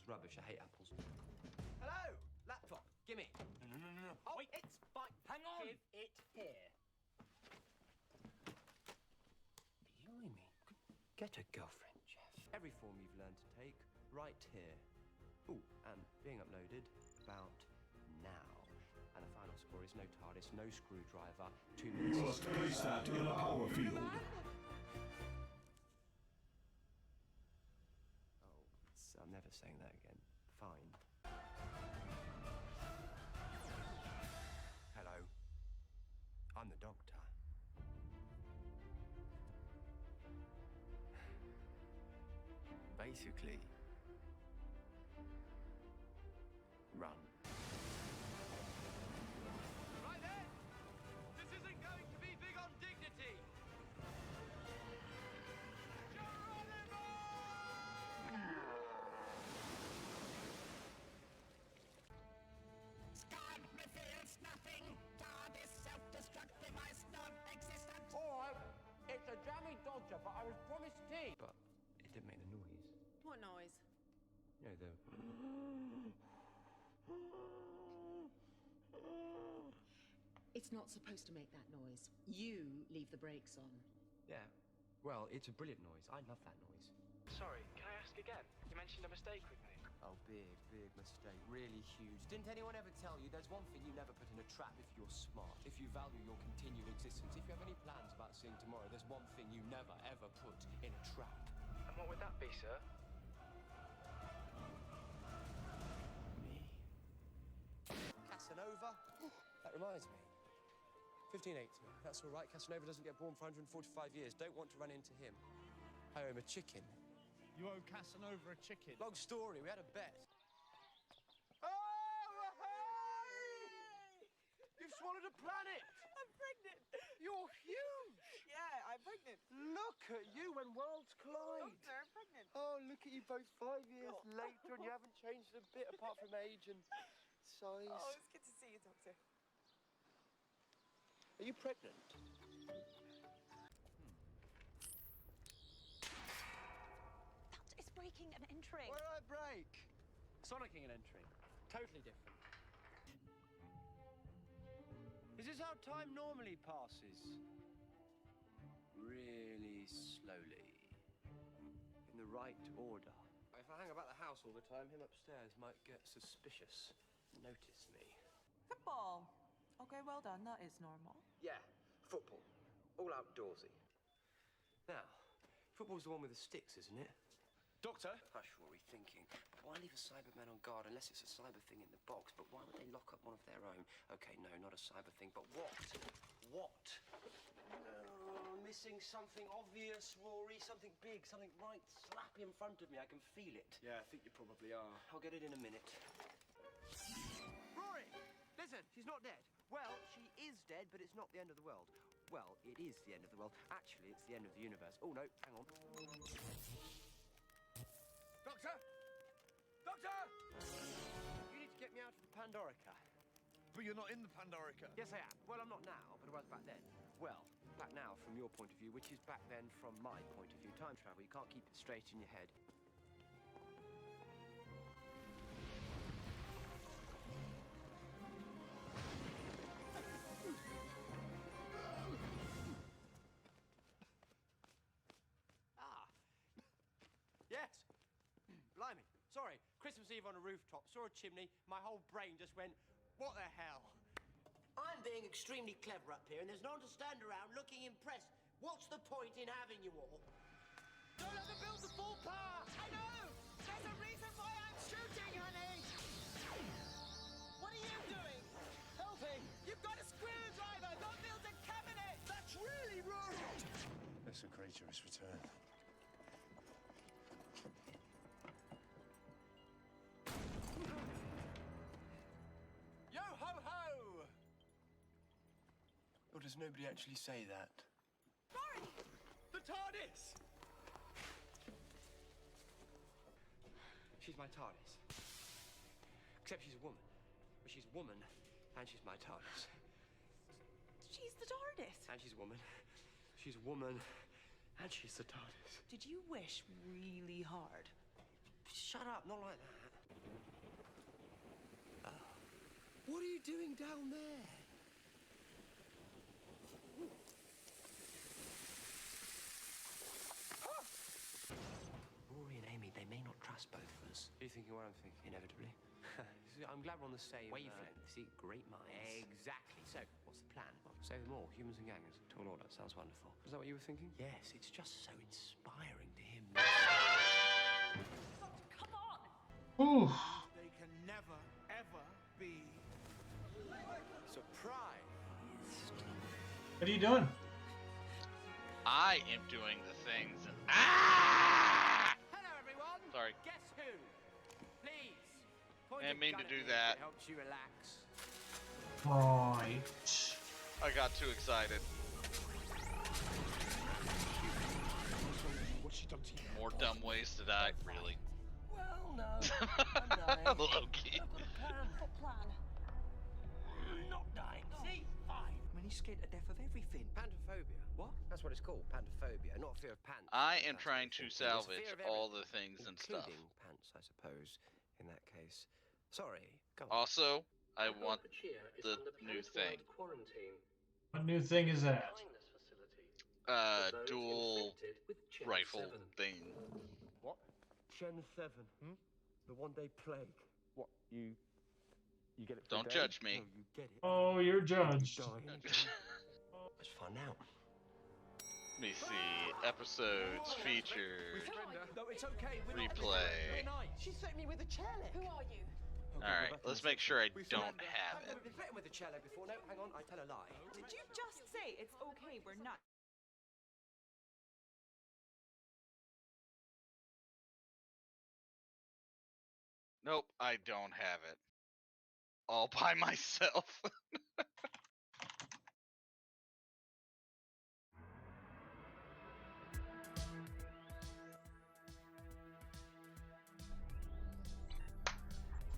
rubbish. I hate apples. Hello! Laptop, gimme. No. Oh, Wait. it's fine. Hang on. Give it here. Blimey. Get a girlfriend, Jeff. Every form you've learned to take, right here. Ooh, and being uploaded about now. And the final score is no TARDIS, no screwdriver, 2 minutes. You must place that in a power field. Oh, I'm never saying that again. Fine. Hello. I'm the Doctor. Basically, run. Right then! This isn't going to be big on dignity! Geronimo! Scan reveals nothing. TARDIS self-destruct device non-existent. Oh, it's a jammy dodger, but I was promised tea. But it didn't make the noise. What noise? You know, the... It's not supposed to make that noise. You leave the brakes on. Yeah. Well, it's a brilliant noise. I love that noise. Sorry, can I ask again? You mentioned a mistake with me. Oh, big mistake. Really huge. Didn't anyone ever tell you there's one thing you never put in a trap if you're smart, if you value your continued existence, if you have any plans about seeing tomorrow, there's one thing you never, ever put in a trap. And what would that be, sir? Me. Casanova? That reminds me. 1580. That's all right. Casanova doesn't get born for 145 years. Don't want to run into him. I owe him a chicken. You owe Casanova a chicken? Long story. We had a bet. Oh, hey! You've swallowed a planet! I'm pregnant. You're huge! Yeah, I'm pregnant. Look at you when worlds collide. Doctor, I'm pregnant. Oh, look at you both 5 years later and you haven't changed a bit apart from age and size. Oh, it's good to see you, Doctor. Are you pregnant? That is breaking and entering. Where I break? Sonicking and entering. Totally different. Is this how time normally passes? Really slowly. In the right order. If I hang about the house all the time, him upstairs might get suspicious. Notice me. Football. Okay, well done. That is normal. Yeah, football. All outdoorsy. Now, football's the one with the sticks, isn't it? Doctor? Hush, what are we thinking? Why leave a Cyberman on guard unless it's a cyber thing in the box? But why would they lock up one of their own? Okay, no, not a cyber thing, but what? What? No, missing something obvious, Rory. Something big, something right slap in front of me. I can feel it. Yeah, I think you probably are. I'll get it in a minute. Rory! Listen, she's not dead. Well, she is dead, but it's not the end of the world. Well, it is the end of the world. Actually, it's the end of the universe. Oh, no, hang on. Doctor! Doctor! You need to get me out of the Pandorica. But you're not in the Pandorica. Yes, I am. Well, I'm not now, but I was back then. Well, back now from your point of view, which is back then from my point of view. Time travel, you can't keep it straight in your head. Ah. Yes. Blimey. Sorry. Christmas Eve on a rooftop. Saw a chimney. My whole brain just went, what the hell? I'm being extremely clever up here, and there's no one to stand around looking impressed. What's the point in having you all? Don't let them build the full power! I know! There's a reason why I'm shooting, honey! What are you doing? Helping! You've got a screwdriver! Don't build a cabinet! That's really rude! This creature has returned. Yo ho ho! Or does nobody actually say that? Rory! The TARDIS! She's my TARDIS. Except she's a woman. But she's a woman, and she's my TARDIS. She's the TARDIS. And she's a woman. She's a woman, and she's the TARDIS. Did you wish really hard? Shut up, not like that. down there? Rory and Amy, they may not trust both of us. Are you thinking what I'm thinking? Inevitably. See, I'm glad we're on the same Wavelength. See, great minds. Exactly. So, what's the plan? Well, save them all, humans and gangers. Tall order. Sounds wonderful. Is that what you were thinking? Yes, it's just so inspiring to hear. Come on! Ooh. They can never, ever be. Surprise! What are you doing? I am doing the things and ah! Hello, everyone. Sorry. Guess who? Please. Point Didn't your mean gun to at do me if that. It helps you relax. Right. I got too excited. What's she done to you? More dumb ways to die, really. Well, no. I'm dying. Low-key. I've got a plan. What plan? Not dying. See? Fine. I mean, he's scared to death of everything. Pantophobia. What? That's what it's called, pantophobia, not fear of pants. I am That's trying what to it's called. It's salvage fear of all the everything, things and stuff. including pants, I suppose, in that case. Sorry, go on. Also, I want the new thing. What new thing is that? Dual rifle thing. What? Gen 7. The one-day plague. What, you get it for a Don't day? judge me. No, you get it. Oh, you're judged. Die in a day. Let's find out. Let me see. Episodes, features, No, it's okay. We're not- replay. We're nice. She threatened me with a chair leg. Who are you? Alright, let's make sure I don't have We've it. been threatened with a chair leg before. No, hang on, I tell a lie. Did you just say it's okay, we're not? Nope, I don't have it. All by myself.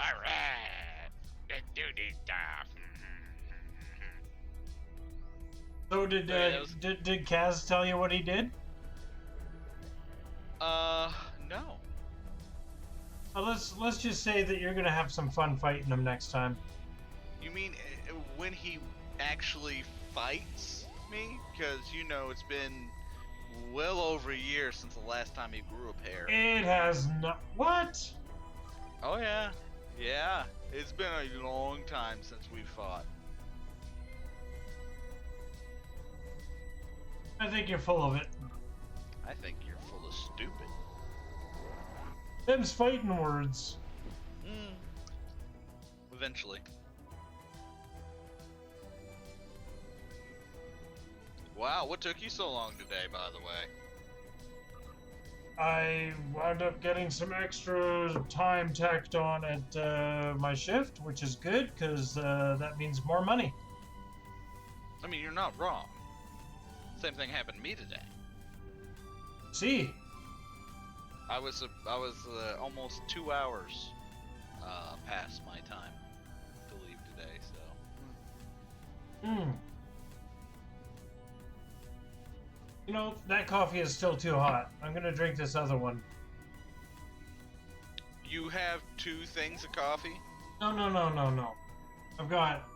Alright. Let's do this stuff. So did Kaz tell you what he did? No. Let's just say that you're gonna have some fun fighting him next time. You mean when he actually fights me? Because, you know, it's been well over a year since the last time he grew a pair. It has not. What? Oh, yeah. Yeah. It's been a long time since we fought. I think you're full of it. I think you're full of stupid. Them's fighting words. Eventually. Wow, what took you so long today, by the way? I wound up getting some extra time tacked on at my shift, which is good because that means more money. I mean, you're not wrong. Same thing happened to me today. See, I was almost 2 hours past my time to leave today, so. You know, that coffee is still too hot. I'm gonna drink this other one. You have 2 things of coffee? No. I've got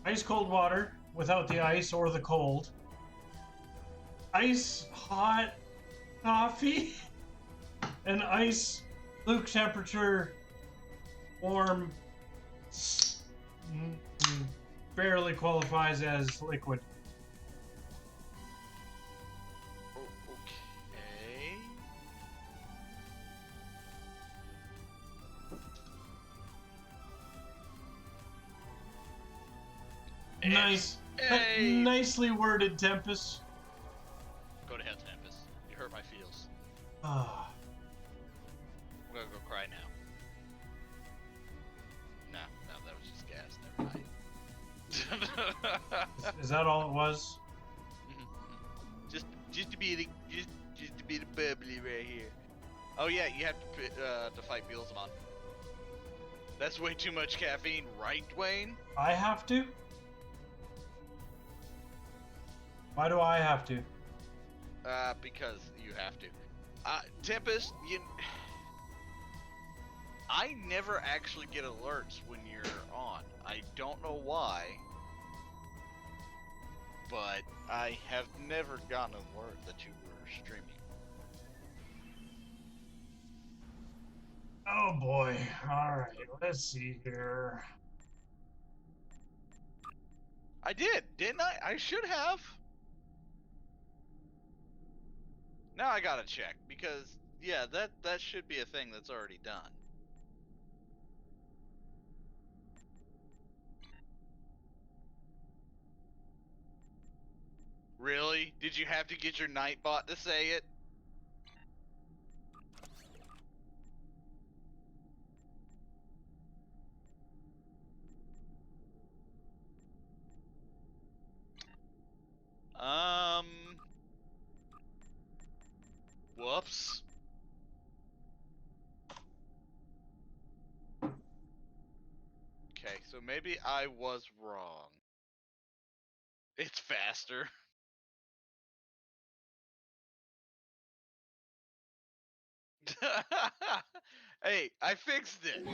ice cold water without the ice or the cold. Ice hot coffee. And ice luke temperature warm barely qualifies as liquid. Okay. Nice. Hey. Nicely worded, Tempest. Go to hell, Tempest. You hurt my feels. Ah. I'm gonna go cry now. No, that was just gas. Never mind. Is that all it was? just to be the bubbly right here. Oh yeah, you have to fight Beelzebub. That's way too much caffeine, right, Dwayne? I have to? Why do I have to? Because you have to. Tempest, I never actually get alerts when you're on. I don't know why, but I have never gotten a word that you were streaming. Oh boy. Alright, let's see here. I did, didn't I? I should have. Now I gotta check, because, yeah, that should be a thing that's already done. Really? Did you have to get your Nightbot to say it? Whoops. Okay, so maybe I was wrong. It's faster. Hey, I fixed it.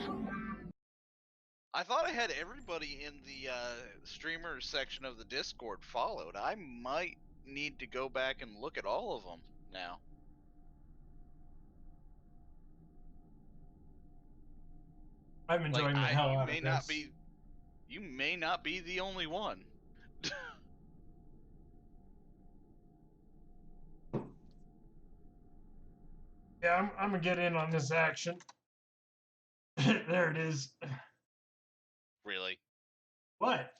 I thought I had everybody in the streamers section of the Discord followed. I might need to go back and look at all of them now. I'm enjoying the hell out of this. You may not be the only one. Yeah, I'm gonna get in on this action. There it is. Really? What?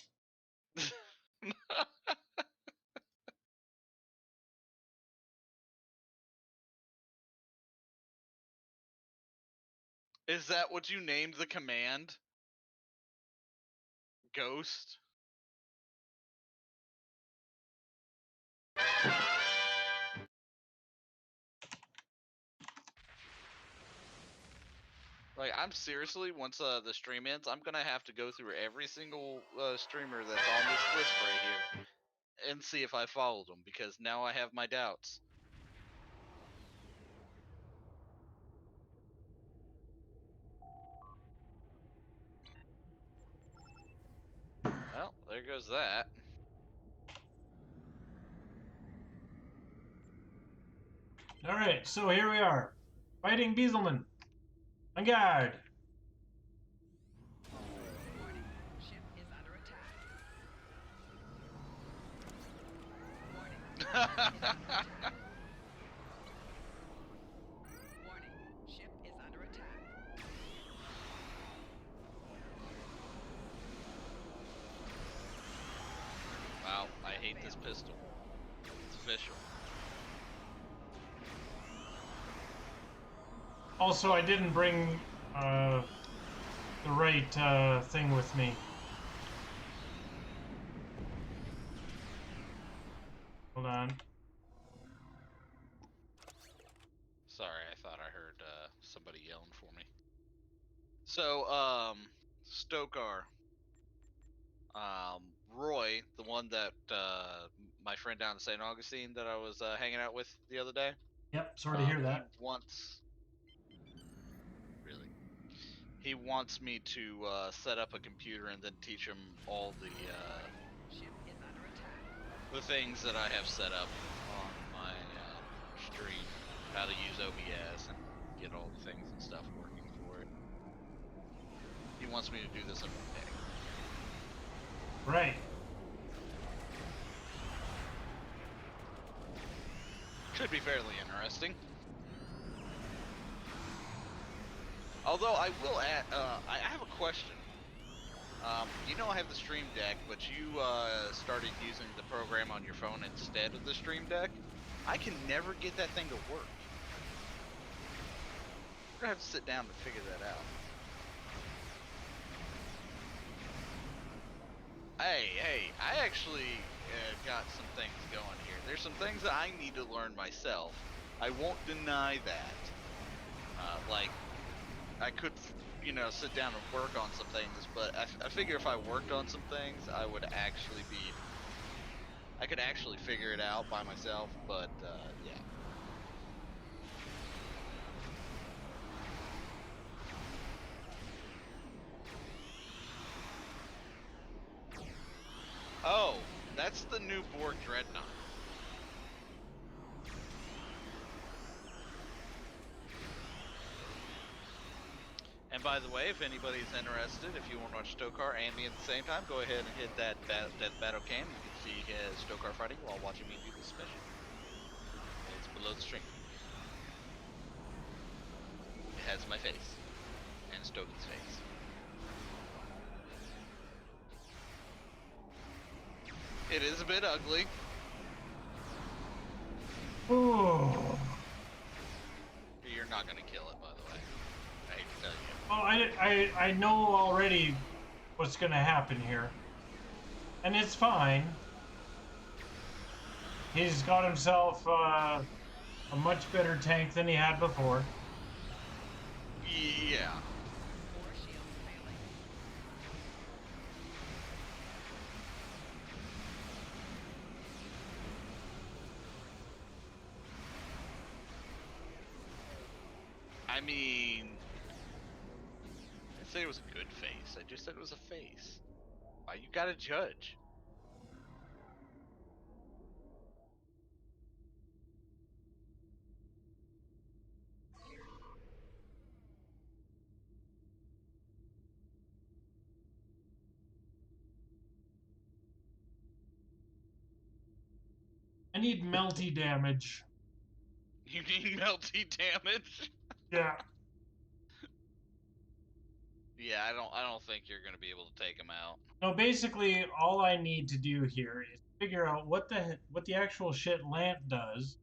Is that what you named the command? Ghost? Like, I'm seriously, once the stream ends, I'm gonna have to go through every single streamer that's on this list right here and see if I followed them, because now I have my doubts. Well, there goes that. Alright, so here we are. Fighting Beaselman. On guard. Warning, ship is under attack. Warning, ship is under attack. Wow, I hate this pistol. It's official. Also, I didn't bring the right thing with me. Hold on. Sorry, I thought I heard somebody yelling for me. So, Stokar. Roy, the one that my friend down in St. Augustine that I was hanging out with the other day. Yep, sorry to hear that. He wants me to set up a computer and then teach him all the Ship is under attack. the things that I have set up on my stream, how to use OBS and get all the things and stuff working for it. He wants me to do this in one day. Right. Should be fairly interesting. Although I will add, I have a question. You know I have the Stream Deck, but you started using the program on your phone instead of the Stream Deck. I can never get that thing to work. We're gonna have to sit down and figure that out. Hey, I actually got some things going here. There's some things that I need to learn myself. I won't deny that. Like, I could, you know, sit down and work on some things, but I figure if I worked on some things, I could actually figure it out by myself, but, yeah. That's the new Borg Dreadnought. And by the way, if anybody's interested, if you want to watch Stokar and me at the same time, go ahead and hit that battle cam. You can see Stokar fighting while watching me do this mission. It's below the stream. It has my face and Stoken's face. It is a bit ugly. Oh. You're not gonna kill it, by the way. I hate to tell you. Oh, I know already what's gonna happen here. And it's fine. He's got himself a much better tank than he had before. Yeah. I mean, I didn't say it was a good face. I just said it was a face. Why you gotta judge? I need melty damage. You need melty damage? Yeah. Yeah, I don't think you're gonna be able to take him out. No, basically all I need to do here is figure out what the actual shit Lant does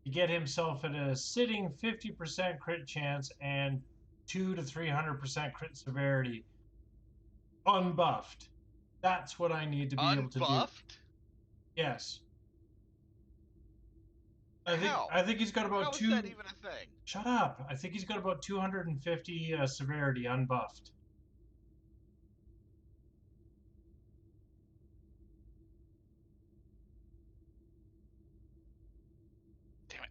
to get himself at a sitting 50% crit chance and 200 to 300% crit severity, unbuffed. That's what I need to be able to do. Unbuffed? Yes. How? I think he's got about How is two. that even a thing? Shut up! I think he's got about 250 severity unbuffed. Damn it!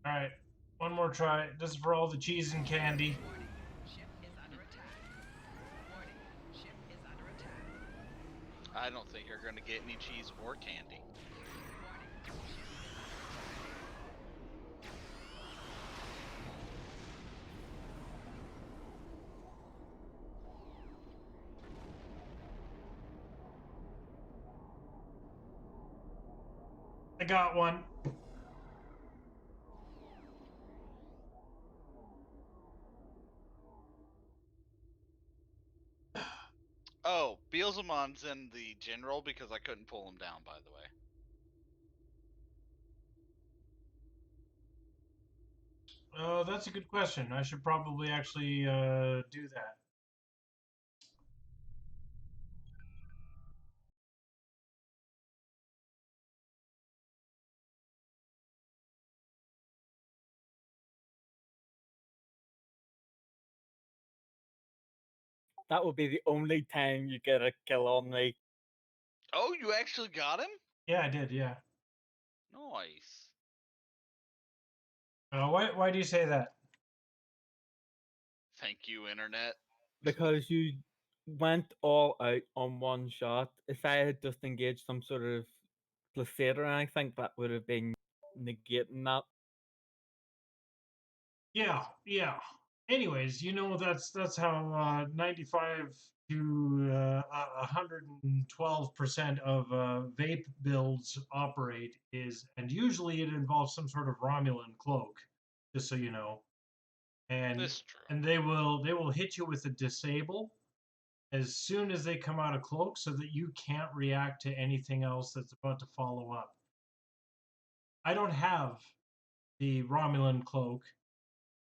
All right, one more try. This is for all the cheese and candy. I don't think you're gonna get any cheese or candy. I got one. Oh, Beelzemon's in the general because I couldn't pull him down, by the way. That's a good question. I should probably actually do that. That would be the only time you get a kill on me. Oh, you actually got him? Yeah, I did. Yeah. Nice. Why do you say that? Thank you, Internet. Because you went all out on one shot. If I had just engaged some sort of placator, I think that would have been negating that. Yeah, yeah. Anyways, you know that's how 95 to 112% of vape builds operate is, and usually it involves some sort of Romulan cloak, just so you know. And This is true. and they will hit you with a disable as soon as they come out of cloak, so that you can't react to anything else that's about to follow up. I don't have the Romulan cloak.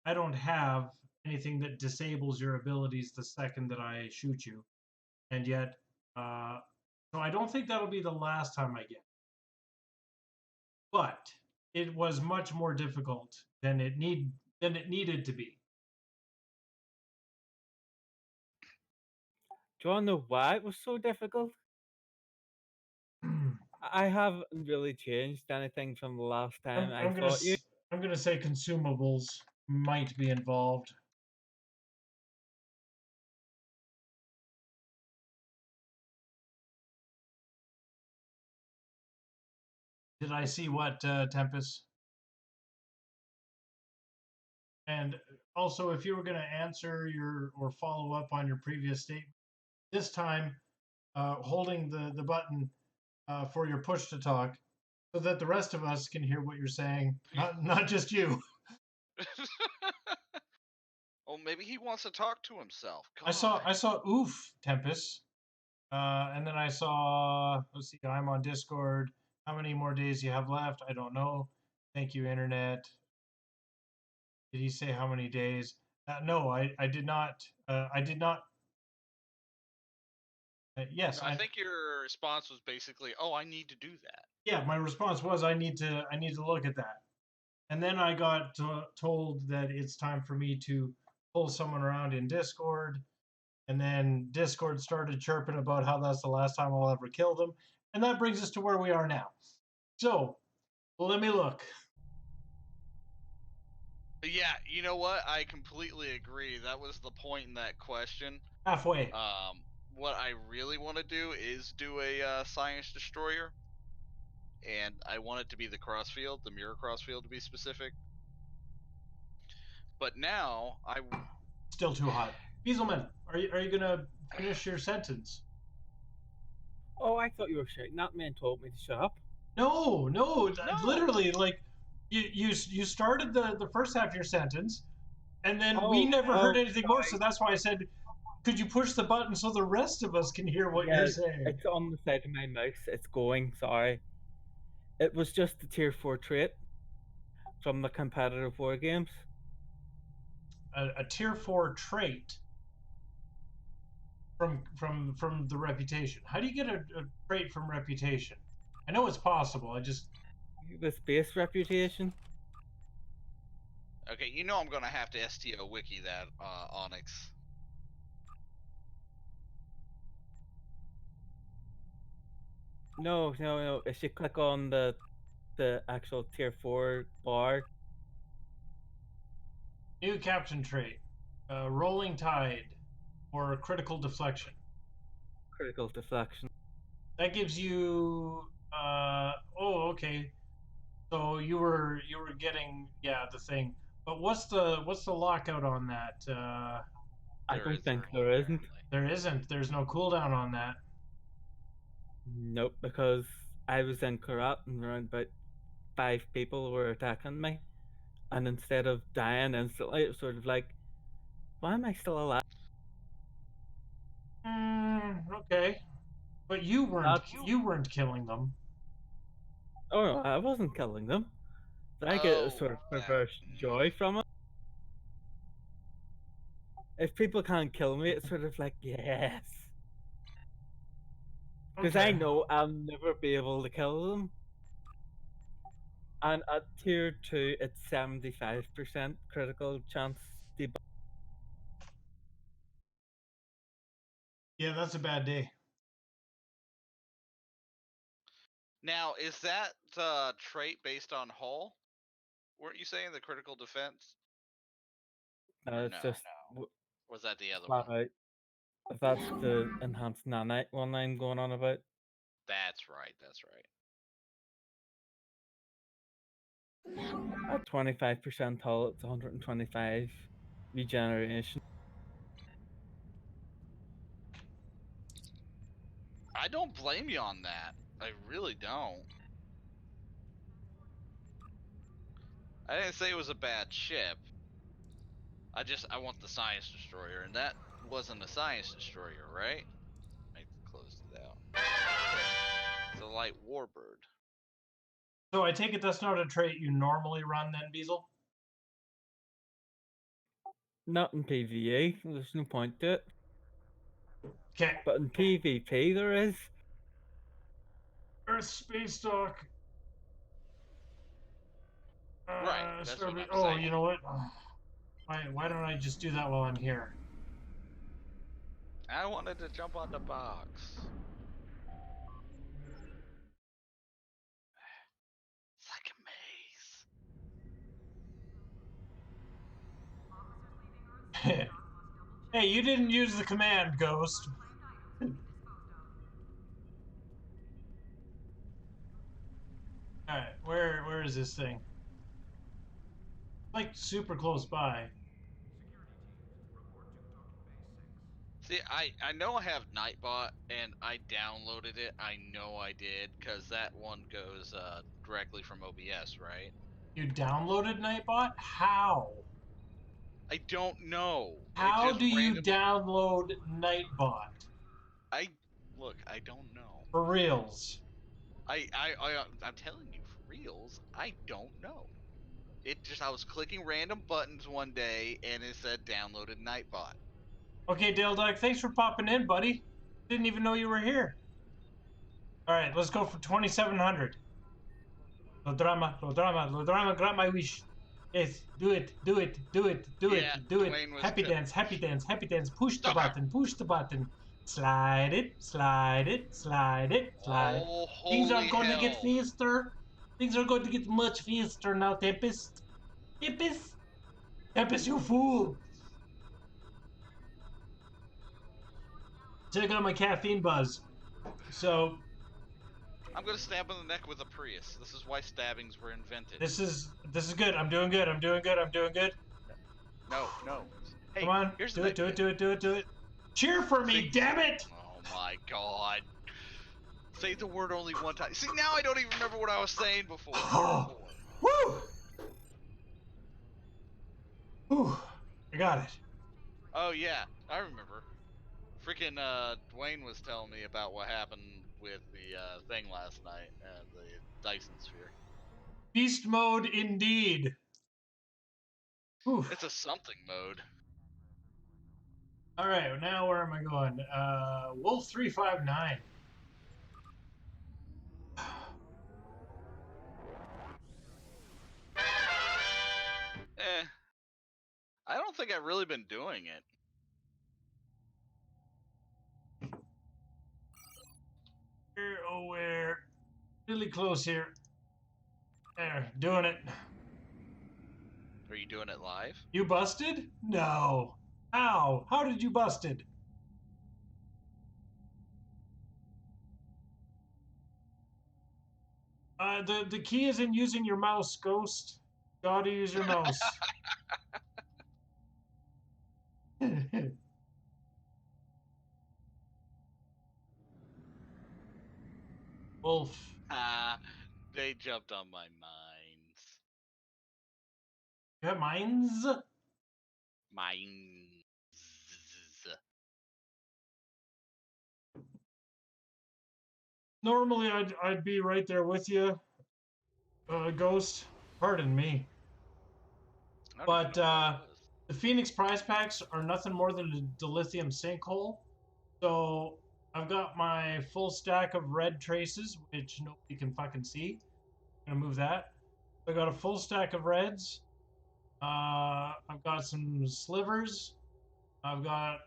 I don't have anything that disables your abilities the second that I shoot you, and yet, so I don't think that'll be the last time I get it. But it was much more difficult than it needed to be. Do you want to know why it was so difficult? I haven't really changed anything from the last time. I'm gonna say consumables might be involved. Did I see what, Tempest? And also, if you were going to answer or follow up on your previous statement, this time holding the button for your push to talk so that the rest of us can hear what you're saying, not just you. Oh, maybe he wants to talk to himself. I saw oof, Tempest. And then I saw, let's see, I'm on Discord. How many more days you have left? I don't know. Thank you, Internet. Did he say how many days? No, I did not. I did not. Yes, No, I think your response was basically, "Oh, I need to do that." Yeah, my response was I need to look at that. And then I got told that it's time for me to pull someone around in Discord. And then Discord started chirping about how that's the last time I'll ever kill them. And that brings us to where we are now. So, let me look. Yeah, you know what? I completely agree. That was the point in that question. Halfway. What I really want to do is do a Science Destroyer. And I want it to be the Crossfield, the Mirror Crossfield to be specific. But now, Still too hot. Beaselman, are you gonna finish your sentence? Oh, I thought you were shouting at me and told me to shut up. No. Literally, like, you started the first half of your sentence, and then we never heard anything more, so that's why I said, could you push the button so the rest of us can hear what you're saying? It's on the side of my mouse. It's going, sorry. It was just the tier 4 trait from the competitive war games. A tier 4 trait from the reputation. How do you get a trait from reputation? I know it's possible. I just with base reputation. Okay, you know I'm gonna have to STO wiki that, Onyx. No. If you click on the actual tier 4 bar. New captain trait, rolling tide, or critical deflection. Critical deflection. That gives you. Oh, okay. So you were getting the thing. But what's the lockout on that? I don't think there isn't. There isn't. There's no cooldown on that. Nope, because I was in Karat and around about 5 people were attacking me, and instead of dying instantly, it was sort of like, why am I still alive? Okay, but you weren't killing them. Oh no, I wasn't killing them. But I get a sort of perverse joy from it. If people can't kill me, it's sort of like, yes. Because I know I'll never be able to kill them. And at tier 2, it's 75% critical chance debuff. Yeah, that's a bad day. Now, is that trait based on hull? Weren't you saying the critical defense? It's just. Was that the other flat one? out. That's the enhanced nanite one I'm going on about. That's right. At 25% hull, it's 125 regeneration. I don't blame you on that. I really don't. I didn't say it was a bad ship. I want the Science Destroyer, and that wasn't a Science Destroyer, right? I closed it out. It's a light warbird. So I take it that's not a trait you normally run then, Beazle? Not in PvE, there's no point to it. Okay. But in PvP there is. Earth Space Dock. Right, that's what I'm oh, saying. You know what? Why don't I just do that while I'm here? I wanted to jump on the box. It's like a maze. Hey, you didn't use the command, Ghost. Alright, Where is this thing? Like super close by. See, I know I have Nightbot, and I downloaded it. I know I did, because that one goes directly from OBS, right? You downloaded Nightbot? How? I don't know. How do you download Nightbot? Look, I don't know. For reals. I'm telling you, for reals, I don't know. I was clicking random buttons one day, and it said downloaded Nightbot. Okay, Dale Duck, thanks for popping in, buddy. Didn't even know you were here. All right, let's go for 2,700. No drama, grant my wish. Yes, do it. Dwayne was Happy dance. Push the button. Slide it. Oh, Things are holy going to get hell. faster. Things are going to get much faster now, Tempest, you fool. Check out my caffeine buzz. So, I'm gonna stab him in the neck with a Prius. This is why stabbings were invented. this is good. I'm doing good. No. Hey, Come on, here's do the it. Cheer for me, damn it! Oh my god. Say the word only one time. See, now I don't even remember what I was saying before. Oh. Woo! Whew, I got it. Oh yeah, I remember. Freaking Dwayne was telling me about what happened with the thing last night, the Dyson Sphere. Beast mode indeed. Whew. It's a something mode. All right, now where am I going? Wolf 359. I don't think I've really been doing it. We're really close here. There, doing it. Are you doing it live? You busted? No. How? How did you busted? The key is in using your mouse, Ghost. Gotta use your mouse. Wolf. They jumped on my mines. You have mines? Mines. Normally, I'd be right there with you, Ghost. Pardon me. But the Phoenix prize packs are nothing more than a dilithium sinkhole. So I've got my full stack of red traces, which nobody can fucking see. I'm gonna move that. I got a full stack of reds. I've got some slivers. I've got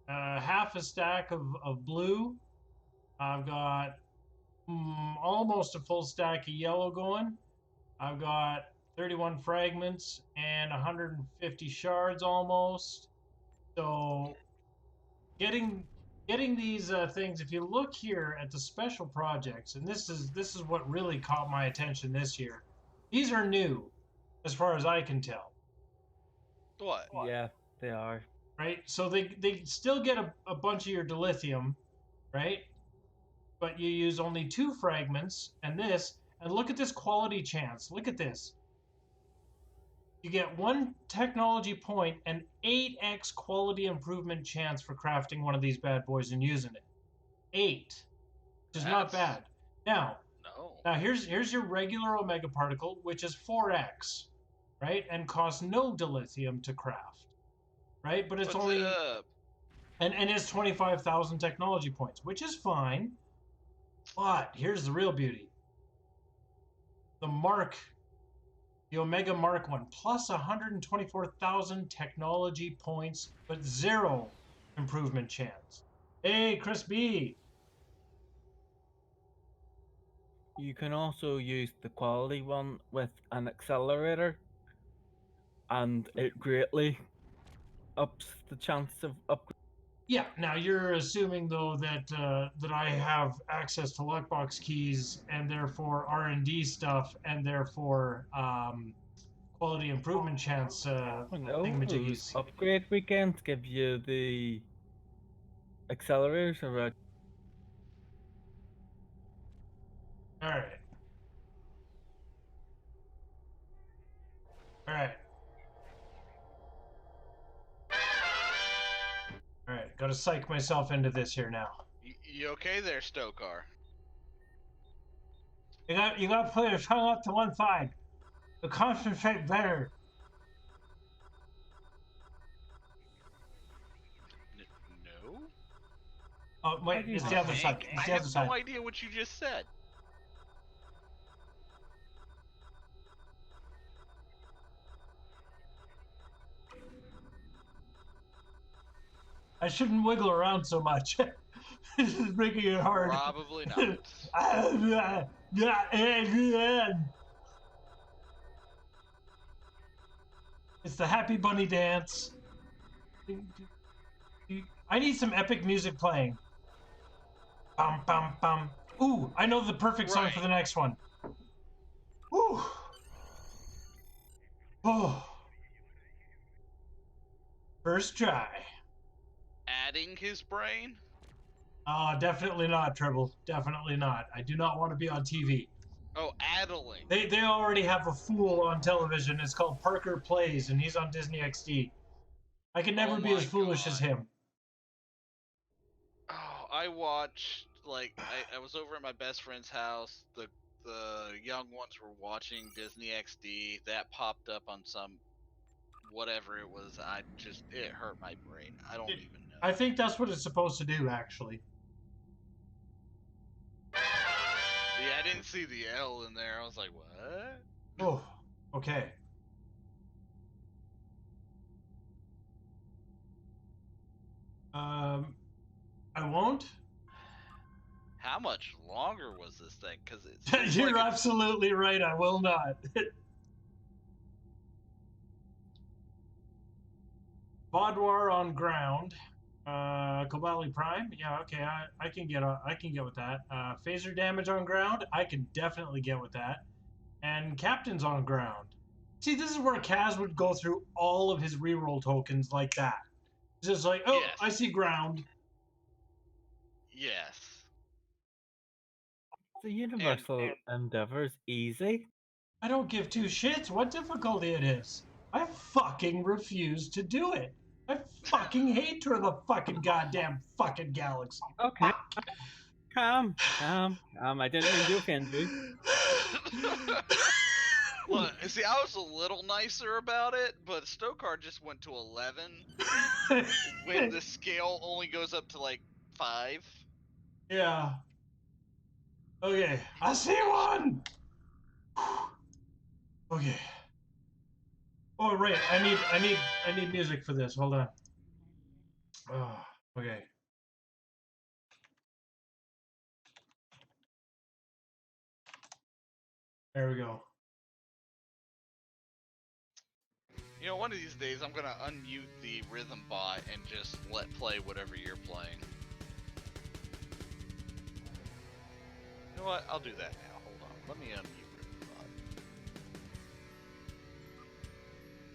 half a stack of blue. I've got almost a full stack of yellow going. I've got 31 fragments and 150 shards almost. So getting these things, if you look here at the special projects, and this is what really caught my attention this year. These are new, as far as I can tell. What? Yeah, they are. Right? So they still get a bunch of your dilithium, right? But you use only 2 fragments and this, and look at this quality chance. Look at this. You get 1 technology point and 8x quality improvement chance for crafting one of these bad boys and using it. 8, which is not bad. Now here's your regular Omega particle, which is 4x, right? And costs no dilithium to craft, right? But it's only and it's 25,000 technology points, which is fine. But here's the real beauty. The Omega Mark 1, plus 124,000 technology points, but 0 improvement chance. Hey, Chris B. You can also use the quality one with an accelerator, and it greatly ups the chance of upgrade. Yeah. Now you're assuming though that that I have access to lockbox keys and therefore R&D stuff and therefore quality improvement chance Oh no, thingamajiggies. upgrade weekends give you the accelerators or what? All right. All right. All right. Got to psych myself into this here now. You okay there, Stokar? You got to put your tongue up to one side. To concentrate better. No. Oh wait, it's the other side. It's the I other have side. no idea what you just said. I shouldn't wiggle around so much. This is making it hard. Probably not. It's the Happy Bunny dance. I need some epic music playing. Bum bum bum. Ooh, I know the perfect song for the next one. Ooh. Oh. First try. Adding his brain? Definitely not, Tribble. Definitely not. I do not want to be on TV. Oh, addling. They already have a fool on television. It's called Parker Plays, and he's on Disney XD. I can never be as foolish as him. Oh, I watched, like, I was over at my best friend's house. The young ones were watching Disney XD. That popped up on some, whatever it was. It hurt my brain. I don't even know. I think that's what it's supposed to do, actually. Yeah, I didn't see the L in there. I was like, what? Oh, okay. I won't. How much longer was this thing? Because it's You're absolutely right. I will not. Boudoir on ground. Kobali Prime. Yeah, okay. I can get with that. Phaser damage on ground. I can definitely get with that. And Captain's on ground. See, this is where Kaz would go through all of his reroll tokens like that. Just like, oh, yes. I see ground. Yes. The universal endeavor is easy. I don't give two shits what difficulty it is. I fucking refuse to do it. I fucking hate Tour of the fucking goddamn fucking galaxy. Okay. Calm. I didn't mean to offend you. Look, see, I was a little nicer about it, but Stokar just went to 11 when the scale only goes up to like 5. Yeah. Okay, I see one. Okay. Oh right, I need music for this. Hold on. Oh, okay. There we go. You know, one of these days I'm gonna unmute the rhythm bot and just let play whatever you're playing. You know what? I'll do that now. Hold on. Let me unmute rhythm bot.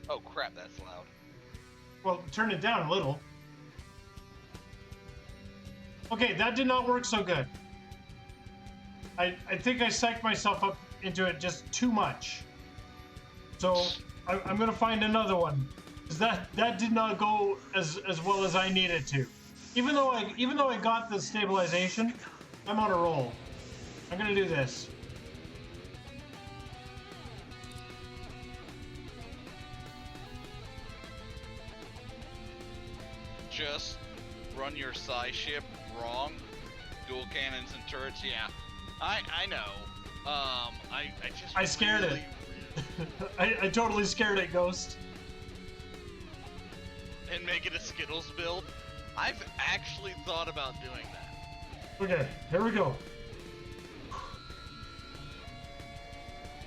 Oh crap, that's loud. Well, turn it down a little. Okay, that did not work so good. I think I psyched myself up into it just too much. So I'm gonna find another one, because that did not go as well as I needed to. Even though I got the stabilization, I'm on a roll. I'm gonna do this. Just run your Psy ship wrong. Dual cannons and turrets. Yeah, I know. I scared it. I totally scared it, Ghost. And make it a Skittles build. I've actually thought about doing that. Okay, here we go.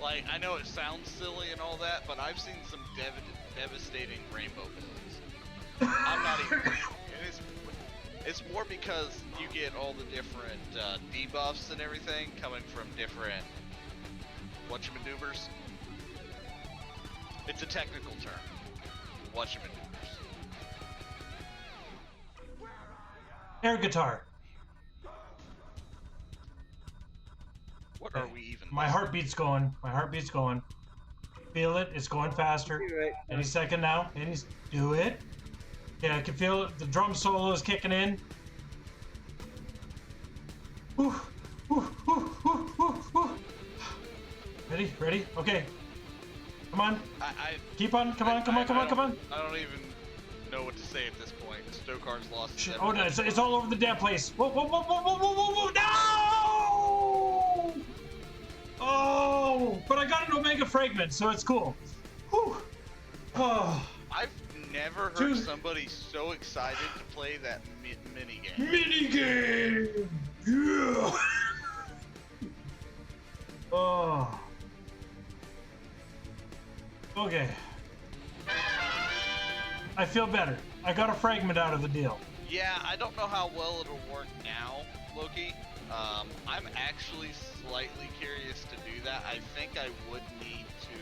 Like, I know it sounds silly and all that, but I've seen some devastating rainbow builds. I'm not even. It is. It's more because you get all the different debuffs and everything coming from different whatchamadoobers. It's a technical term. Whatchamadoobers. Air guitar. What are we even? My heartbeat's going. My heartbeat's going. Feel it. It's going faster. Any second now. Do it. Yeah, I can feel it. The drum solo is kicking in. Whew, whew, whew, whew, whew, whew. Ready? Ready? Okay. Come on. Keep on. Come on. Come on. Come on. Come on. I don't even know what to say at this point. Stokar's lost. Oh no! It's all over the damn place. Whoa! Whoa! Whoa! Whoa! Whoa! Whoa! Whoa! Whoa! No! Oh! But I got an Omega fragment, so it's cool. Whew. Oh. I've never heard somebody so excited to play that mini game. Mini game. Yeah. Oh. Okay. I feel better. I got a fragment out of the deal. Yeah, I don't know how well it'll work now, Loki. I'm actually slightly curious to do that. I think I would need to.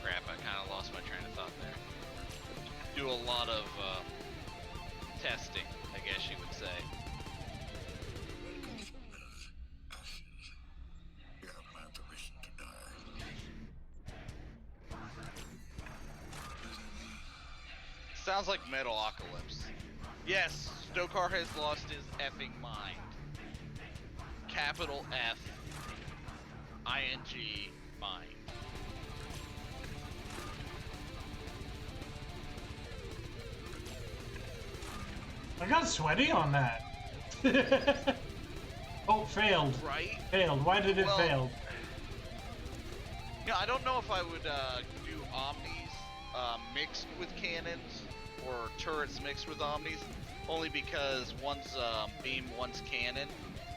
Crap! I kind of lost my train of thought there. Do a lot of testing, I guess you would say. Sounds like Metalocalypse. Yes, Stokar has lost his effing mind. Capital F ING mind. I got sweaty on that. Oh, failed. Right? Failed. Why did it fail? Yeah, I don't know if I would do Omnis mixed with cannons or turrets mixed with Omnis, only because one's beam, one's cannon,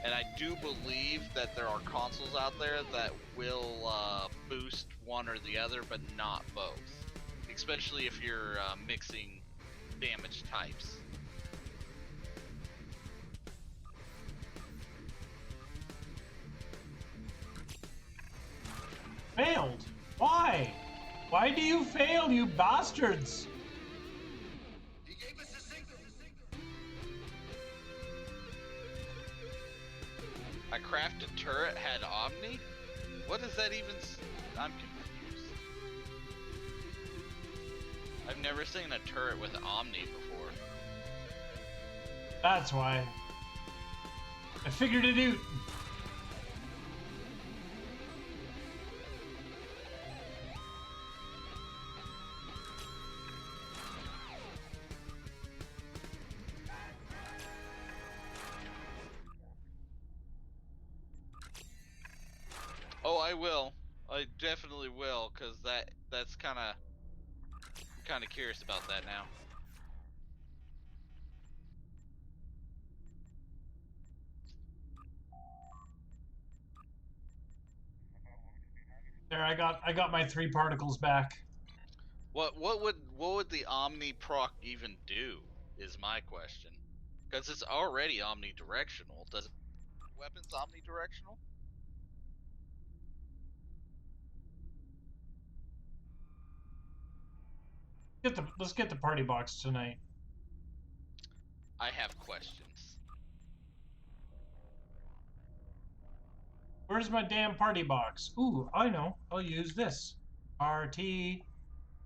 and I do believe that there are consoles out there that will boost one or the other, but not both, especially if you're mixing damage types. Failed? Why? Why do you fail, you bastards? A crafted turret had Omni? What does that even I'm confused. I've never seen a turret with Omni before. That's why. I figured it out. Oh, I will. I definitely will, cause that's I'm kind of curious about that now. There, I got my 3 particles back. What would the Omni proc even do? Is my question. Because it's already omnidirectional. Does weapons omnidirectional? Let's get the party box tonight. I have questions. Where's my damn party box? Ooh, I know. I'll use this. RT.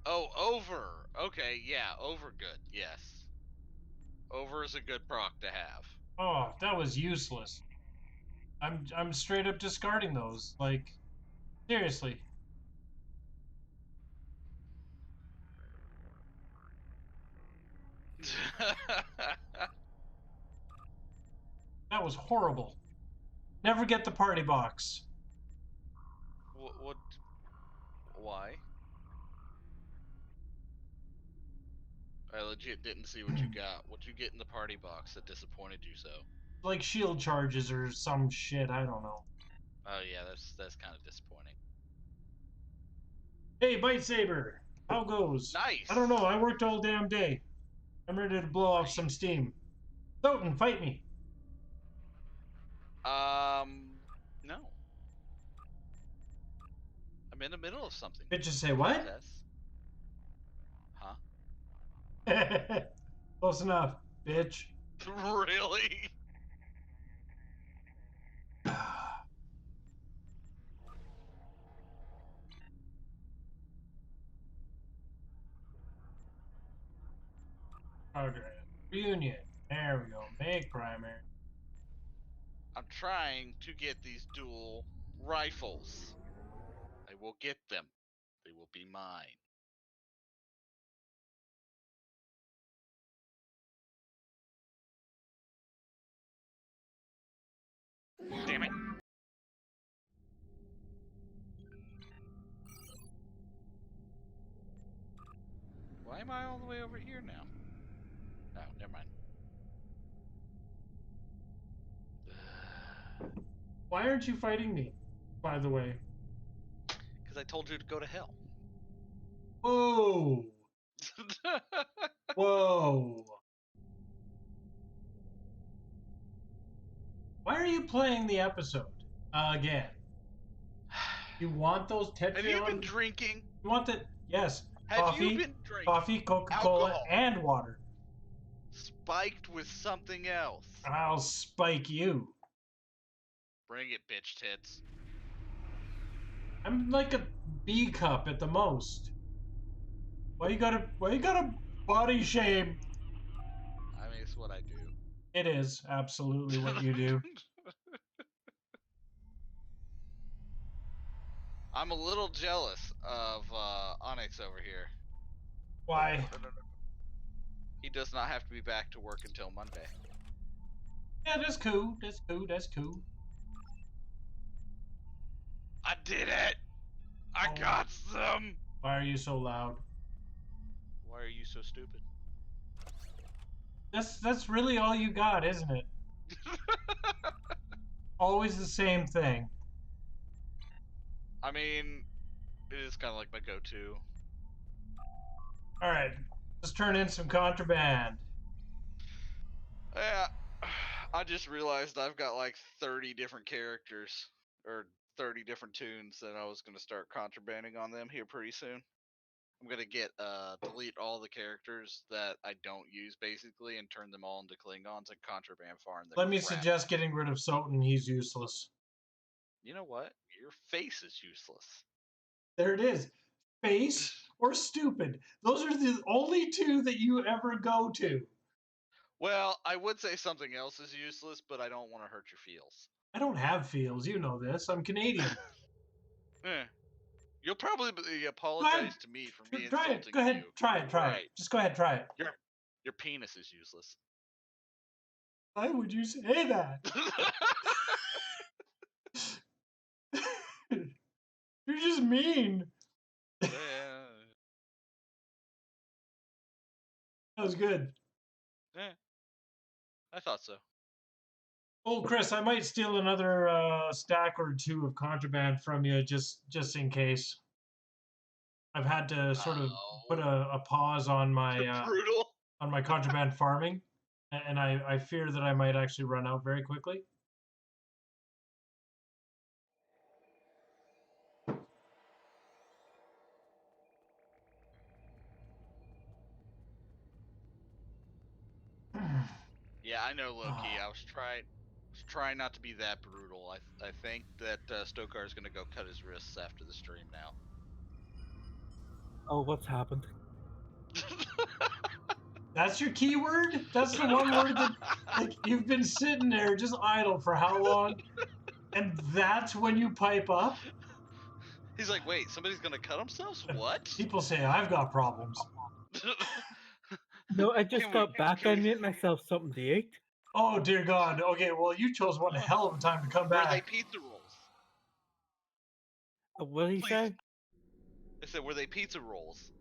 Oh, over. Okay, yeah, over good. Yes. Over is a good proc to have. Oh, that was useless. I'm straight up discarding those. Like, seriously. That was horrible. Never get the party box. What? Why? I legit didn't see what you got. What you get in the party box that disappointed you so? Like shield charges or some shit, I don't know. Oh yeah, that's kind of disappointing. Hey, Bite Saber! How goes? Nice. I don't know. I worked all damn day. I'm ready to blow off some steam. Soten, fight me. No. I'm in the middle of something. Bitches say what? Huh? Close enough, bitch. Really? Okay. Reunion. There we go. Make primary. I'm trying to get these dual rifles. I will get them. They will be mine. Damn it. Why am I all the way over here now? Oh, never mind. Why aren't you fighting me, by the way? Because I told you to go to hell. Whoa. Whoa. Why are you playing the episode again? You want those Tetrion? Have you been drinking? You want the yes? Have coffee, you been drinking? Coffee, Coca-Cola, alcohol and water. spiked with something else? I'll spike you. Bring it, bitch tits. I'm like a B cup at the most. Why you gotta body shame? I mean, it's what I do. It is absolutely what you do. I'm a little jealous of Onyx over here. Why? He does not have to be back to work until Monday. Yeah, that's cool. That's cool. That's cool. I did it! I got some! Why are you so loud? Why are you so stupid? That's really all you got, isn't it? Always the same thing. I mean, it is kind of like my go-to. All right, let's turn in some contraband. Yeah, I just realized I've got like 30 different characters, or 30 different tunes that I was going to start contrabanding on them here pretty soon. I'm going to get, delete all the characters that I don't use basically and turn them all into Klingons and contraband farm them. Let me suggest getting rid of Soten. He's useless. You know what? Your face is useless. There it is. Face or stupid. Those are the only two that you ever go to. Well, I would say something else is useless, but I don't want to hurt your feels. I don't have feels. You know this. I'm Canadian. You'll probably apologize to me for me try insulting it. Go ahead. you. Try it. Try it. Just go ahead. Try it. Your penis is useless. Why would you say that? You're just mean. Yeah. That was good. Yeah. I thought so. Oh, Chris, I might steal another stack or two of contraband from you just in case. I've had to sort of put a pause on my on my contraband farming, and I fear that I might actually run out very quickly. Yeah, I know, Loki. I was trying not to be that brutal. I think that Stokar is going to go cut his wrists after the stream now. Oh, what's happened? That's your keyword? That's the one word that like you've been sitting there just idle for how long? And that's when you pipe up? He's like, wait, somebody's going to cut themselves? What? People say I've got problems. No, I just got back. I made myself something to eat. Oh, dear God. Okay, well, you chose one hell of a time to come Were they back. pizza rolls? What did he say? I said, were they pizza rolls?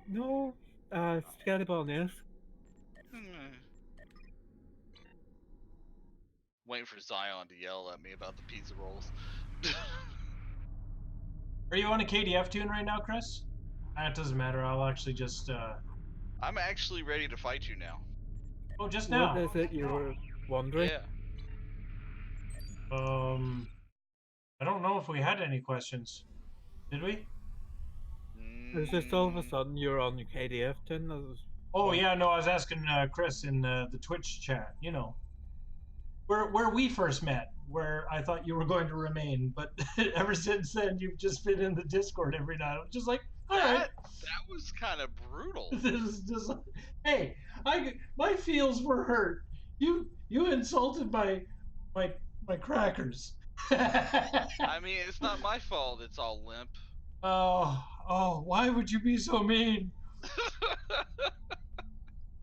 No, spaghetti bolognese. Waiting for Zion to yell at me about the pizza rolls. Are you on a KDF tune right now, Chris? That doesn't matter. I'll actually just. I'm actually ready to fight you now. Oh, just What now. is it you were wondering? Yeah. I don't know if we had any questions. Did we? It's just all of a Mm, sudden you're on your KDF tune. Oh yeah, no. I was asking Chris in the Twitch chat. You know, where we first met, where I thought you were going to remain, but ever since then you've just been in the Discord every night. I'm just like, all right. that was kind of brutal. This is just like, hey, my feels were hurt. You insulted my crackers. I mean, it's not my fault. It's all limp. Oh, why would you be so mean?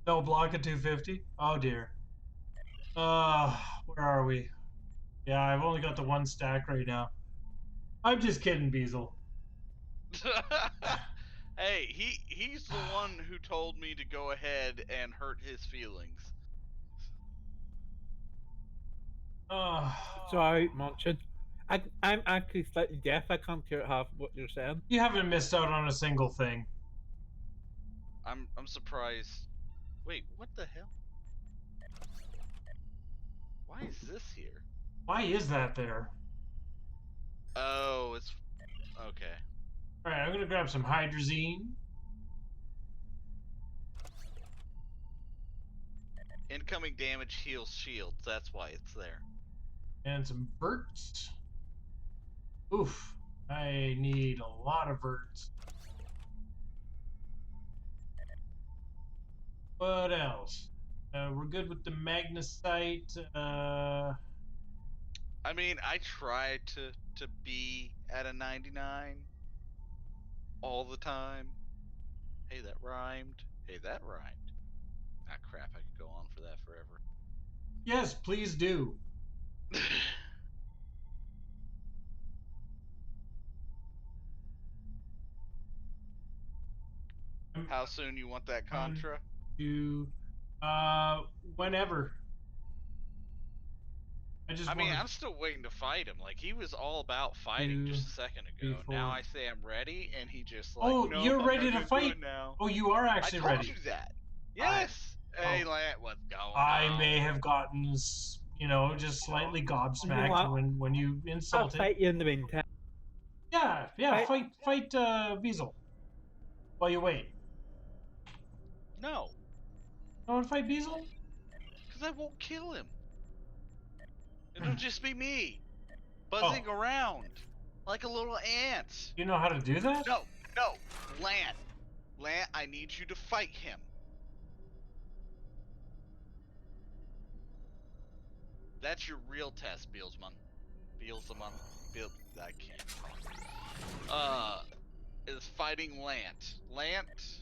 No, block at 250. Oh dear. Where are we? Yeah, I've only got the one stack right now. I'm just kidding, Beazle. Hey, he's the one who told me to go ahead and hurt his feelings. Sorry, Munchin. I'm actually slightly deaf. I can't hear half what you're saying. You haven't missed out on a single thing. I'm surprised. Wait, what the hell? Why is this here? Why is that there? Oh, it's okay. All right, I'm gonna grab some hydrazine. Incoming damage heals shields. That's why it's there. And some verts. Oof. I need a lot of verts. What else? We're good with the magnesite. I mean, I try to be at a 99 all the time. Hey, that rhymed. Hey, that rhymed. Ah, crap, I could go on for that forever. Yes, please do. How soon you want that Contra? Whenever. I mean, I'm still waiting to fight him. Like, he was all about fighting just a second ago. Now I say I'm ready, and he just like, oh, no, you're I'm ready not to gonna do fight it now. Oh, you are actually I told ready. you that. Yes. Hey, Lant, what's going I on? may have gotten, just slightly gobsmacked what? when you I'll insulted. fight you in the meantime. Yeah, fight Beazle. While you wait. No. You want to fight Beazle? Because I won't kill him. It'll just be me, buzzing around like a little ant. You know how to do that? No, Lant, I need you to fight him. That's your real test, Beelzemon. I can't. Is fighting Lant. Lant,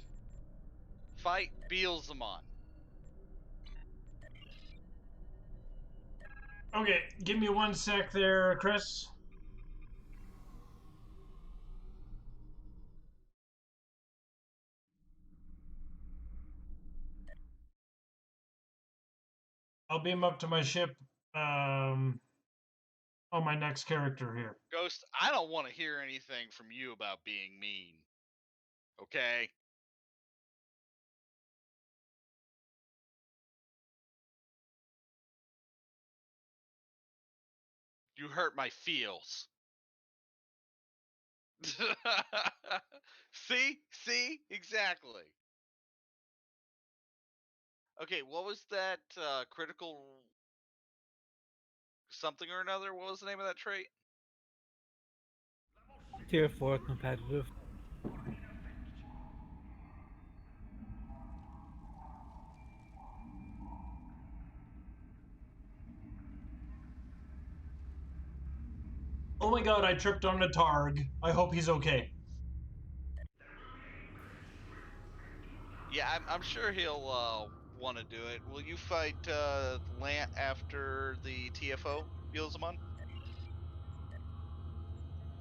fight Beelzemon. Okay, give me 1 sec there, Chris. I'll beam up to my ship on my next character here. Ghost, I don't want to hear anything from you about being mean. Okay? You hurt my feels. See? Exactly. Okay, what was that critical something or another? What was the name of that trait? Tier 4 competitive. Oh my god, I tripped on a Targ. I hope he's okay. Yeah, I'm sure he'll want to do it. Will you fight Lant after the TFO, Beelzemon?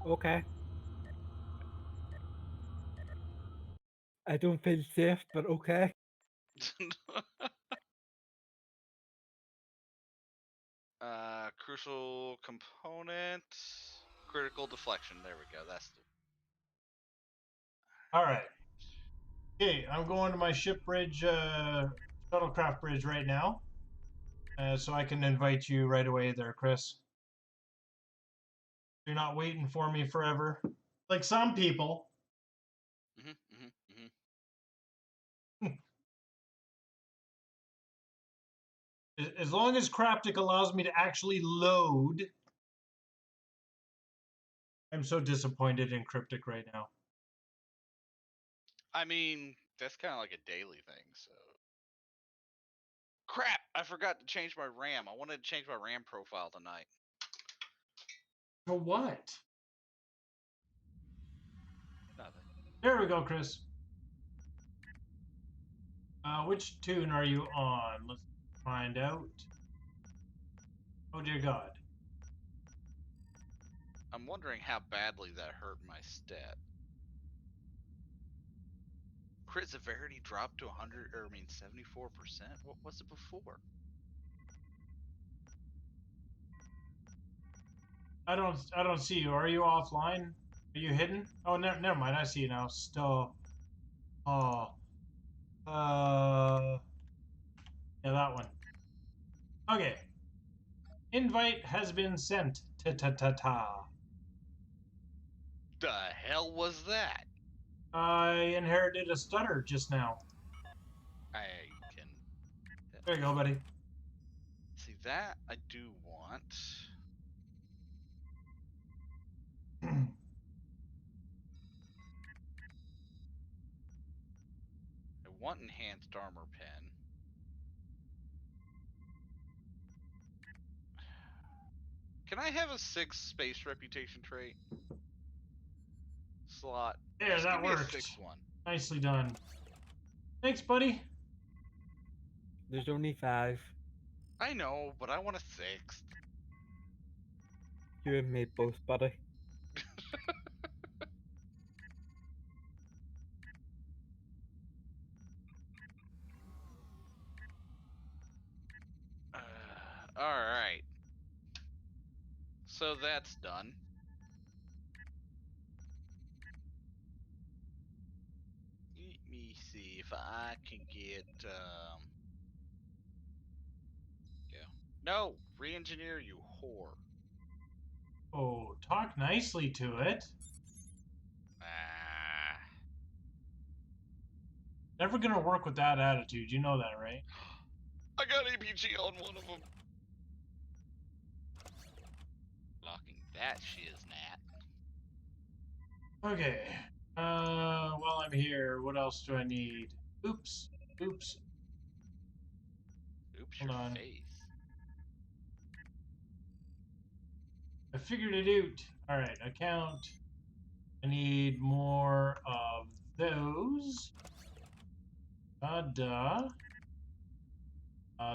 Okay. I don't feel safe, but okay. Crucial component, critical deflection. There we go. That's the... All right. Okay, I'm going to my ship bridge, shuttlecraft bridge right now. So I can invite you right away there, Chris. You're not waiting for me forever. Like some people. As long as Craptic allows me to actually load. I'm so disappointed in Cryptic right now. I mean, that's kind of like a daily thing, so. Crap! I forgot to change my RAM. I wanted to change my RAM profile tonight. For what? Nothing. There we go, Chris. Which tune are you on? Let's find out. Oh dear God. I'm wondering how badly that hurt my stat. Crit severity dropped to 100, or I mean 74%. What was it before? I don't see you. Are you offline? Are you hidden? Oh, never mind. I see you now. Still. Oh. Yeah, that one. Okay. Invite has been sent. Ta-ta-ta-ta. The hell was that? I inherited a stutter just now. I can. There you go, buddy. See, that I do want. I want enhanced armor pen. Can I have a 6 space reputation trait? Slot. There, Just that give me a worked. 6th one. Nicely done. Thanks, buddy. There's only 5. I know, but I want a 6th. You and me both, buddy. Alright. So that's done. Let me see if I can get, go. No! Re-engineer, you whore. Oh, talk nicely to it. Never gonna work with that attitude. You know that, right? I got APG on one of them. Locking that shiznat. Okay. While I'm here, what else do I need? Oops. Oops, Hold your on. face. I figured it out. Alright, account. I need more of those.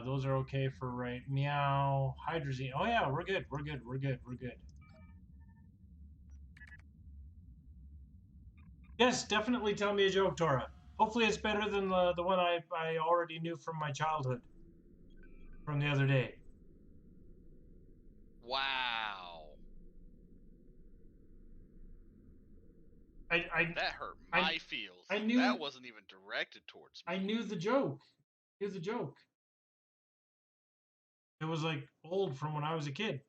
Those are okay for right. Meow. Hydrazine. Oh yeah, we're good. We're good. We're good. We're good. Yes, definitely tell me a joke, Tora. Hopefully it's better than the one I already knew from my childhood. From the other day. Wow. That hurt my feels. I knew that wasn't even directed towards me. I knew the joke. Here's the joke. It was like old from when I was a kid.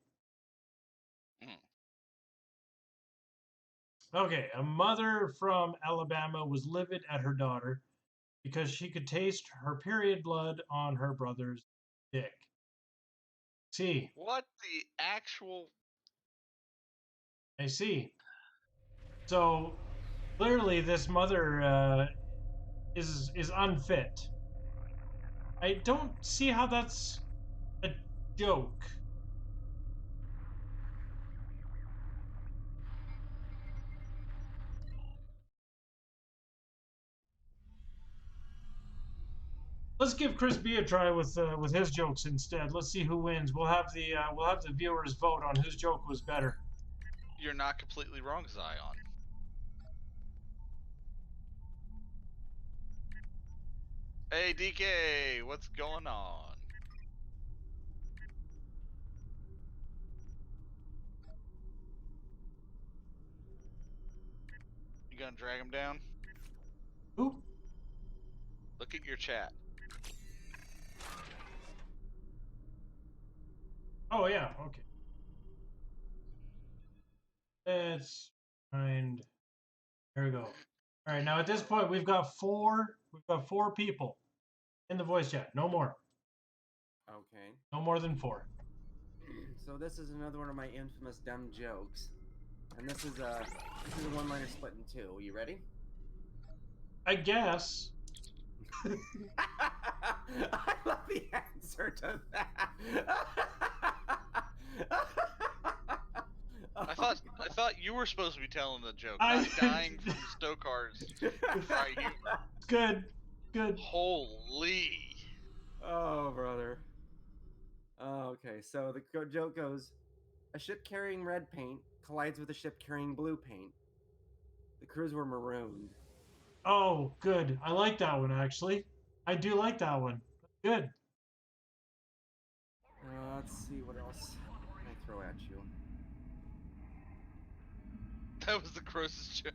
Okay, a mother from Alabama was livid at her daughter because she could taste her period blood on her brother's dick. See. What the actual? I see. So clearly, this mother is unfit. I don't see how that's a joke. Let's give Chris B a try with his jokes instead. Let's see who wins. We'll have the viewers vote on whose joke was better. You're not completely wrong, Zion. Hey DK, what's going on? You gonna drag him down? Who? look at your chat. Oh yeah, okay. Let's find. There we go. All right, now at this point we've got four people in the voice chat. No more. Okay. No more than 4. So this is another one of my infamous dumb jokes, and this is a one-liner split in 2. You ready? I guess. I love the answer to that. I thought you were supposed to be telling the joke, not dying from Stokar's fright humor. Good. Holy. Oh, brother. Okay, so the joke goes: a ship carrying red paint collides with a ship carrying blue paint. The crews were marooned. Oh, good. I like that one actually. I do like that one. Good. Let's see what else can I throw at you. That was the grossest joke.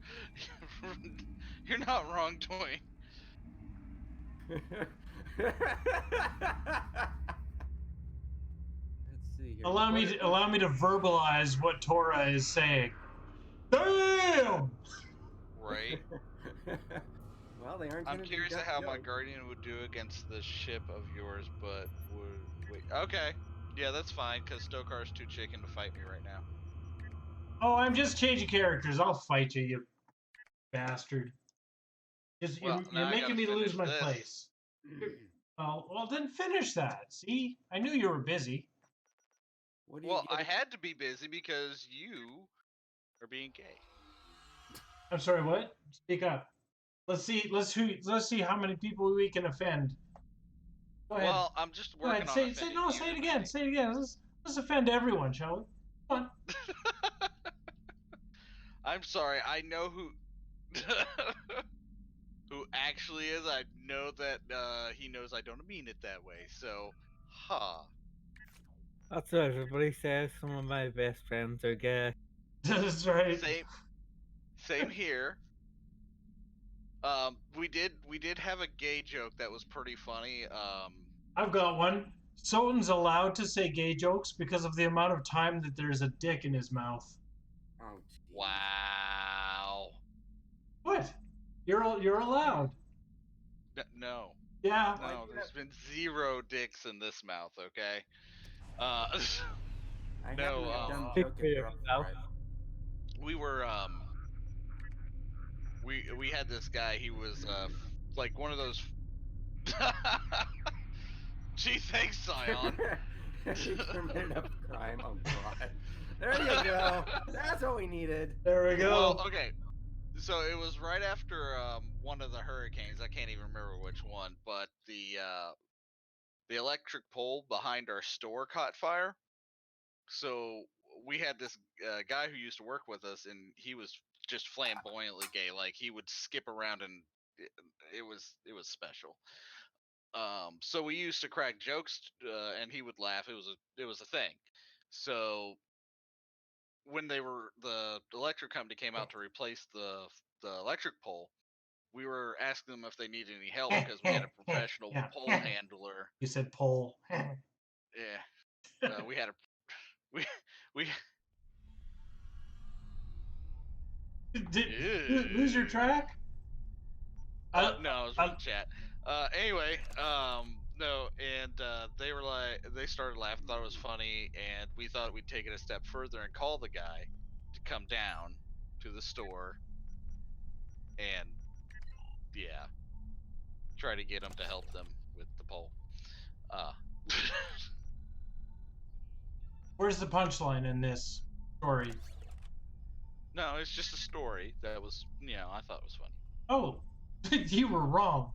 You're not wrong, Dwayne. Let's see here. Allow me to verbalize what Tora is saying. Damn! Right. Well, they aren't. I'm curious to how my guardian would do against this ship of yours, but would wait. Okay, yeah, that's fine because Stokar's too chicken to fight me right now. Oh, I'm just changing characters. I'll fight you, you bastard. Well, You're making me lose my this. place. Well, then finish that. See, I knew you were busy. What do you Well, I had to be busy because you are being gay. I'm sorry. What? Speak up. Let's see how many people we can offend. Go ahead. Well, I'm just Go working ahead. on Say offending no. you. Say it again. Say it again. Let's offend everyone, shall we? Come on. I'm sorry. I know who who actually is. I know that he knows I don't mean it that way. So, That's what everybody says. Some of my best friends are gay. That's right. Same here. We did have a gay joke that was pretty funny. I've got one. Soten's allowed to say gay jokes because of the amount of time that there's a dick in his mouth. Oh, wow. What? You're allowed. No. Yeah. No, there's been 0 dicks in this mouth. Okay. I no. have a dumb joke if you're up for it. We were we had this guy. He was like one of those. Gee, thanks, Scion. He committed a crime. Oh god. There you go. That's what we needed. There we go. Well, okay. So it was right after one of the hurricanes. I can't even remember which one, but the electric pole behind our store caught fire. So we had this guy who used to work with us, and he was just flamboyantly gay. Like he would skip around, and it was special. So we used to crack jokes, and he would laugh. It was a thing. So when the electric company came out to replace the electric pole, we were asking them if they needed any help because we had a professional pole handler. You said pole. Yeah. We had a we. Did lose your track? No, I was in chat. Anyway, no, and they started laughing, thought it was funny, and we thought we'd take it a step further and call the guy to come down to the store and, yeah, try to get him to help them with the pole. Where's the punchline in this story? No, it's just a story that was, I thought it was funny. Oh, you were wrong.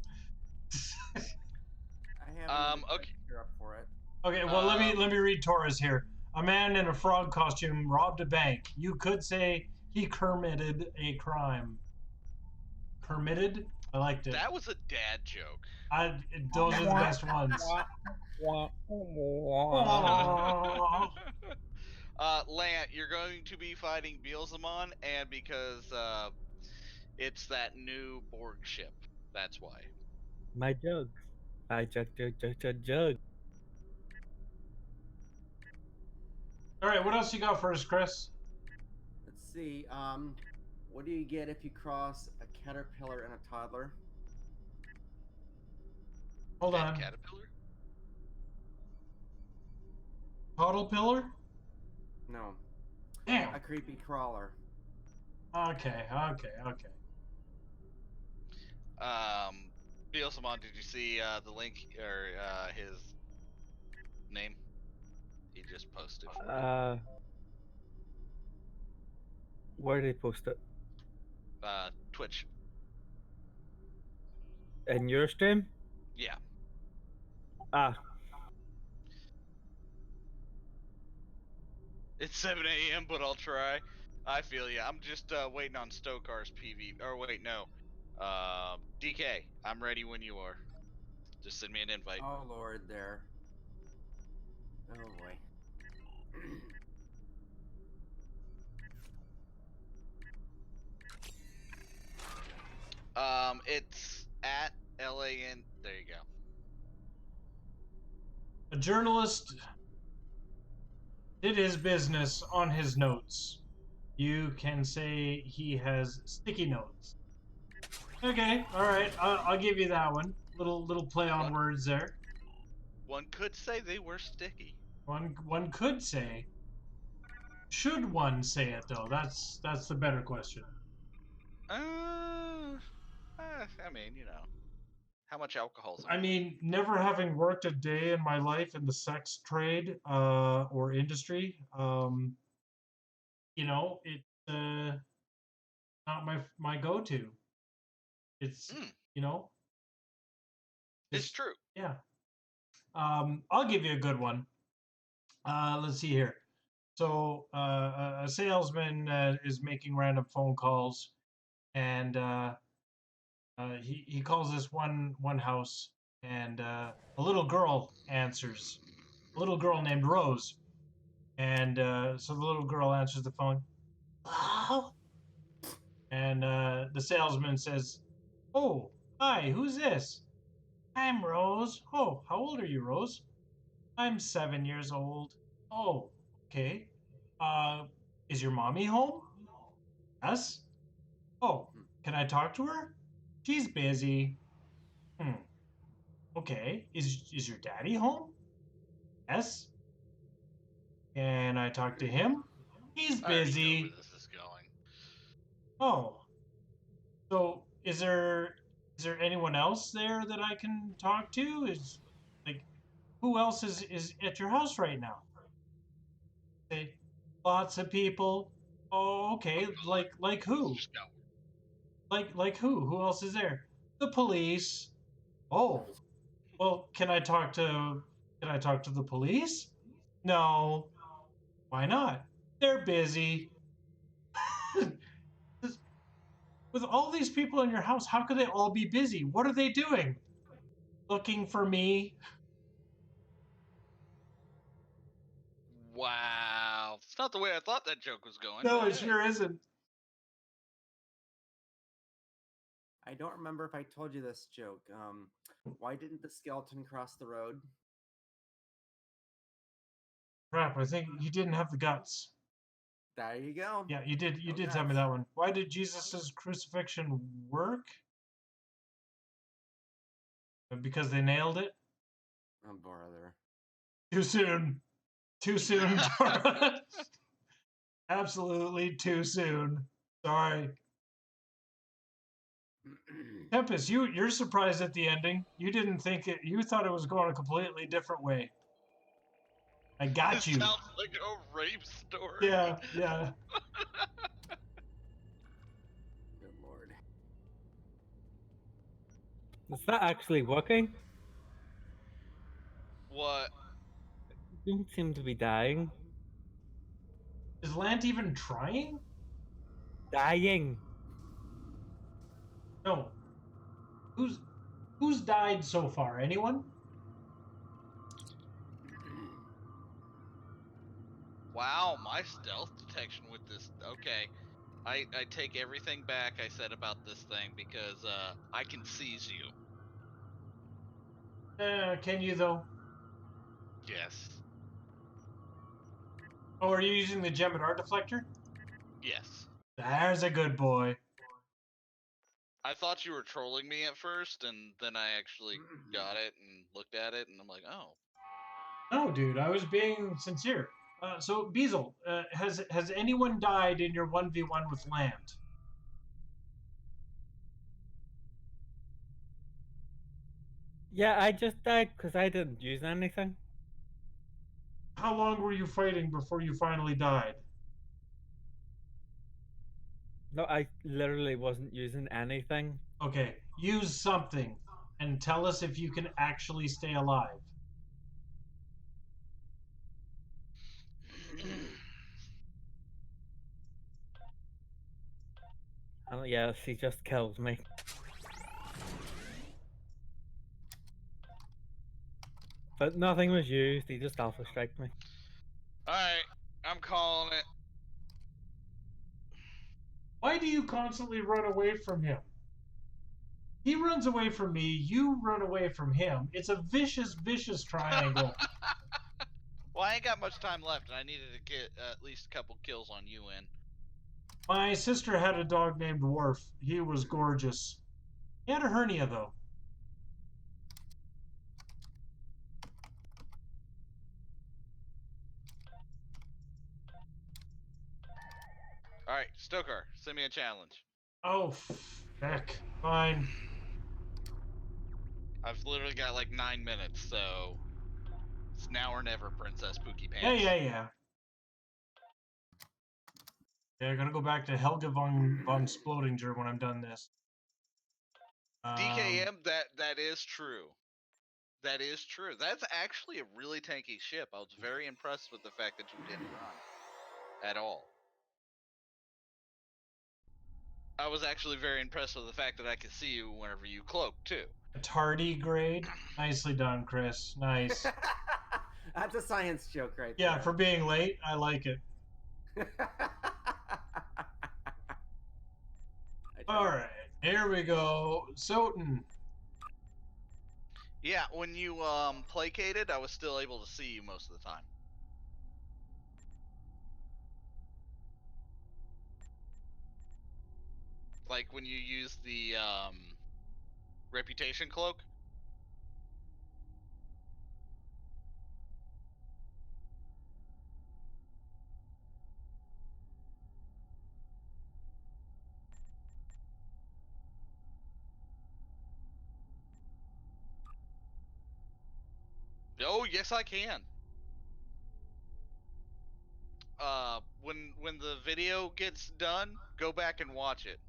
Okay. You're up for it. Okay, well let me read Torres here. A man in a frog costume robbed a bank. You could say he committed a crime. Permitted? I liked it. That was a dad joke. Those are the best ones. Lant, you're going to be fighting Beelzemon, and because it's that new Borg ship, that's why. My jugs. I jug. All right, what else you got for us, Chris? Let's see. What do you get if you cross a caterpillar and a toddler? Hold on. Caterpillar? Toddle pillar? No. Damn. A creepy crawler. Okay. Bielsamon, did you see the link or his name? He just posted. Where did they post it? Twitch. In your stream? Yeah. Ah. It's 7 a.m., but I'll try. I feel ya. I'm just waiting on Stokar's PV. Or wait, no. DK, I'm ready when you are. Just send me an invite. Oh Lord, there. Oh boy. It's at LAN. There you go. A journalist did his business on his notes. You can say he has sticky notes. Okay, all right. I'll give you that one. Little play on words there. One could say they were sticky. One could say. Should one say it though? That's the better question. I mean, you know, how much alcohol's in I mean, never having worked a day in my life in the sex trade or industry, you know, it's not my go-to. It's you know, it's true. Yeah. I'll give you a good one. Let's see here. So a salesman is making random phone calls, and he calls this one house, and a little girl answers. A little girl named Rose, and so the little girl answers the phone. Hello? And the salesman says, "Oh, hi, who's this?" "I'm Rose." "Oh, how old are you, Rose?" "I'm 7 years old." "Oh, okay. Is your mommy home?" "Yes." "Oh, can I talk to her?" "She's busy." "Okay. Is your daddy home?" "Yes." "Can I talk to him?" "He's I already know busy." where this is going. "Oh. So is there anyone else there that I can talk to? Is like who else is at your house right now?" "Say lots of people." "Oh, okay. Like who?" Like who? Who else is there?" "The police." "Oh. Well, can I talk to the police?" "No." "Why not?" "They're busy." With all these people in your house, how could they all be busy? What are they doing? Looking for me? Wow. It's not the way I thought that joke was going. No, but it hey. sure isn't. I don't remember if I told you this joke. Why didn't the skeleton cross the road? Crap, I think you didn't have the guts. There you go. Yeah, you did. You No did tell me guts. that one. Why did Jesus's crucifixion work? Because they nailed it. Oh, brother. Too soon. Too soon. Dora. Absolutely too soon. Sorry. Tempest, you're surprised at the ending. You didn't think it. You thought it was going a completely different way. I got It you. sounds like a rape story. Yeah, yeah. Good Lord. Is that actually working? What? You don't seem to be dying. Is Lant even trying? Dying. No. Who's died so far? Anyone? Wow, my stealth detection with this. Okay. I take everything back I said about this thing because I can seize you. Can you though? Yes. Oh, are you using the gem and art deflector? Yes. There's a good boy. I thought you were trolling me at first, and then I actually got it and looked at it, and I'm like, oh. No, dude, I was being sincere. So, Beazle, has anyone died in your 1v1 with land? Yeah, I just died because I didn't use anything. How long were you fighting before you finally died? No, I literally wasn't using anything. Okay, use something and tell us if you can actually stay alive. Oh, yeah, she just killed me. But nothing was used, he just alpha striked me. Alright, I'm calling it. Why do you constantly run away from him? He runs away from me, you run away from him. It's a vicious, vicious triangle. Well, I ain't got much time left, and I needed to get at least a couple kills on you in. My sister had a dog named Worf. He was gorgeous. He had a hernia, though. Alright, Stoker, send me a challenge. Oh, heck. Fine. I've literally got like 9 minutes, so it's now or never, Princess Pookie Pants. Yeah. Yeah, I gotta go back to Helga von Splodinger when I'm done this. DKM, that is true. That is true. That's actually a really tanky ship. I was very impressed with the fact that you didn't run at all. I was actually very impressed with the fact that I could see you whenever you cloak, too. A tardigrade? Nicely done, Chris. Nice. That's a science joke right Yeah, there. for being late, I like it. Alright, here we go. Soten. Yeah, when you placated, I was still able to see you most of the time. Like when you use the reputation cloak. Oh, yes I can. When the video gets done, go back and watch it.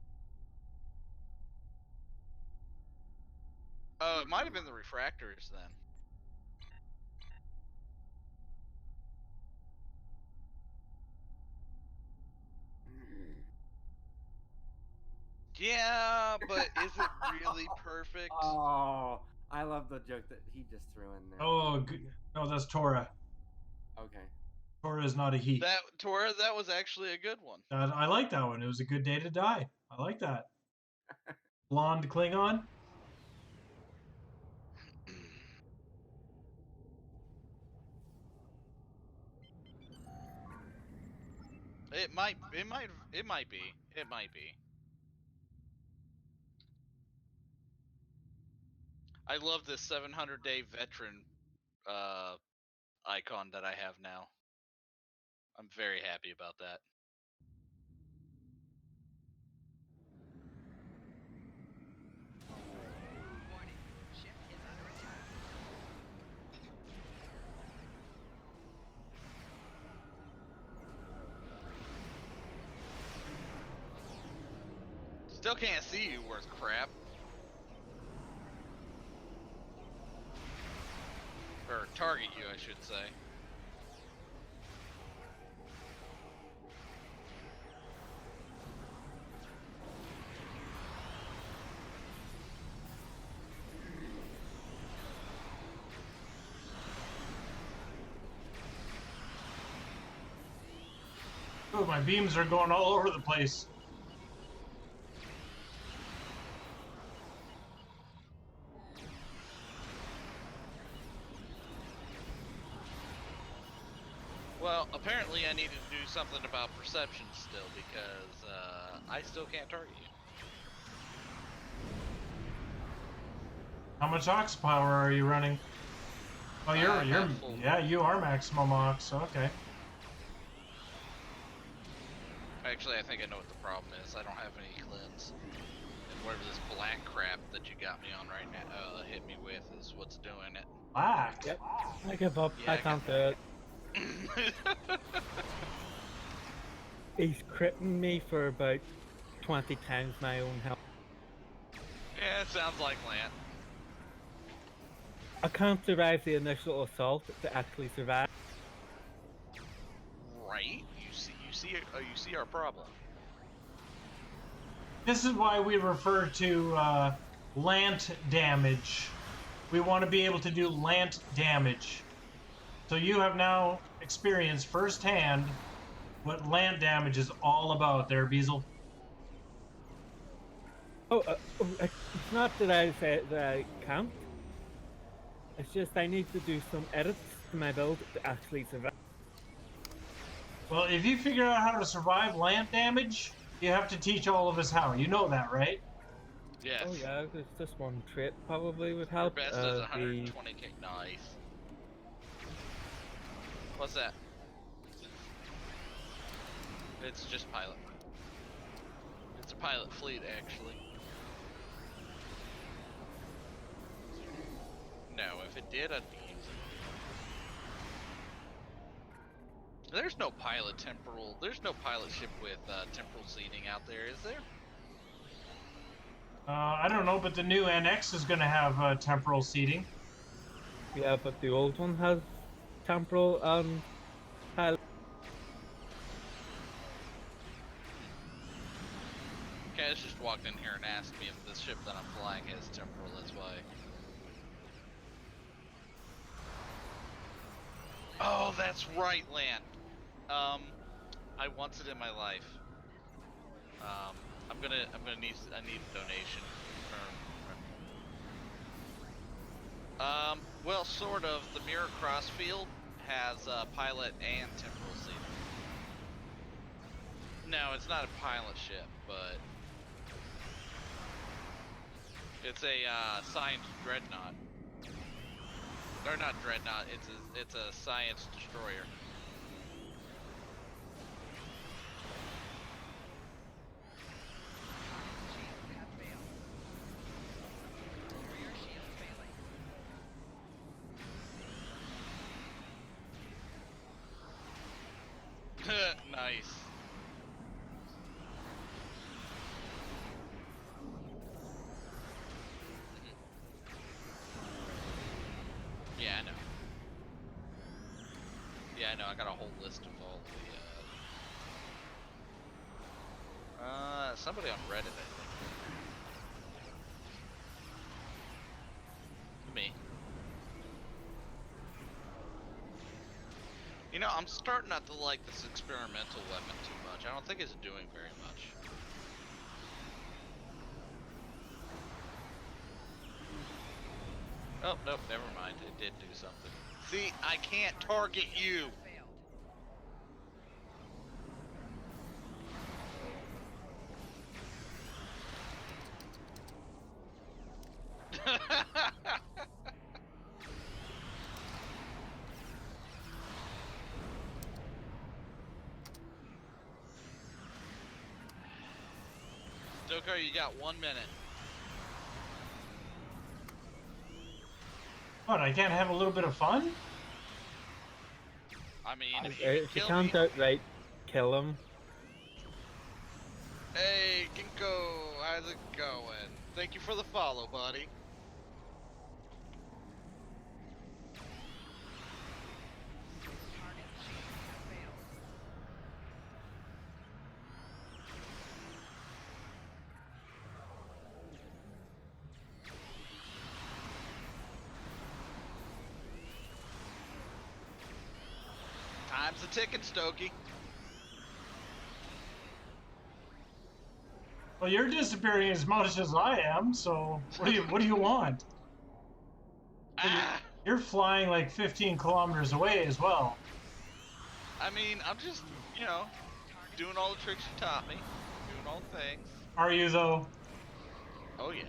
It might have been the refractors then. Yeah, but is it really perfect? Oh, I love the joke that he just threw in there. Oh, no, that's Tora. Okay. Tora is not a he. Tora, that was actually a good one. I like that one. It was a good day to die. I like that. Blonde Klingon. It might be. I love this 700-day veteran icon that I have now. I'm very happy about that. Still can't see you worth crap. Or target you, I should say. Oh, my beams are going all over the place. Well, apparently I needed to do something about perception still because I still can't target you. How much ox power are you running? Oh, you're full. yeah, you are maximum ox. Okay. Actually, I think I know what the problem is. I don't have any cleanse. And whatever this black crap that you got me on right now hit me with is what's doing it. Black. Yep. I give up. Yeah, I can't do it. He's critting me for about 20 times my own health. Yeah, it sounds like Lant. I can't survive the initial assault to actually survive. Right? You see our problem. This is why we refer to lant damage. We want to be able to do lant damage. So you have now experienced firsthand what lant damage is all about there, Beazle. Oh, it's not that I say that I can't. It's just I need to do some edits to my build to actually survive. Well, if you figure out how to survive lant damage, you have to teach all of us how. You know that, right? Yes. Oh yeah, there's just one trait probably would help. Your best is 120k. Nice. What's that? It's just pilot. It's a pilot fleet, actually. No, if it did, I'd be using it. There's no pilot temporal. There's no pilot ship with temporal seating out there, is there? I don't know, but the new NX is going to have temporal seating. Yeah, but the old one has temporal pilot. Kaz just walked in here and asked me if the ship that I'm flying has temporal, that's why. Oh, that's right, Lan. I want it in my life. I need a donation. Well, sort of. The Mirror Crossfield has pilot and temporal seating. No, it's not a pilot ship, but it's a science dreadnought. Or not dreadnought. It's a science destroyer. Nice. Yeah, I know. Yeah, I know. I got a whole list of all the. Somebody on Reddit, I think. Me. You know, I'm starting not to like this experimental weapon too much. I don't think it's doing very much. Oh, nope, never mind. It did do something. See, I can't target you. Dokar, you got 1 minute. What, I can't have a little bit of fun? I mean, if If you you can't kill me... outright kill him. Hey, Ginkgo, how's it going? Thank you for the follow, buddy. Time's a ticking, Stokey. Well, you're disappearing as much as I am, so what do you want? Ah! You're flying like 15 kilometers away as well. I mean, I'm just, doing all the tricks you taught me, doing all the things. Are you though? Oh yeah.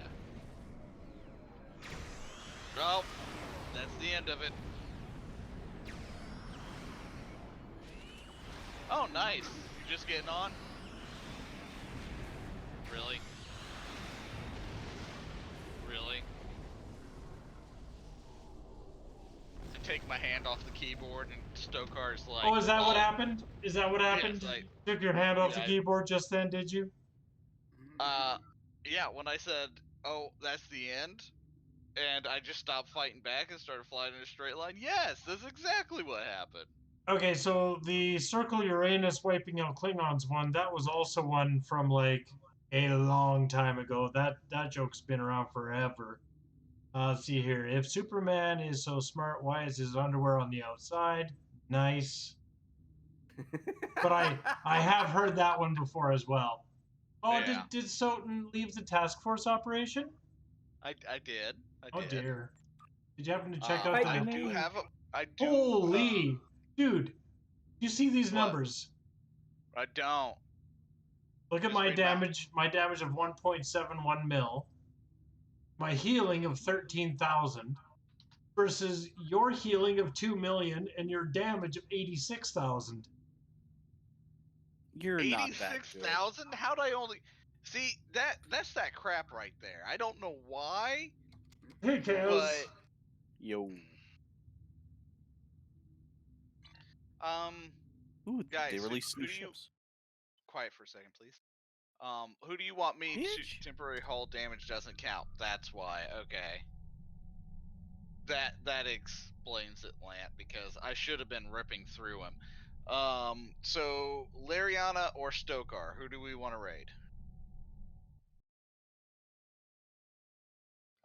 Well, that's the end of it. Oh, nice. You're just getting on? Really? Really? I take my hand off the keyboard and Stokar's like... Oh, is that what happened? Is that what happened? Yes, Took your hand off the I- keyboard just then, did you? Yeah, when I said, oh, that's the end, and I just stopped fighting back and started flying in a straight line, yes, that's exactly what happened. Okay, so the Circle Uranus wiping out Klingons one, that was also one from like a long time ago. That joke's been around forever. Let's see here. If Superman is so smart, why is his underwear on the outside? Nice. But I have heard that one before as well. Oh, Yeah. did Soten leave the task force operation? I did. Oh dear. Did you happen to check out I the... do have a... I do... Holy! Dude, you see these What? numbers? I don't. Look at Just my read them out. damage. My damage of 1.71 mil. My healing of 13,000 versus your healing of 2 million and your damage of 86,000. You're not that good. 86,000? How'd I only... See, that's that crap right there. I don't know why, Hey, Chaos. but... Yo. Ooh, guys, they released who new do you... ships. Quiet for a second, please. Who do you want me to... Bitch. Temporary hull damage doesn't count. That's why, okay. That explains it, Lant, because I should have been ripping through him. So, Lariana or Stokar, who do we want to raid?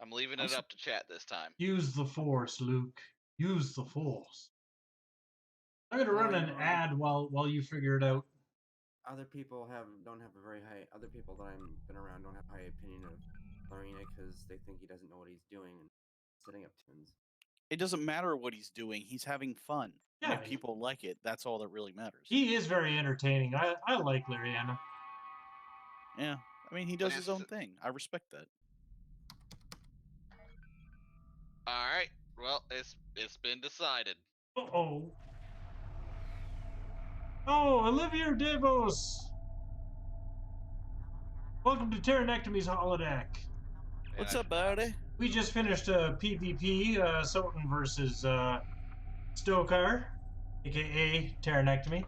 I'm leaving it up to chat this time. Use the Force, Luke. Use the Force. I'm gonna run an ad while you figure it out. Other people don't have a very high. Other people that I've been around don't have high opinion of Lorena because they think he doesn't know what he's doing and setting up tunes. It doesn't matter what he's doing. He's having fun. And Yeah. if people like it, that's all that really matters. He is very entertaining. I like Lariana. Yeah. I mean, he does his it's- own thing. I respect that. Alright, well, it's been decided. Uh-oh. Oh, Olivia Devos! Welcome to Pteronectomy's holodeck. What's up, buddy? We just finished a PvP, Soten versus Stokar, aka Pteronectomy.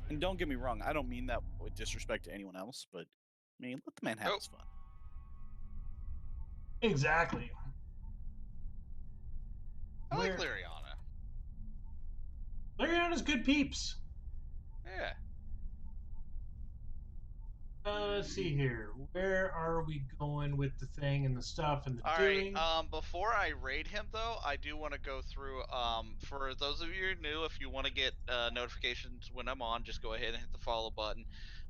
And don't get me wrong, I don't mean that with disrespect to anyone else, but I mean, let the man have his fun. Exactly. I like Where- Lariana. Lariana's good peeps. Yeah. Let's see here. Where are we going with the thing and the stuff and the Alright, doing? before I raid him though, I do want to go through, for those of you who are new, if you want to get notifications when I'm on, just go ahead and hit the follow button.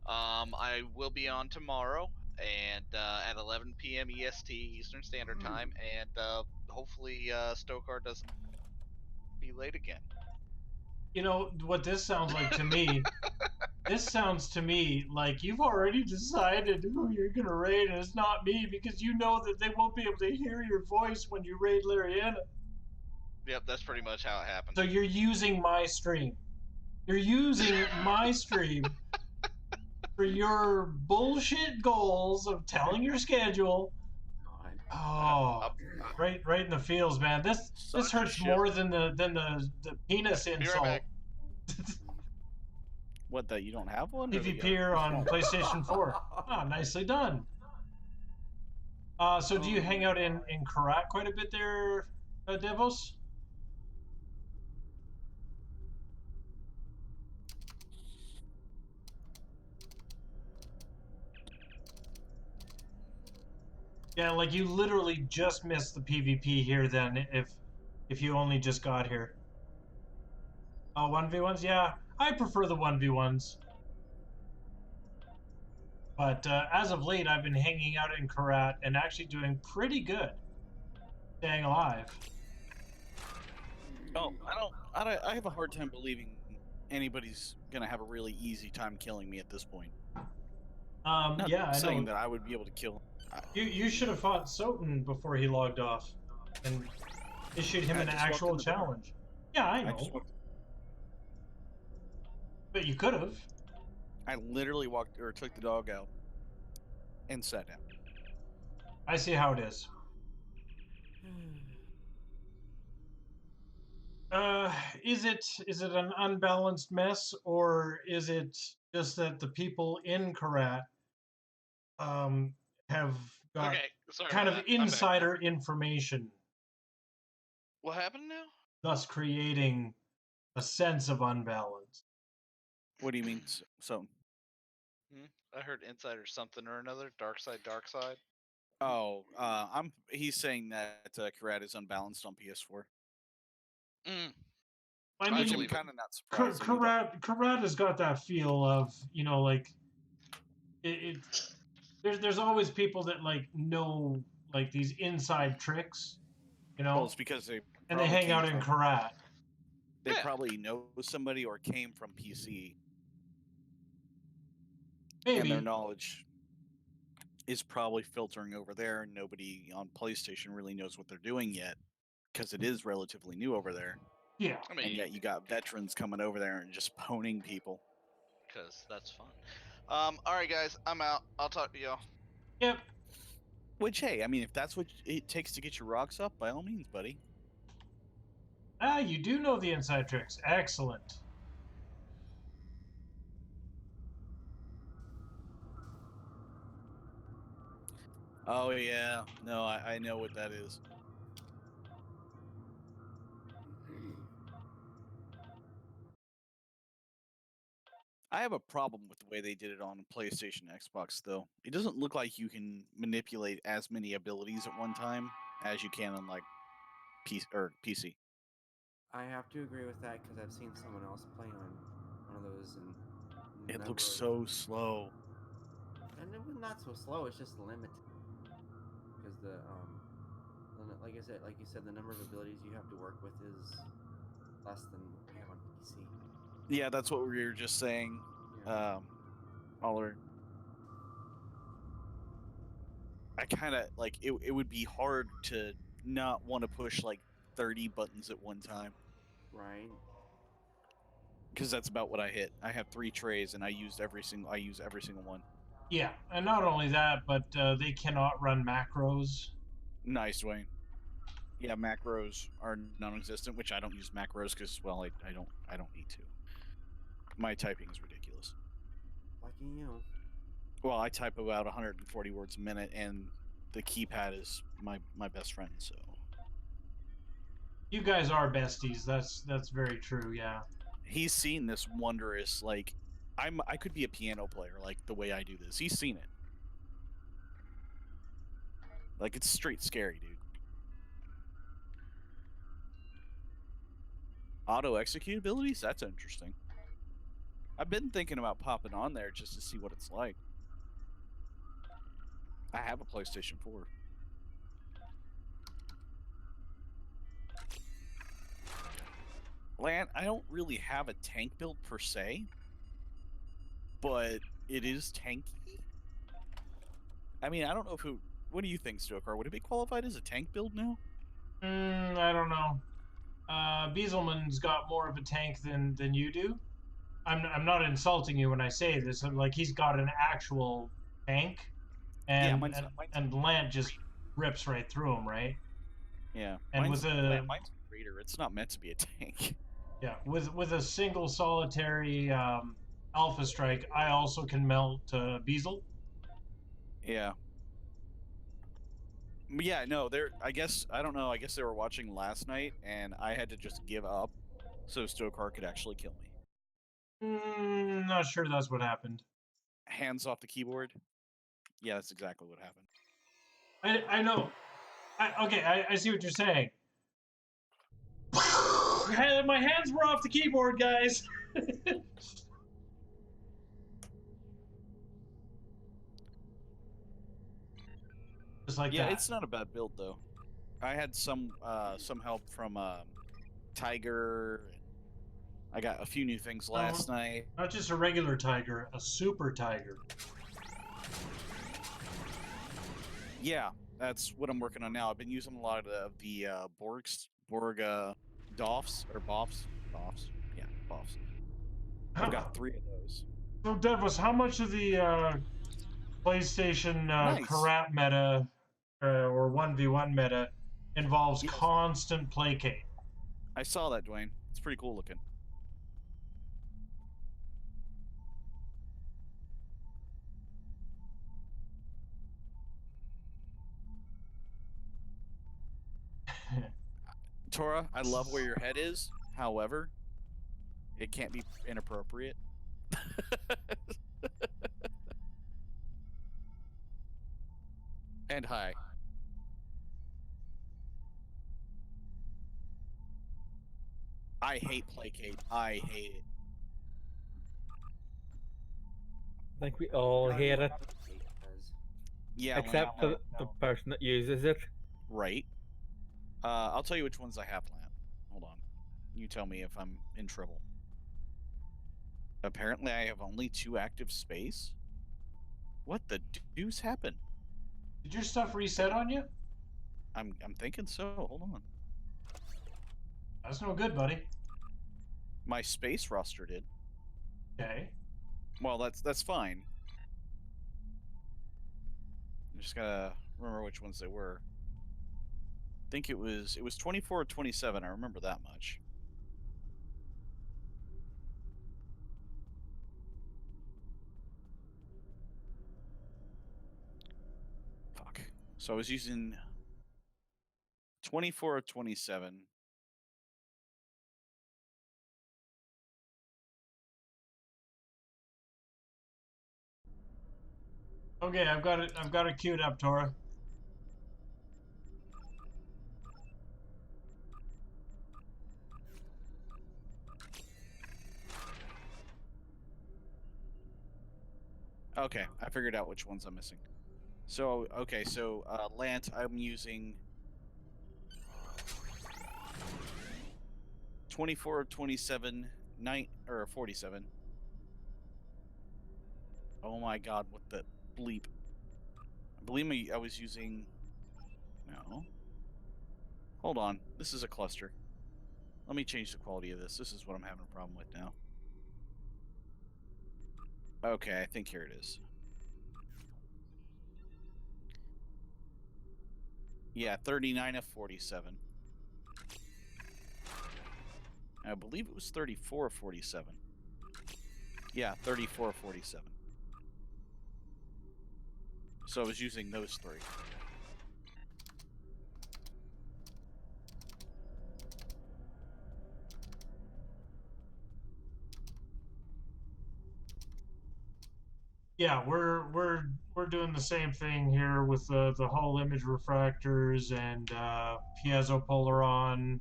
I will be on tomorrow and at 11 p.m. EST, Eastern Standard Time, and hopefully Stokar doesn't be late again. You know what this sounds like to me? This sounds to me like you've already decided who you're gonna raid, and it's not me because you know that they won't be able to hear your voice when you raid Lariana. Yep, that's pretty much how it happened. So you're using my stream. You're using my stream for your bullshit goals of telling your schedule. Oh, right in the feels, man. This hurts more than the penis Be right insult. back. What, that you don't have one? or that you PvPer have- on PlayStation 4. Ah, nicely done. So do you hang out in Karat quite a bit there, Devos? Yeah, like you literally just missed the PvP here then if you only just got here. Oh, 1v1s? Yeah, I prefer the 1v1s. But as of late, I've been hanging out in Karat and actually doing pretty good. Staying alive. Oh, I have a hard time believing anybody's gonna have a really easy time killing me at this point. Yeah, I saying know. that I would be able to kill. You should have fought Soten before he logged off, and issued him I an just walked actual in the door. challenge. Yeah, I know. But you could have. I literally walked or took the dog out and sat down. I see how it is. Is it an unbalanced mess, or is it just that the people in Karat have got Okay, sorry kind about of that. I'm back now. insider information, What happened now? thus creating a sense of unbalance? What do you mean? So? I heard insider something or another. Dark side, dark side. Oh, he's saying that Karat is unbalanced on PS4. I Which mean, I'm kind of not surprised. Karat has got that feel of, you know, like there's always people that like know like these inside tricks, you know. Well, it's because they and they probably hang came out in from- Karat. They probably know somebody or came from PC. Maybe. And their knowledge is probably filtering over there. Nobody on PlayStation really knows what they're doing yet, because it is relatively new over there. Yeah. I mean, and yet you got veterans coming over there and just poning people. Because that's fun. All right, guys, I'm out. I'll talk to y'all. Yep. Which, hey, I mean, if that's what it takes to get your rocks up, by all means, buddy. Ah, you do know the inside tricks. Excellent. Oh yeah, no, I know what that is. I have a problem with the way they did it on PlayStation and Xbox, though. It doesn't look like you can manipulate as many abilities at one time as you can on like PC. I have to agree with that because I've seen someone else play on one of those, and It looks so slow. And it was not so slow. It's just limited because like I said, like you said, the number of abilities you have to work with is less than what we have on PC. Yeah, that's what we were just saying. Oliver. I kind of like it would be hard to not want to push like 30 buttons at one time. Right. Because that's about what I hit. I have 3 trays and I use every single one. Yeah, and not only that, but they cannot run macros. Nice, Dwayne. Yeah, macros are non-existent, which I don't use macros because, well, I don't need to. My typing is ridiculous. Lucky you. Well, I type about 140 words a minute, and the keypad is my best friend. So You guys are besties. That's very true. Yeah. he's seen this wondrous like. I could be a piano player like the way I do this. He's seen it. Like it's straight scary, dude. Auto execute abilities? That's interesting. I've been thinking about popping on there just to see what it's like. I have a PlayStation 4. Lan, I don't really have a tank build per se, but it is tanky. I mean, I don't know if it... What do you think, Stokar? Would it be qualified as a tank build now? I don't know. Bieselman's got more of a tank than you do. I'm not insulting you when I say this. I'm like, he's got an actual tank, and mine's and Lant just rips right through him, right? Yeah. And mine's with a reader. It's not meant to be a tank. Yeah, with a single solitary Alpha Strike, I also can melt Biesel. Yeah. Yeah, no, I guess, I don't know, I guess they were watching last night, and I had to just give up so Stokar could actually kill me. Not sure that's what happened. Hands off the keyboard? Yeah, that's exactly what happened. I know. I see what you're saying. My hands were off the keyboard, guys. Just like yeah, that. it's not a bad build though. I had some help from Tiger, I got a few new things last night. Not just a regular tiger, a super tiger. Yeah, that's what I'm working on now. I've been using a lot of the Borg Doffs or Boffs. Yeah, Boffs. I've got 3 of those. So, Devos, how much of the PlayStation Nice. Karat meta or 1v1 meta involves constant placate? I saw that, Dwayne. It's pretty cool looking. Tora, I love where your head is. However, it can't be inappropriate. And hi. I hate placate. I hate it. I think we all hate it. Yeah, Except for the person that uses it. Right. I'll tell you which ones I have, Lant. Hold on. You tell me if I'm in trouble. Apparently, I have only 2 active space. What the deuce happened? Did your stuff reset on you? I'm thinking so. Hold on. That's no good, buddy. My space roster did. Okay. Well, that's fine. I just gotta remember which ones they were. I think it was 24 or 27. I remember that much. Fuck. So I was using 24 or 27. Okay, I've got it queued up, Tora. Okay, I figured out which ones I'm missing. So, okay, so Lant, I'm using 24, 27, 47. Oh my god, what the bleep. I believe I was using... No. Hold on, this is a cluster. Let me change the quality of this. This is what I'm having a problem with now. Okay, I think here it is. Yeah, 39 of 47. I believe it was 34 of 47. Yeah, 34 of 47. So I was using those 3. Yeah, we're doing the same thing here with the whole image refractors and piezo polaron.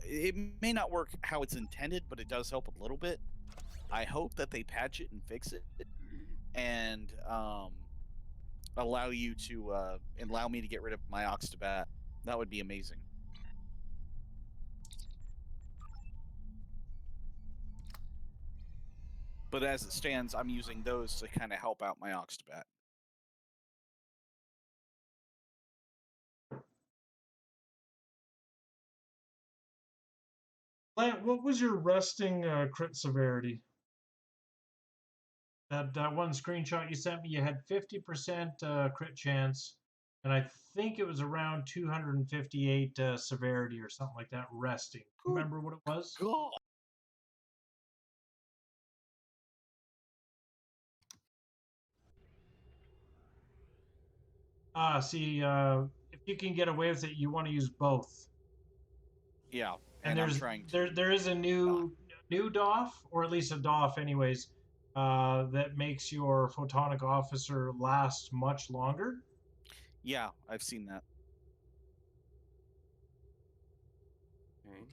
It may not work how it's intended, but it does help a little bit. I hope that they patch it and fix it, and allow you to allow me to get rid of my Oxtabat. That would be amazing. But as it stands, I'm using those to kind of help out my Oxtabat. Lant, what was your resting crit severity? That one screenshot you sent me, you had 50% crit chance, and I think it was around 258 severity or something like that resting. Remember what it was? God. See, if you can get away with it, you want to use both. Yeah, And I'm trying to. there is a new DOF, or at least a DOF anyways, that makes your photonic officer last much longer. Yeah, I've seen that. Okay,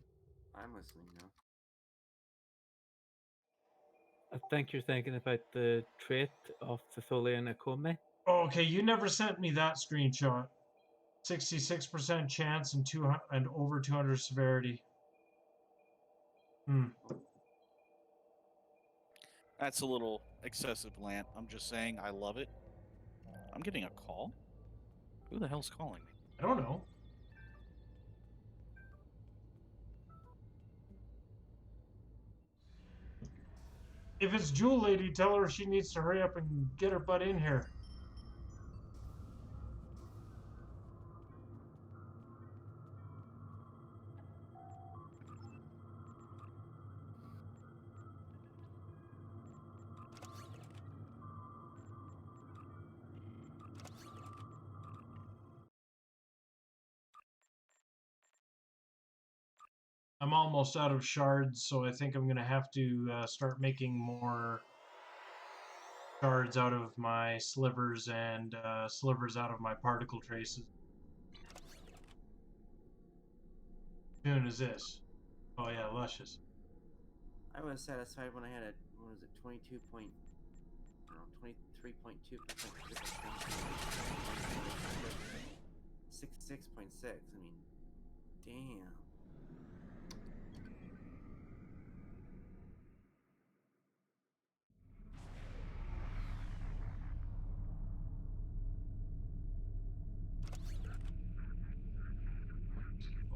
I'm listening now. I think you're thinking about the trait of Tholian Akome. Oh, okay, you never sent me that screenshot. 66% chance and over 200 severity. That's a little excessive, Lant. I'm just saying, I love it. I'm getting a call? Who the hell's calling me? I don't know. If it's Jewel Lady, tell her she needs to hurry up and get her butt in here. I'm almost out of shards, so I think I'm going to have to start making more shards out of my slivers and slivers out of my particle traces. Soon as this. Oh yeah, luscious. I was satisfied when I had a, what was it, 23.2%. 66.6. I mean, damn.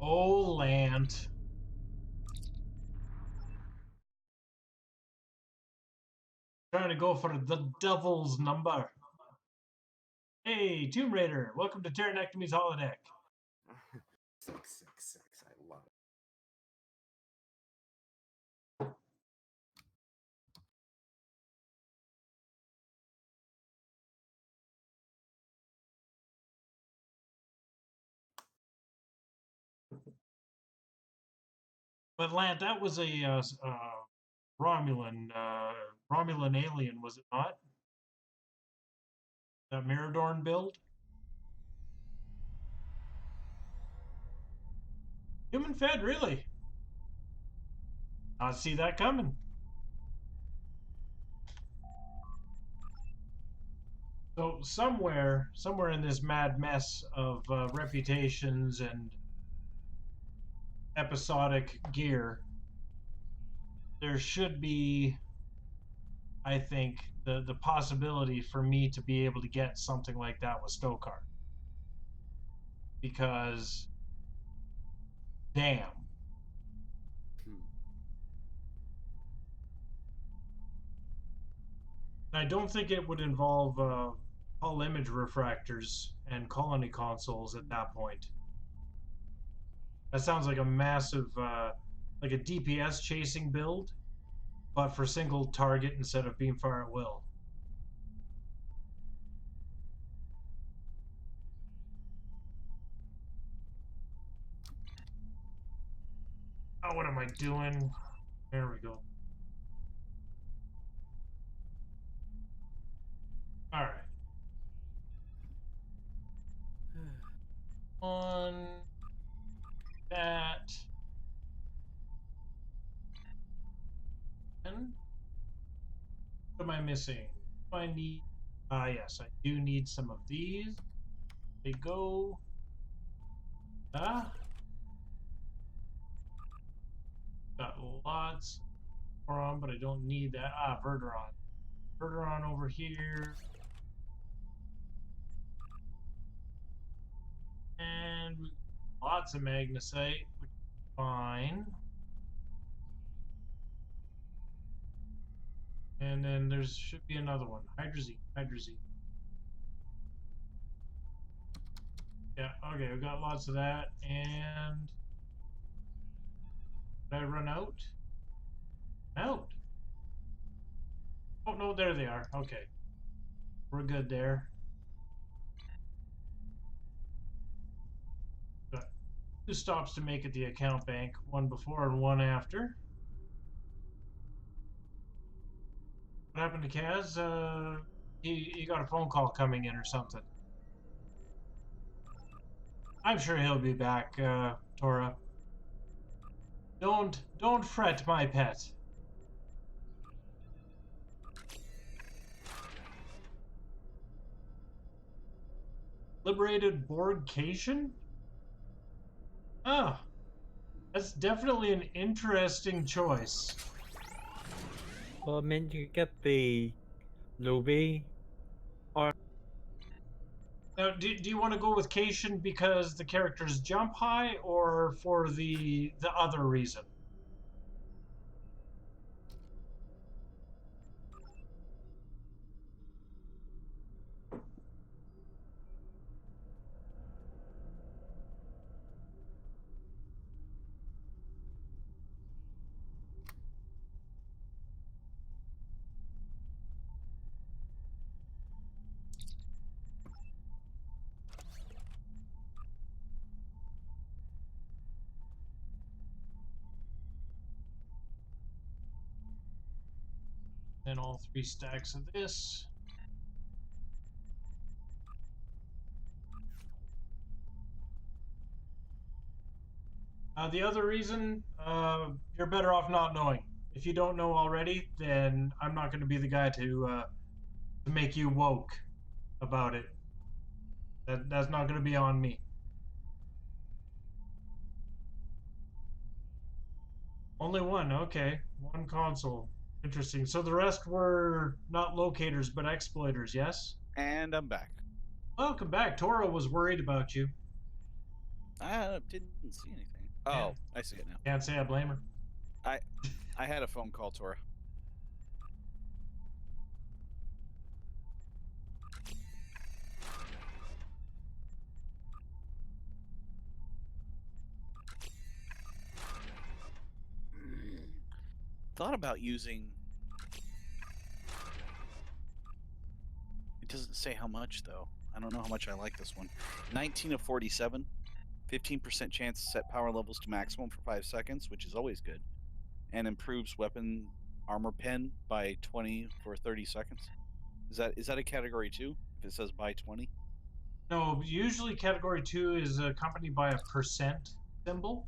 Oh, Lant. Trying to go for the devil's number. Hey, Tomb Raider, welcome to Pteronectomy's holodeck. 666. I love it. But Lant, that was a Romulan alien, was it not? That Miradorn build? Human fed, really? Not see that coming. So somewhere in this mad mess of reputations and episodic gear, there should be, I think, the possibility for me to be able to get something like that with Stokar. Because, damn. And I don't think it would involve hull image refractors and colony consoles at that point. That sounds like a massive, like a DPS chasing build, but for single target instead of beam fire at will. Oh, what am I doing? There we go. All right. On that. And what am I missing? Do I need? Yes, I do need some of these. They go. Got lots more on, but I don't need that. Verteron. Verteron over here. And lots of magnesite, which is fine. And then there's should be another one. Hydrazine. Yeah, okay, we got lots of that. And did I run out? Out. Oh no, there they are. Okay. We're good there. Got 2 stops to make at the account bank, one before and one after. What happened to Kaz? He got a phone call coming in or something. I'm sure he'll be back, Tora. Don't fret, my pet. Liberated Borgcation? Ah, that's definitely an interesting choice. Well, I mean, you get the Luby or Now, do you want to go with Cation because the characters jump high, or for the other reason? And all 3 stacks of this. The other reason, you're better off not knowing. If you don't know already, then I'm not going to be the guy to make you woke about it. That's not going to be on me. Only one, okay. One console. Interesting. So the rest were not locators, but exploiters, yes? And I'm back. Welcome back. Tora was worried about you. I didn't see anything. Oh, I see it now. Can't say I blame her. I had a phone call, Tora. Thought about using. It doesn't say how much though. I don't know how much I like this one. 19 of 47. 15% chance to set power levels to maximum for 5 seconds, which is always good, and improves weapon armor pen by 20 for 30 seconds. Is that a category 2? If it says by 20. No, usually category 2 is accompanied by a percent symbol.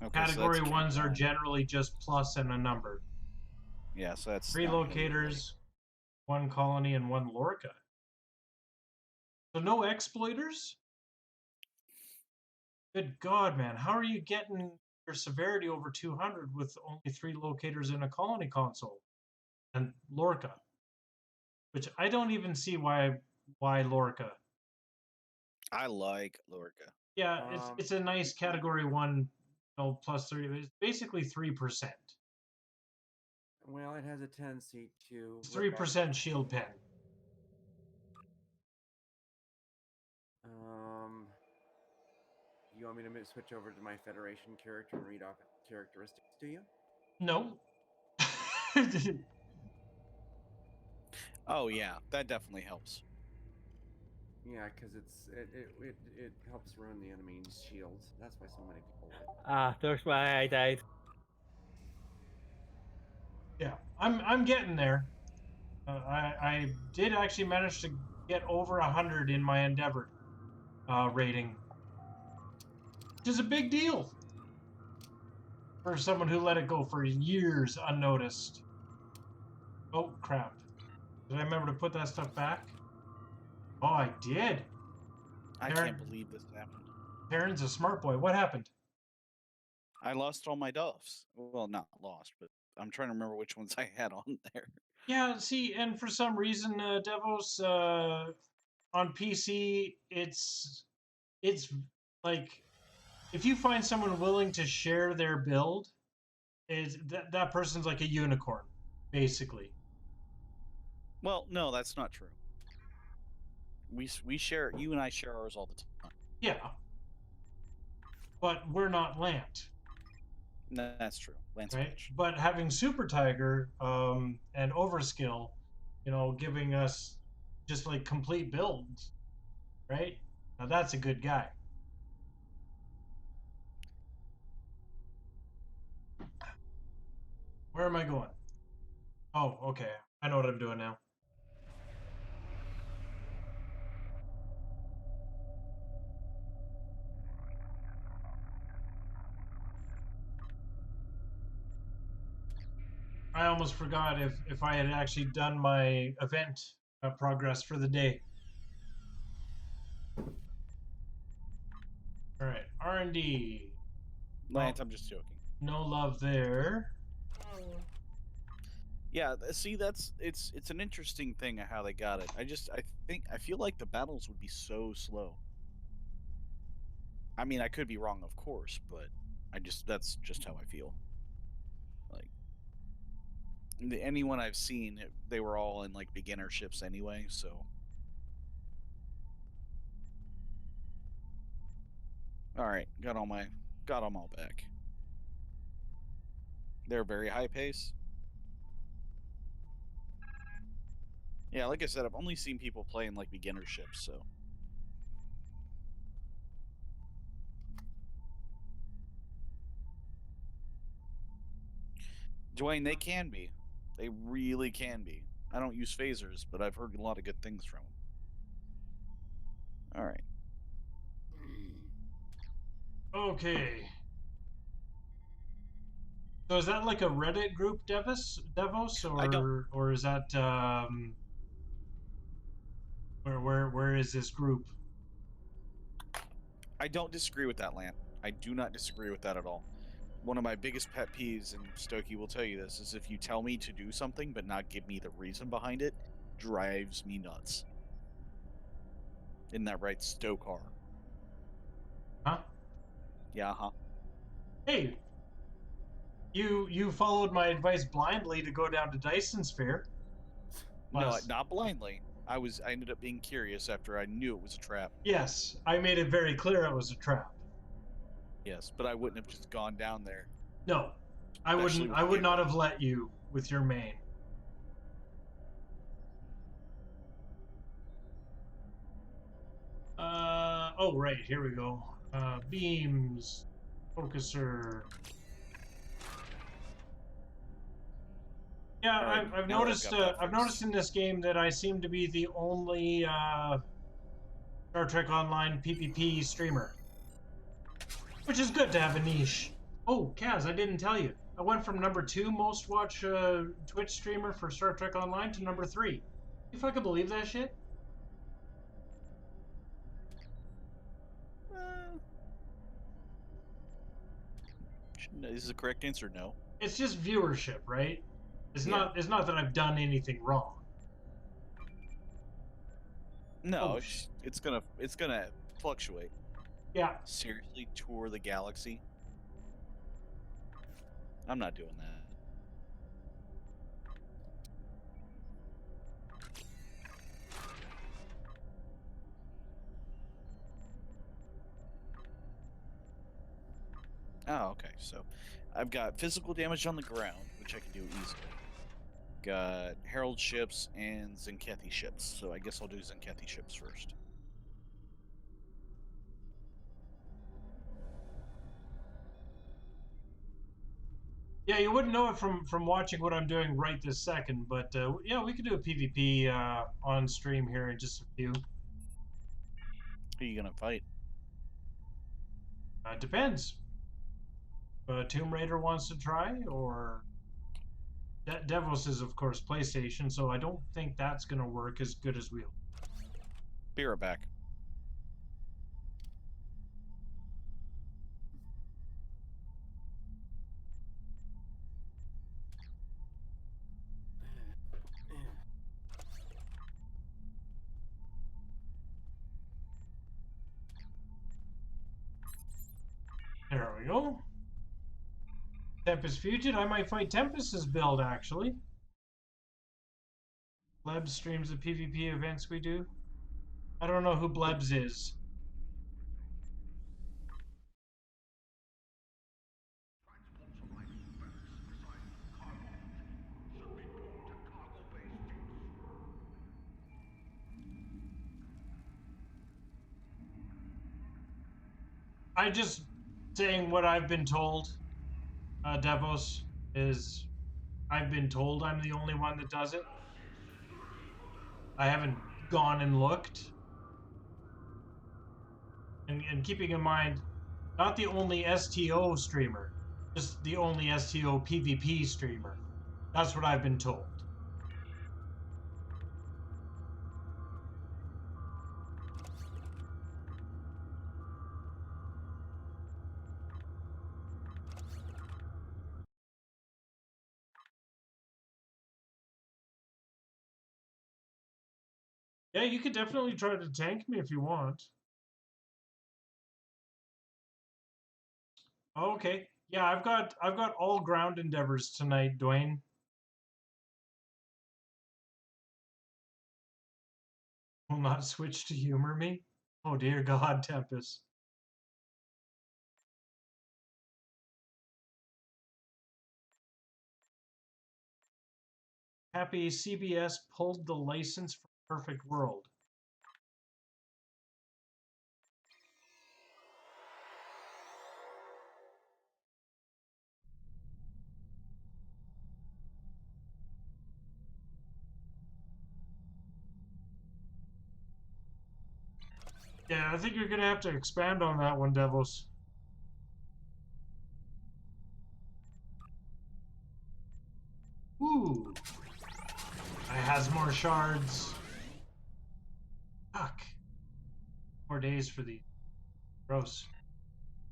Okay, Category so that's 1s are generally just plus and a number. Yeah, so that's 3 locators, 1 colony, and 1 Lorca. So no exploiters? Good God, man. How are you getting your severity over 200 with only 3 locators in a colony console? And Lorca. Which I don't even see why Lorca. I like Lorca. Yeah, it's a nice category 1, plus 30. It's basically 3%. Well, it has a tendency to. It's 3% shield pen. You want me to switch over to my Federation character and read off characteristics to you? No. Oh yeah, that definitely helps. Yeah, because it helps ruin the enemy's shields. That's why so many people like it. Ah, that's why I died. Yeah, I'm getting there. I did actually manage to get over 100 in my Endeavor rating, which is a big deal for someone who let it go for years unnoticed. Oh crap! Did I remember to put that stuff back? Oh, I did. I can't believe this happened. Perrin's a smart boy. What happened? I lost all my doves. Well, not lost, but I'm trying to remember which ones I had on there. Yeah, see, and for some reason, Devos, on PC, it's like, if you find someone willing to share their build, that person's like a unicorn, basically. Well, no, that's not true. We share. You and I share ours all the time. Yeah, but we're not Lant. No, that's true. Lance right? Pitch. But having Super Tiger and Overskill, giving us just like complete builds, right? Now that's a good guy. Where am I going? Oh, okay. I know what I'm doing now. I almost forgot if I had actually done my event progress for the day. All right, R&D. Lance, I'm just joking. No love there. Yeah, see, it's an interesting thing how they got it. I feel like the battles would be so slow. I mean, I could be wrong, of course, but that's just how I feel. Like anyone I've seen, they were all in like beginner ships anyway, so. All right, got them all back. They're very high pace. Yeah, like I said, I've only seen people playing like beginner ships, so. Dwayne, they can be. They really can be. I don't use phasers, but I've heard a lot of good things from them. All right. Okay. So is that like a Reddit group, Devos, or is that where is this group? I don't disagree with that, Lant. I do not disagree with that at all. One of my biggest pet peeves, and Stokey will tell you this, is if you tell me to do something but not give me the reason behind it, drives me nuts. Isn't that right, Stokar? Huh? Yeah, huh? Hey, you followed my advice blindly to go down to Dyson Sphere. No, not blindly. I ended up being curious after I knew it was a trap. Yes, I made it very clear it was a trap. Yes, but I wouldn't have just gone down there. No, I wouldn't. I would not have let you with your main. Oh right, here we go. Beams, focuser. Yeah, right, I've now that I've noticed. got that I've noticed in this game that I seem to be the only Star Trek Online PvP streamer, which is good to have a niche. Oh, Kaz, I didn't tell you. I went from #2 most watched Twitch streamer for Star Trek Online to #3. You fucking believe that shit? Is the correct answer no? It's just viewership, right? It's Yeah. not. It's not that I've done anything wrong. No, it's gonna fluctuate. Yeah. Seriously, tour the galaxy? I'm not doing that. Oh, okay. So, I've got physical damage on the ground, which I can do easily. Got Herald ships and Zenkethi ships, so I guess I'll do Zenkethi ships first. Yeah, you wouldn't know it from watching what I'm doing right this second, but yeah, we could do a PvP on stream here in just a few. Who are you gonna fight? Depends. Tomb Raider wants to try, or Devos is of course PlayStation, so I don't think that's gonna work as good as we hope. Be right back. There we go. Tempest Fugit. I might fight Tempest's build actually. Blebs streams the PvP events we do. I don't know who Blebs is. I just saying what I've been told. Devos is, I've been told I'm the only one that does it. I haven't gone and looked. And keeping in mind, not the only STO streamer, just the only STO PvP streamer. That's what I've been told. Yeah, you could definitely try to tank me if you want. Oh, okay. Yeah, I've got all ground endeavors tonight, Dwayne. Will not switch to humor me. Oh dear God, Tempest. Happy CBS pulled the license for Perfect World. Yeah, I think you're gonna have to expand on that one, Devils. Ooh. I has more shards. Fuck. More days for these. Gross.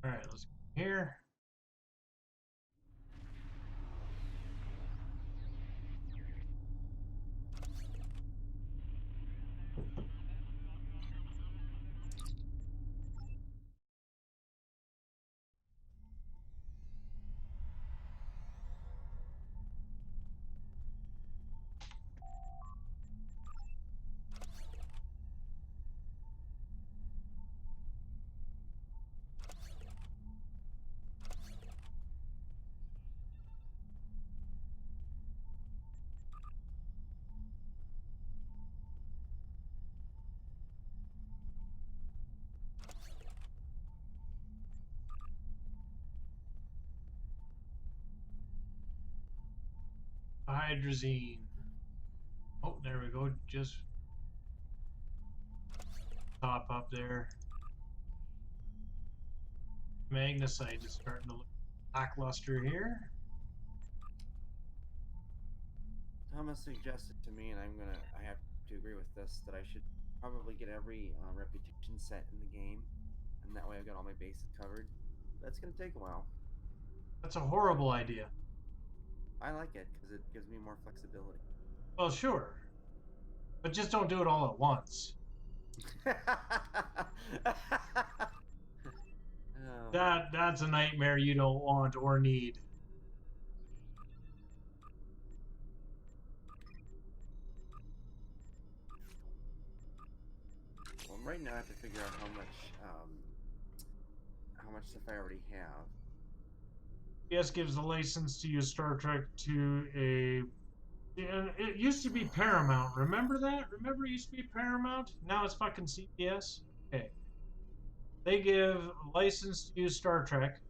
Alright, let's go here. Hydrazine. Oh, there we go. Just top up there. Magnesite is starting to look lackluster here. Thomas suggested to me, and I have to agree with this, that I should probably get every reputation set in the game, and that way I've got all my bases covered. That's gonna take a while. That's a horrible idea. I like it because it gives me more flexibility. Well, sure. But just don't do it all at once. That's a nightmare you don't want or need. Well, right now I have to figure out how much stuff I already have. CBS gives the license to use Star Trek to a... And it used to be Paramount. Remember that? Remember it used to be Paramount? Now it's fucking CBS? Okay. They give license to use Star Trek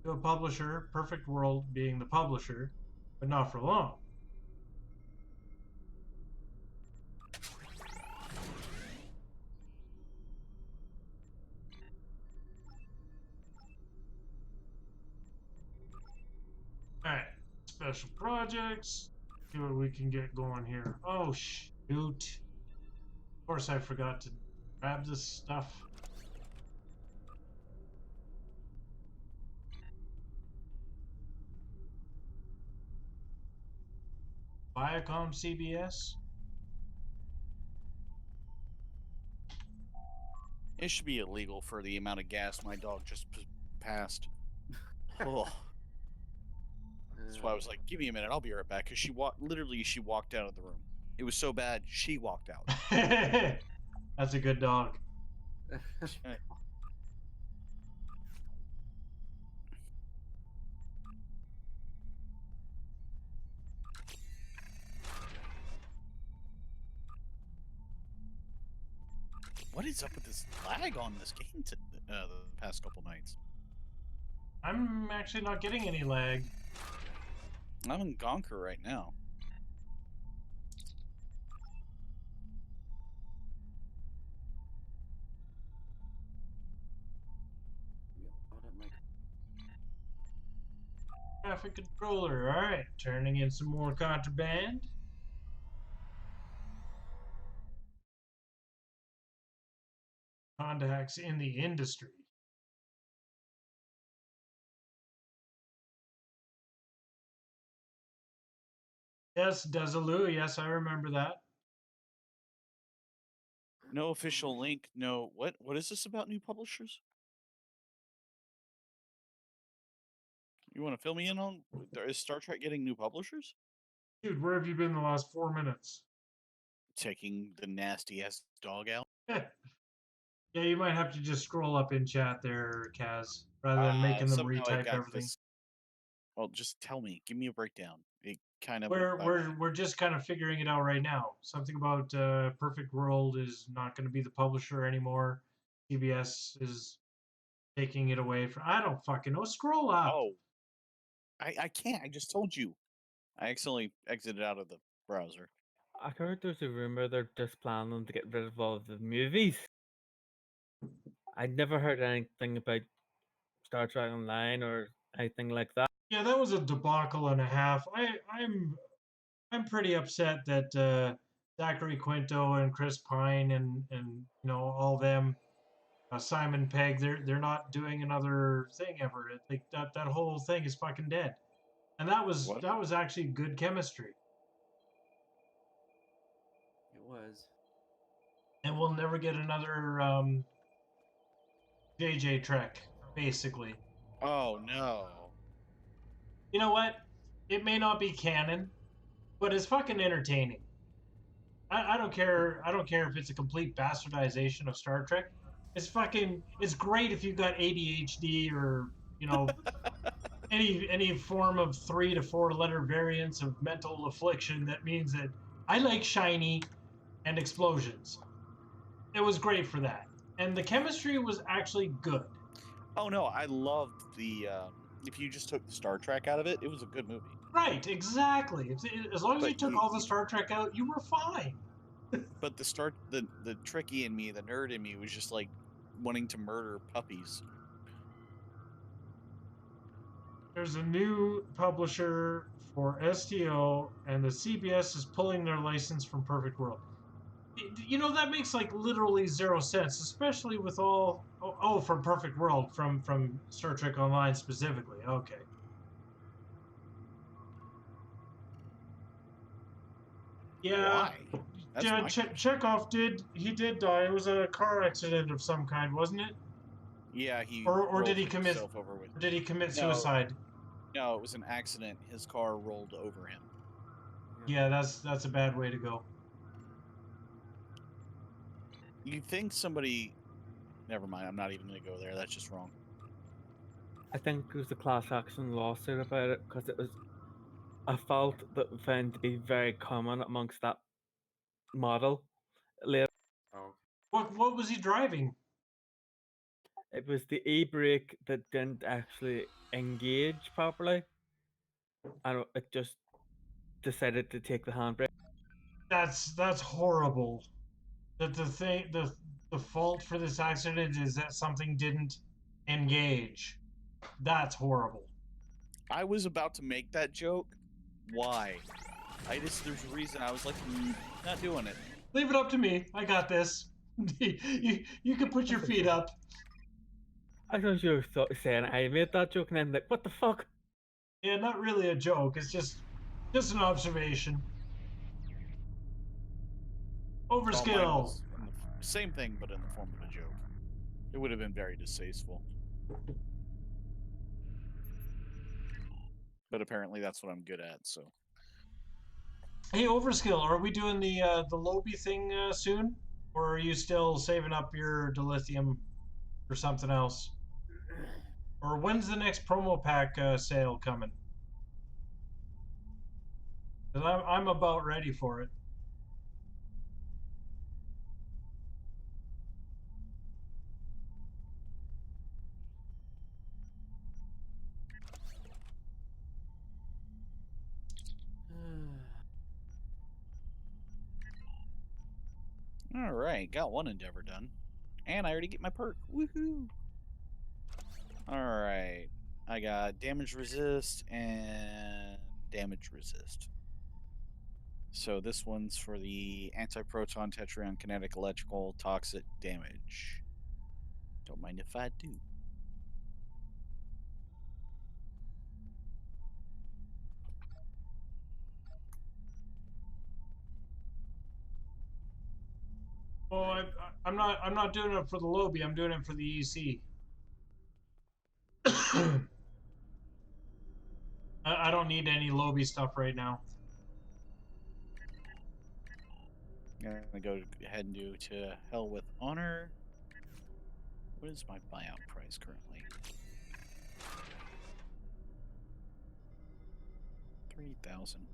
to a publisher, Perfect World being the publisher, but not for long. Alright, special projects. See what we can get going here. Oh, shoot. Of course, I forgot to grab this stuff. Viacom CBS. It should be illegal for the amount of gas my dog just passed. Oh. That's why I was like, give me a minute, I'll be right back. Because she walked out of the room. It was so bad, she walked out. That's a good dog. What is up with this lag on this game the past couple nights? I'm actually not getting any lag. I'm in Gonker right now. Traffic controller. Alright, turning in some more contraband. Contacts in the industry. Yes, Desilu. Yes, I remember that. No official link. No. What is this about new publishers? You want to fill me in on? Is Star Trek getting new publishers? Dude, where have you been the last 4 minutes? Taking the nasty ass dog out. Yeah, you might have to just scroll up in chat there, Kaz, rather than making them Somehow I retype got everything. this. Well, just tell me. Give me a breakdown. It kind of. We're just kind of figuring it out right now. Something about Perfect World is not going to be the publisher anymore. CBS is taking it away from. I don't fucking know. Scroll up. Oh, I can't. I just told you. I accidentally exited out of the browser. I heard there's a rumor they're just planning to get rid of all of the movies. I'd never heard anything about Star Trek Online or anything like that. Yeah, that was a debacle and a half. I'm pretty upset that Zachary Quinto and Chris Pine and you know all them, Simon Pegg, they're not doing another thing ever. Like that whole thing is fucking dead, and that was actually good chemistry. It was. And we'll never get another JJ Trek, basically. Oh no. You know what? It may not be canon, but it's fucking entertaining. I don't care. I don't care if it's a complete bastardization of Star Trek. It's great if you've got ADHD or you know any form of 3 to 4 letter variants of mental affliction. That means that I like shiny and explosions. It was great for that, and the chemistry was actually good. Oh no, I loved the. If you just took the Star Trek out of it, it was a good movie. Right, exactly. As long as you took all the Star Trek out, you were fine. But the tricky in me, the nerd in me, was just like wanting to murder puppies. There's a new publisher for STO, and the CBS is pulling their license from Perfect World. You know, that makes like literally 0 sense, especially with all from Perfect World, from Star Trek Online specifically. Okay. Yeah. Why? Chekhov did die. It was a car accident of some kind, wasn't it? Yeah, he. Or did he rolled commit? himself over with. Or did he commit No. suicide? No, it was an accident. His car rolled over him. Yeah, that's a bad way to go. You think somebody? Never mind. I'm not even gonna go there. That's just wrong. I think there was a class action lawsuit about it because it was a fault that we found to be very common amongst that model. Later, What was he driving? it was the e-brake that didn't actually engage properly, and it just decided to take the handbrake. That's horrible. That the fault for this accident is that something didn't engage. That's horrible. I was about to make that joke. Why? There's a reason. I was like, not doing it. Leave it up to me. I got this. you can put your feet up. I thought you were saying I made that joke, and I'm like, what the fuck? Yeah, not really a joke. It's just an observation. Overskill. Same thing, but in the form of a joke. It would have been very distasteful. But apparently that's what I'm good at, so. Hey, Overskill, are we doing the Lobi thing soon? Or are you still saving up your dilithium for something else? Or when's the next promo pack sale coming? 'Cause I'm about ready for it. All right, got one endeavor done. And I already get my perk. Woohoo! All right. I got damage resist and damage resist. So this one's for the anti-proton, tetryon, kinetic, electrical, toxic damage. Don't mind if I do. Oh, not doing it for the lobby. I'm doing it for the EC. I don't need any lobby stuff right now. I'm gonna go ahead and do To Hell with Honor. What is my buyout price currently? 3,000.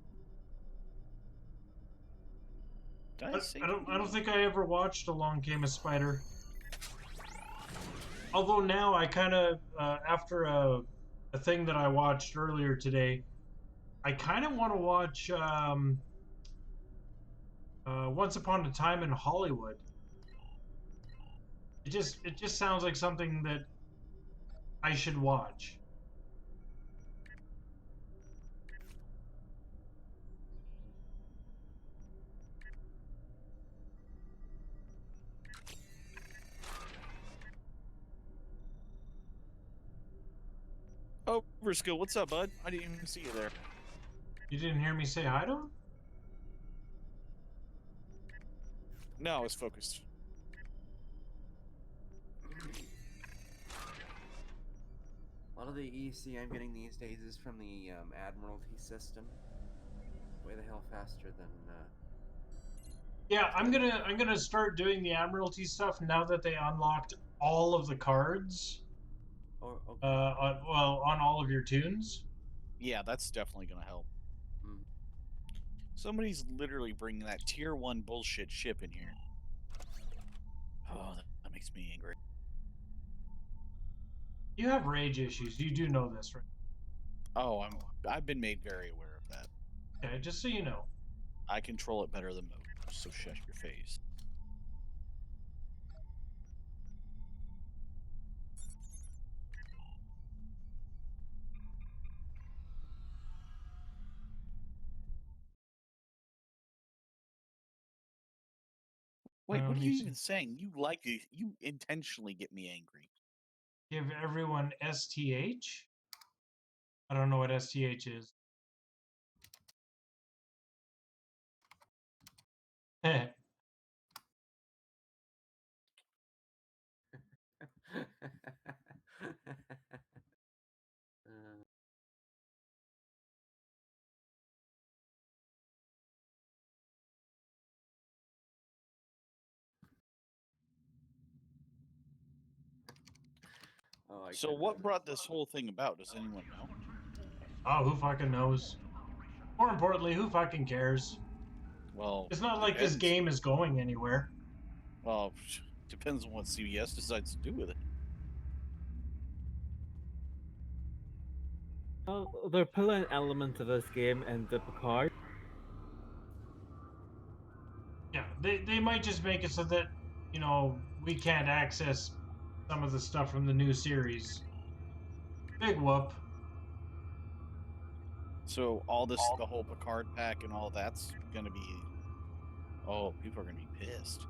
I don't think I ever watched A Long Came a Spider. Although now I kind of after a thing that I watched earlier today, I kind of want to watch Once Upon a Time in Hollywood. It just sounds like something that I should watch. Overskill, what's up, bud? I didn't even see you there. You didn't hear me say hi to him? No, I was focused. A lot of the EC I'm getting these days is from the Admiralty system. Way the hell faster than. Yeah, I'm gonna start doing the Admiralty stuff now that they unlocked all of the cards. Okay. On all of your tunes. Yeah, that's definitely gonna help. Mm. Somebody's literally bringing that tier 1 bullshit ship in here. Oh, that makes me angry. You have rage issues. You do know this, right? Oh, I've been made very aware of that. Okay, just so you know. I control it better than most, so shut your face. Wait, what are you even saying? You intentionally get me angry. Give everyone STH? I don't know what STH is. So what brought this whole thing about? Does anyone know? Oh, who fucking knows? More importantly, who fucking cares? Well, It's not like this game is going anywhere. Well, depends on what CBS decides to do with it. Well, they're pulling elements of this game into Picard. Yeah, they might just make it so that, you know, we can't access some of the stuff from the new series. Big whoop. So all this, the whole Picard pack and all that's gonna be... Oh, people are gonna be pissed.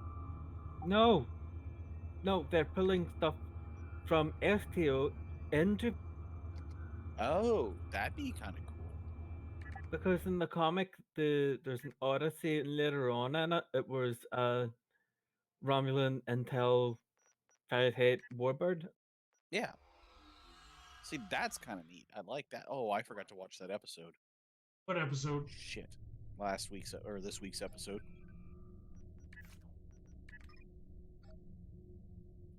No, they're pulling stuff from STO into. Oh, that'd be kind of cool. Because in the comic, there's an Odyssey, and later on in it, it was Romulan Intel Fahrenheit Warbird. Yeah. See, that's kind of neat. I like that. Oh, I forgot to watch that episode. What episode? Shit. Last week's or this week's episode.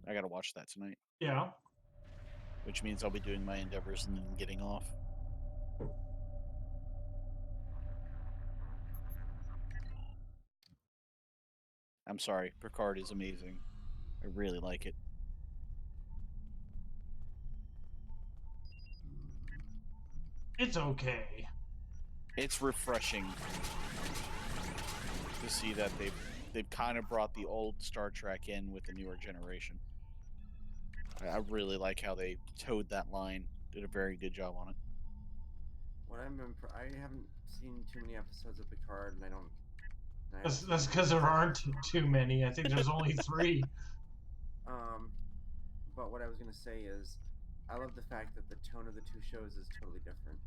I gotta watch that tonight. Yeah. Which means I'll be doing my endeavors and then getting off. I'm sorry, Picard is amazing. I really like it. It's okay. It's refreshing to see that they've kind of brought the old Star Trek in with the newer generation. I really like how they towed that line. Did a very good job on it. What I haven't seen too many episodes of Picard, and I don't. That's because there aren't too many. I think there's only 3. But what I was gonna say is, I love the fact that the tone of the two shows is totally different.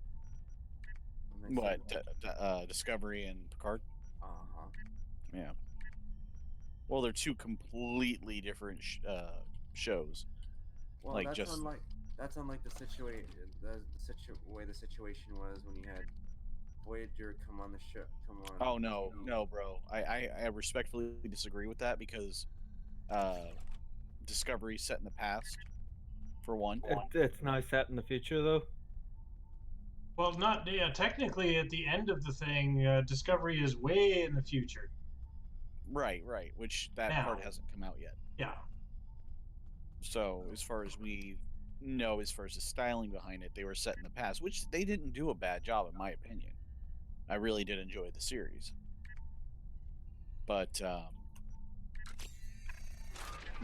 What? Discovery and Picard? Uh-huh. Yeah. Well, they're two completely different shows. Well, like that's just unlike the way the situation was when you had Voyager come on the show. Come on. oh no, bro. I respectfully disagree with that because Discovery's set in the past. For one, It's now set in the future, though. Well, not yeah. Technically, at the end of the thing, Discovery is way in the future. right. Which that part hasn't come out yet. Yeah. So as far as we know, as far as the styling behind it, they were set in the past, which they didn't do a bad job, in my opinion. I really did enjoy the series, but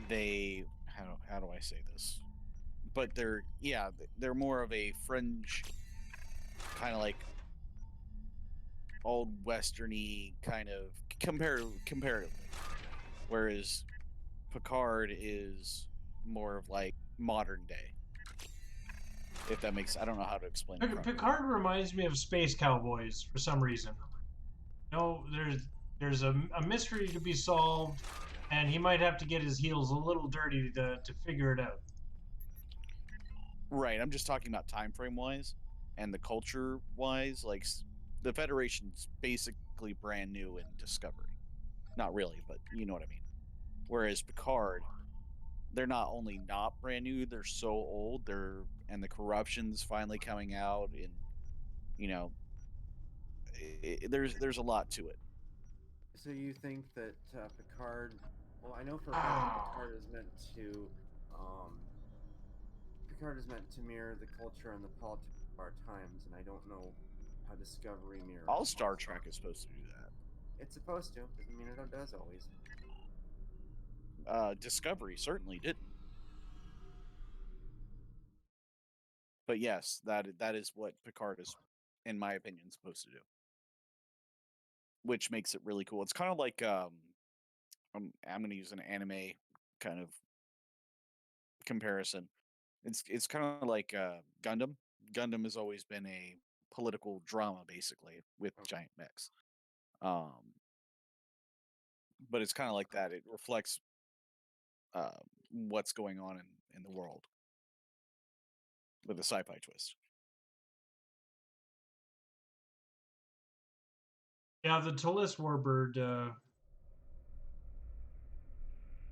they how do I say this? But they're more of a fringe, kind of like old westerny kind of comparatively, whereas Picard is more of like modern day. If that makes, I don't know how to explain it. Picard reminds me of Space Cowboys for some reason. No, there's a mystery to be solved, and he might have to get his heels a little dirty to figure it out. Right, I'm just talking about time frame wise and the culture wise. Like the Federation's basically brand new in Discovery. Not really, but you know what I mean. Whereas Picard, they're not only not brand new, they're so old. And the corruption's finally coming out, and you know, there's a lot to it. So you think that Picard? Well, I know for a fact that Picard is meant to mirror the culture and the politics of our times, and I don't know how Discovery mirrors. All Star Trek is supposed to do that. It's supposed to. Doesn't mean it does always. Discovery certainly didn't. But yes, that is what Picard is, in my opinion, supposed to do. Which makes it really cool. It's kind of like I'm going to use an anime kind of comparison. It's kind of like Gundam. Gundam has always been a political drama, basically, with giant mechs. But it's kind of like that. It reflects what's going on in the world with a sci-fi twist. Yeah, the Talis Warbird,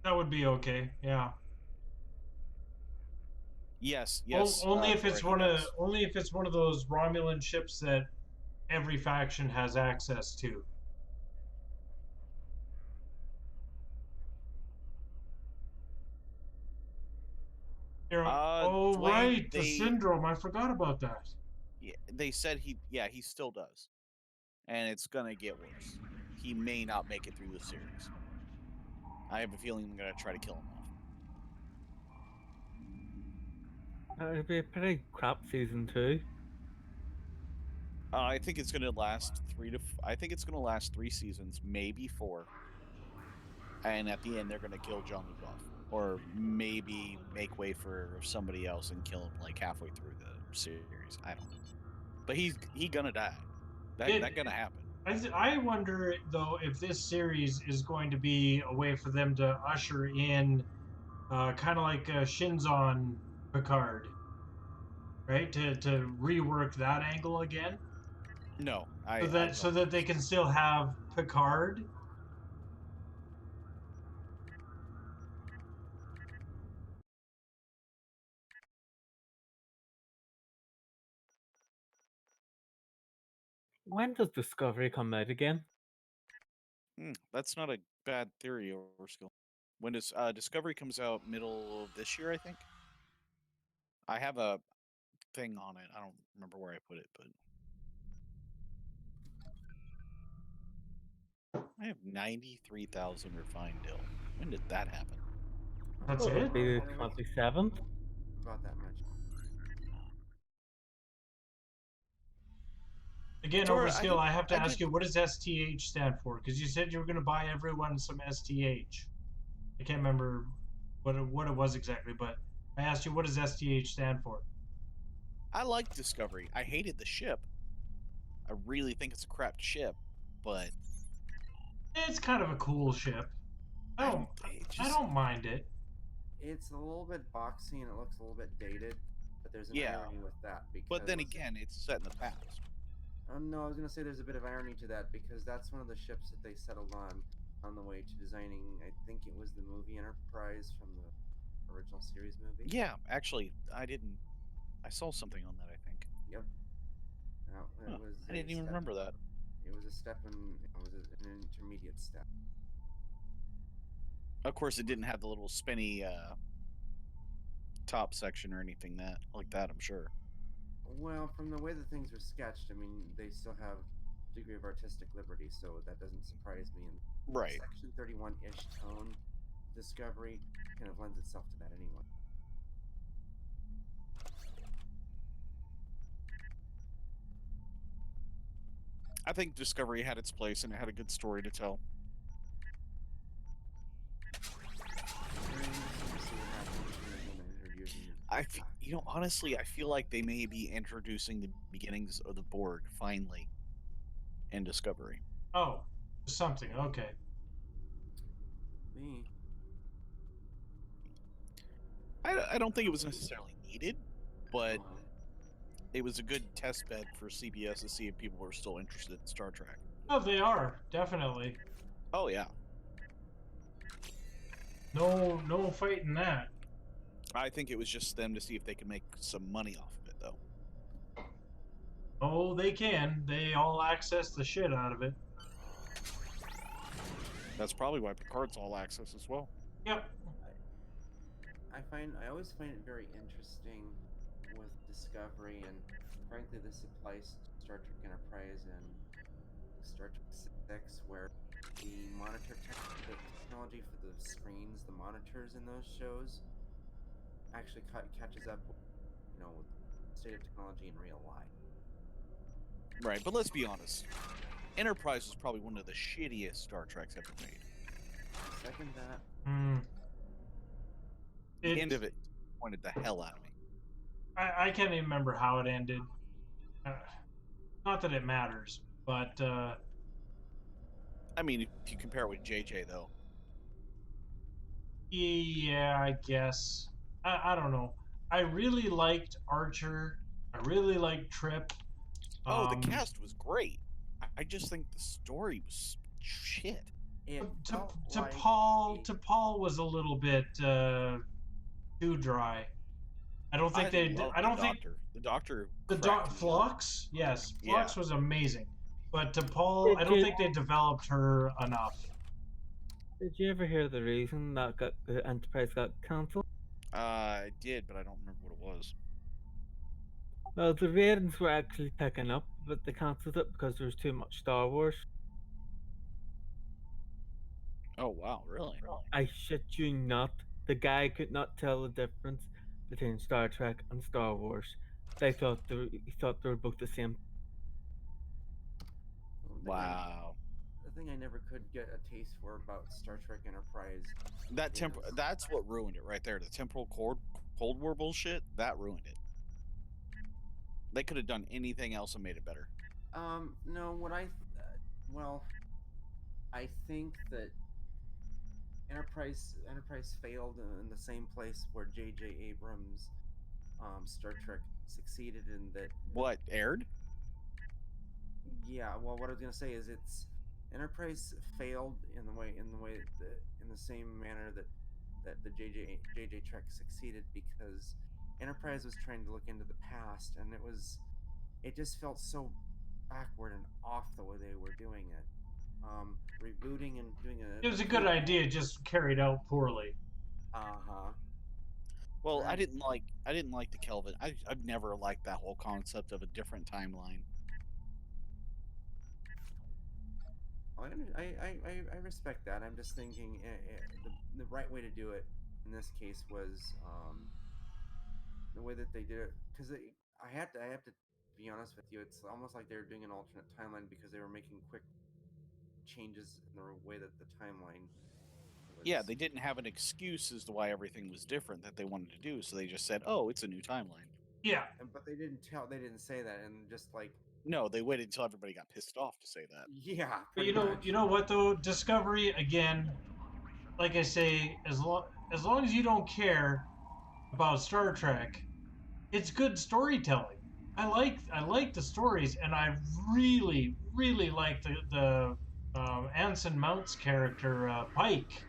that would be okay. Yeah. Yes. Only if it's one of those Romulan ships that every faction has access to. Right, the syndrome. I forgot about that. Yeah, they said he still does, and it's gonna get worse. He may not make it through the series. I have a feeling I'm gonna try to kill him off. It'd be a pretty crap season 2. I think it's gonna last 3 seasons, maybe 4. And at the end, they're gonna kill Jean-Luc, or maybe make way for somebody else and kill him like halfway through the series. I don't know, but he's gonna die. That's gonna happen. I wonder though if this series is going to be a way for them to usher in, kind of like Shinzon Picard, right? To rework that angle again. No, so that they can still have Picard. When does Discovery come out again? That's not a bad theory, Overskill. When does Discovery comes out? Middle of this year, I think. I have a thing on it. I don't remember where I put it, but I have 93,000 refined dill. When did that happen? That's it? It'll be the 27th? About that much. Again, Overskill, I have to ask you, what does STH stand for? Because you said you were going to buy everyone some STH. I can't remember what it was exactly, but I asked you, what does STH stand for? I like Discovery. I hated the ship. I really think it's a crap ship, but it's kind of a cool ship. I don't mind it. It's a little bit boxy and it looks a little bit dated, but there's an Yeah. irony with that because. But then again, it's set in the past. No, I was gonna say there's a bit of irony to that because that's one of the ships that they settled on the way to designing. I think it was the movie Enterprise from the original series movie. Yeah, actually, I didn't. I saw something on that. I think. Yep. It Huh, was I didn't a even step- remember that. It was a step in. It was an intermediate step. Of course, it didn't have the little spinny top section or anything like that. I'm sure. Well, from the way that things were sketched, I mean, they still have a degree of artistic liberty, so that doesn't surprise me. And Right. Section 31-ish tone Discovery kind of lends itself to that anyway. I think Discovery had its place and it had a good story to tell. Honestly, I feel like they may be introducing the beginnings of the Borg finally in Discovery. Oh, something. Okay. Me. I don't think it was necessarily needed, but it was a good test bed for CBS to see if people were still interested in Star Trek. Oh, they are definitely. Oh yeah. No fighting that. I think it was just them to see if they could make some money off of it, though. Oh, they can. They all access the shit out of it. That's probably why Picard's all access as well. Yep. I always find it very interesting with Discovery, and frankly, this applies to Star Trek Enterprise and Star Trek 6, where the the technology for the screens, the monitors in those shows, actually catches up, with the state of technology in real life. Right, but let's be honest. Enterprise was probably one of the shittiest Star Treks ever made. Second that. The end of it pointed the hell out of me. I can't even remember how it ended. Not that it matters, but I mean, if you compare it with JJ, though. Yeah, I guess. I don't know. I really liked Archer. I really liked Trip. Oh, the cast was great. I just think the story was shit. Paul was a little bit too dry. I don't think the Doctor. Phlox, yes, Yeah. Phlox was amazing, but to Paul, I don't think they developed her enough. Did you ever hear the reason that the Enterprise got cancelled? I did, but I don't remember what it was. Well, the ratings were actually picking up, but they cancelled it because there was too much Star Wars. Oh wow, really? I shit you not. The guy could not tell the difference between Star Trek and Star Wars. He thought they were both the same. Wow. The thing I never could get a taste for about Star Trek Enterprise. That's what ruined it right there. The temporal Cold War bullshit, that ruined it. They could have done anything else and made it better. No, I think that Enterprise failed in the same place where J.J. Abrams' Star Trek succeeded in that. What aired? Yeah, well, what I was gonna say is Enterprise failed in the same manner that the J.J. Trek succeeded, because Enterprise was trying to look into the past, and it just felt so backward and off the way they were doing it. Rebooting and doing It was a good idea, just carried out poorly. Well, I didn't like the Kelvin. I've never liked that whole concept of a different timeline. I respect that. I'm just thinking the right way to do it in this case was the way that they did it, because I have to be honest with you. It's almost like they were doing an alternate timeline because they were making quick changes in the way that the timeline was. Yeah, they didn't have an excuse as to why everything was different that they wanted to do, so they just said, "Oh, it's a new timeline." Yeah, but they didn't say that, and just like. No, they waited until everybody got pissed off to say that. Yeah. But you know what though? Discovery again. like I say, as long as you don't care about Star Trek, it's good storytelling. I like the stories, and I really like the Anson Mount's character Pike.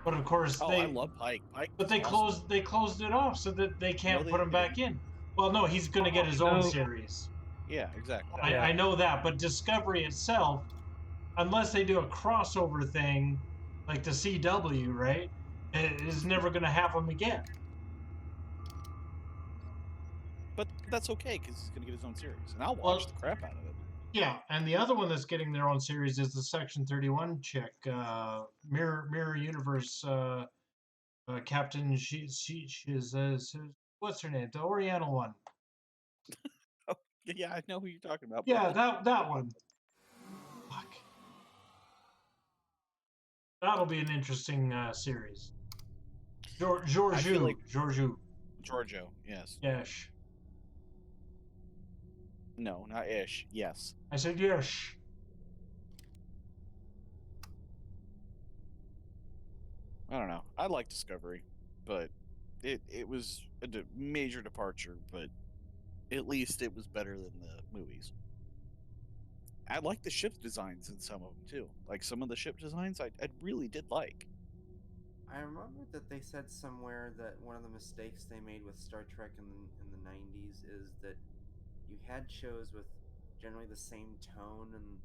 But of course Oh, I love Pike. But they closed it off so that they can't put him back in. Well, no, he's going to get his own series. Yeah, exactly. I know that, but Discovery itself, unless they do a crossover thing like the CW, right, it is never going to have him again. But that's okay because he's gonna get his own series, and I'll watch the crap out of it. Yeah, and the other one that's getting their own series is the Section 31 chick, Mirror Universe Captain. She's what's her name? The Oriental one. Oh, yeah, I know who you're talking about. Yeah, that one. Fuck. That'll be an interesting series. Giorgio, yes. Yes. No, not Ish. Yes. I said yes. I don't know. I like Discovery, but it was a major departure, but at least it was better than the movies. I like the ship designs in some of them too. Like some of the ship designs I really did like. I remember that they said somewhere that one of the mistakes they made with Star Trek in the 90s is that you had shows with generally the same tone and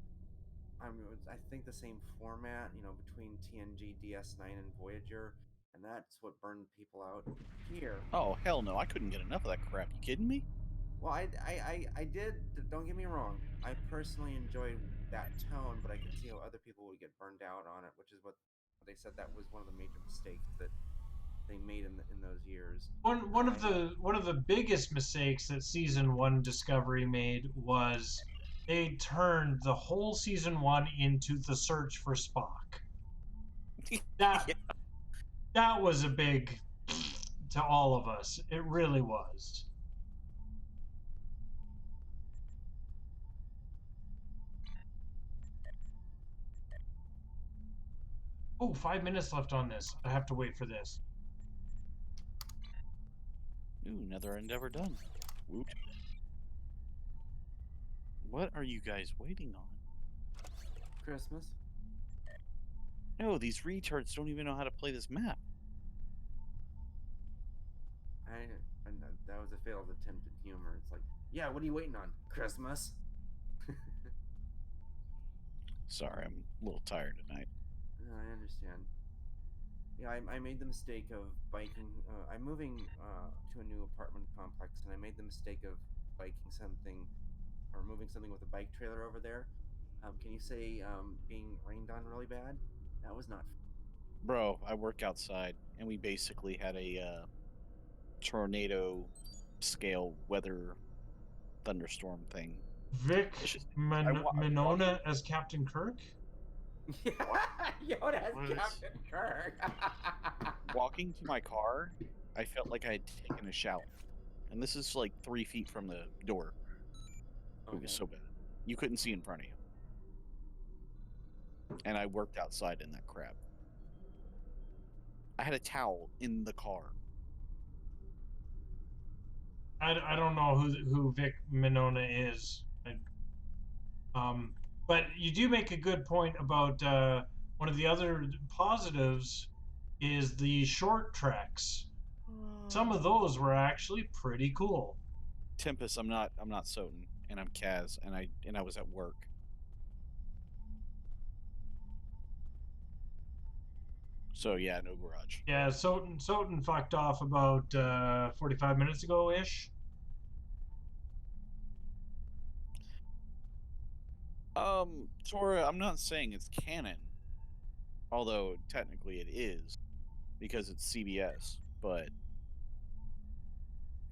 I think the same format, between TNG, DS9, and Voyager, and that's what burned people out here. Oh, hell no. I couldn't get enough of that crap. You kidding me? Well, I did, don't get me wrong. I personally enjoyed that tone, but I could see how other people would get burned out on it, which is what they said that was one of the major mistakes that they made in those years. One of the biggest mistakes that season 1 Discovery made was they turned the whole season 1 into the search for Spock. That was a big to all of us. It really was. Oh, 5 minutes left on this. I have to wait for this. Ooh, another endeavor done. Woot. What are you guys waiting on? Christmas? No, these retards don't even know how to play this map. That was a failed attempt at humor. It's like, yeah, what are you waiting on? Christmas? Sorry, I'm a little tired tonight. I understand. Yeah, I made the mistake of biking. I'm moving to a new apartment complex, and I made the mistake of biking something or moving something with a bike trailer over there. Can you say being rained on really bad? That was not. Bro, I work outside, and we basically had a tornado scale weather thunderstorm thing. Vic Minona as Captain Kirk? Yeah, Yoda as Captain Kirk. Walking to my car, I felt like I had taken a shower. And this is like 3 feet from the door. Okay. It was so bad. You couldn't see in front of you. And I worked outside in that crap. I had a towel in the car. I don't know who Vic Minona is. But you do make a good point about one of the other positives is the short treks. Some of those were actually pretty cool. Tempest, I'm not Soten, and I'm Kaz, and I was at work. So yeah, no garage. Yeah, Soten fucked off about 45 minutes ago ish. Tora, I'm not saying it's canon, although technically it is, because it's CBS, but...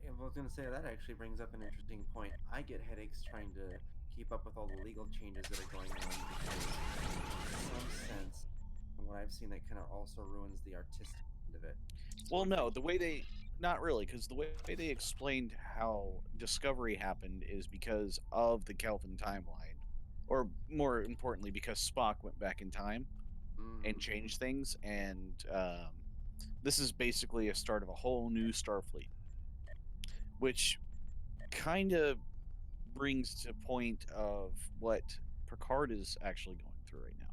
Yeah, I was going to say, that actually brings up an interesting point. I get headaches trying to keep up with all the legal changes that are going on, because in some sense, from what I've seen, that kind of also ruins the artistic end of it. Well, no, the way they... Not really, because the way they explained how Discovery happened is because of the Kelvin timeline. Or, more importantly, because Spock went back in time. and change things, and this is basically a start of a whole new Starfleet, which kind of brings to point of what Picard is actually going through right now.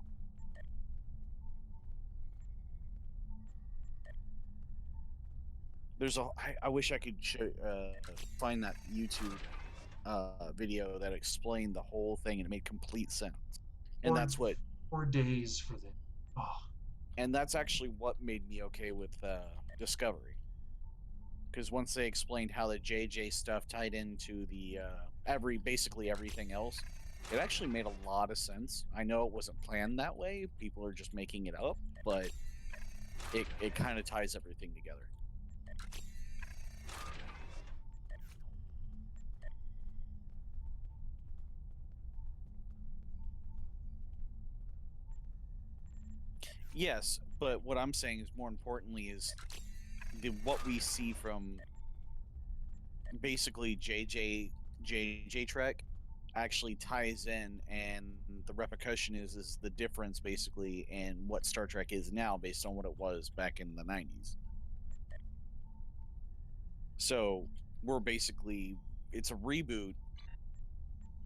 There's I wish I could find that YouTube video that explained the whole thing and it made complete sense. And that's what 4 days for them. Oh. And that's actually what made me okay with Discovery. Because once they explained how the JJ stuff tied into the basically everything else, it actually made a lot of sense. I know it wasn't planned that way; people are just making it up, but it kind of ties everything together. Yes, but what I'm saying is more importantly is what we see from basically JJ Trek actually ties in, and the repercussion is the difference basically in what Star Trek is now based on what it was back in the 90s. So we're basically, it's a reboot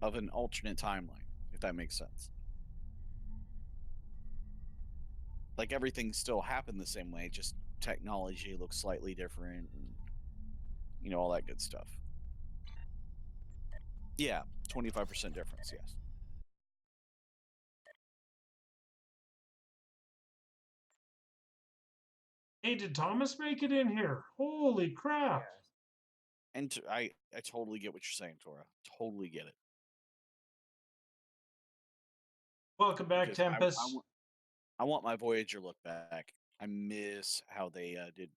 of an alternate timeline, if that makes sense. Like everything still happened the same way, just technology looks slightly different, and all that good stuff. Yeah, 25% difference, yes. Hey, did Thomas make it in here? Holy crap! And I totally get what you're saying, Tora. Totally get it. Welcome back, Because Tempest. I want my Voyager look back. I miss how they did.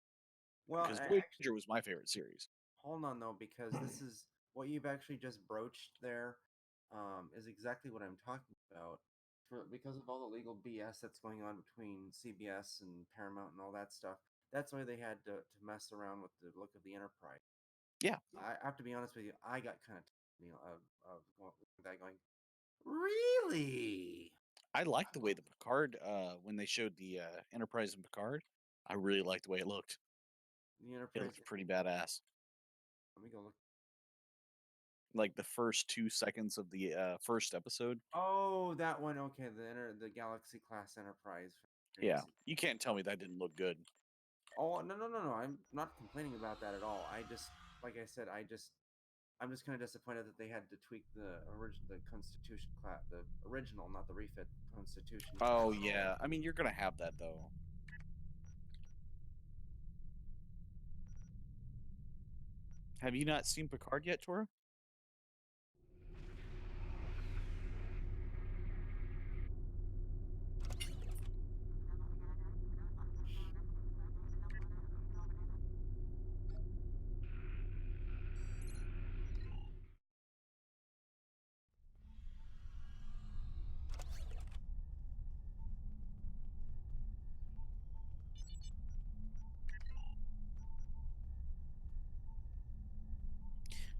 Well, because Voyager was my favorite series. Hold on though, because this is what you've actually just broached there. Is exactly what I'm talking about. Because of all the legal BS that's going on between CBS and Paramount and all that stuff, that's why they had to mess around with the look of the Enterprise. Yeah, I have to be honest with you. I got kind of that going. Really? I like the way the Picard, when they showed the Enterprise and Picard, I really liked the way it looked. The Enterprise, it looked pretty badass. Let me go look. Like the first 2 seconds of the first episode. Oh, that one. Okay, the Galaxy class Enterprise. Yeah, you can't tell me that didn't look good. Oh no. I'm not complaining about that at all. I just, like I said, I'm just kind of disappointed that they had to tweak the Constitution class, the original, not the refit Constitution. Oh yeah, I mean you're gonna have that though. Have you not seen Picard yet, Tora?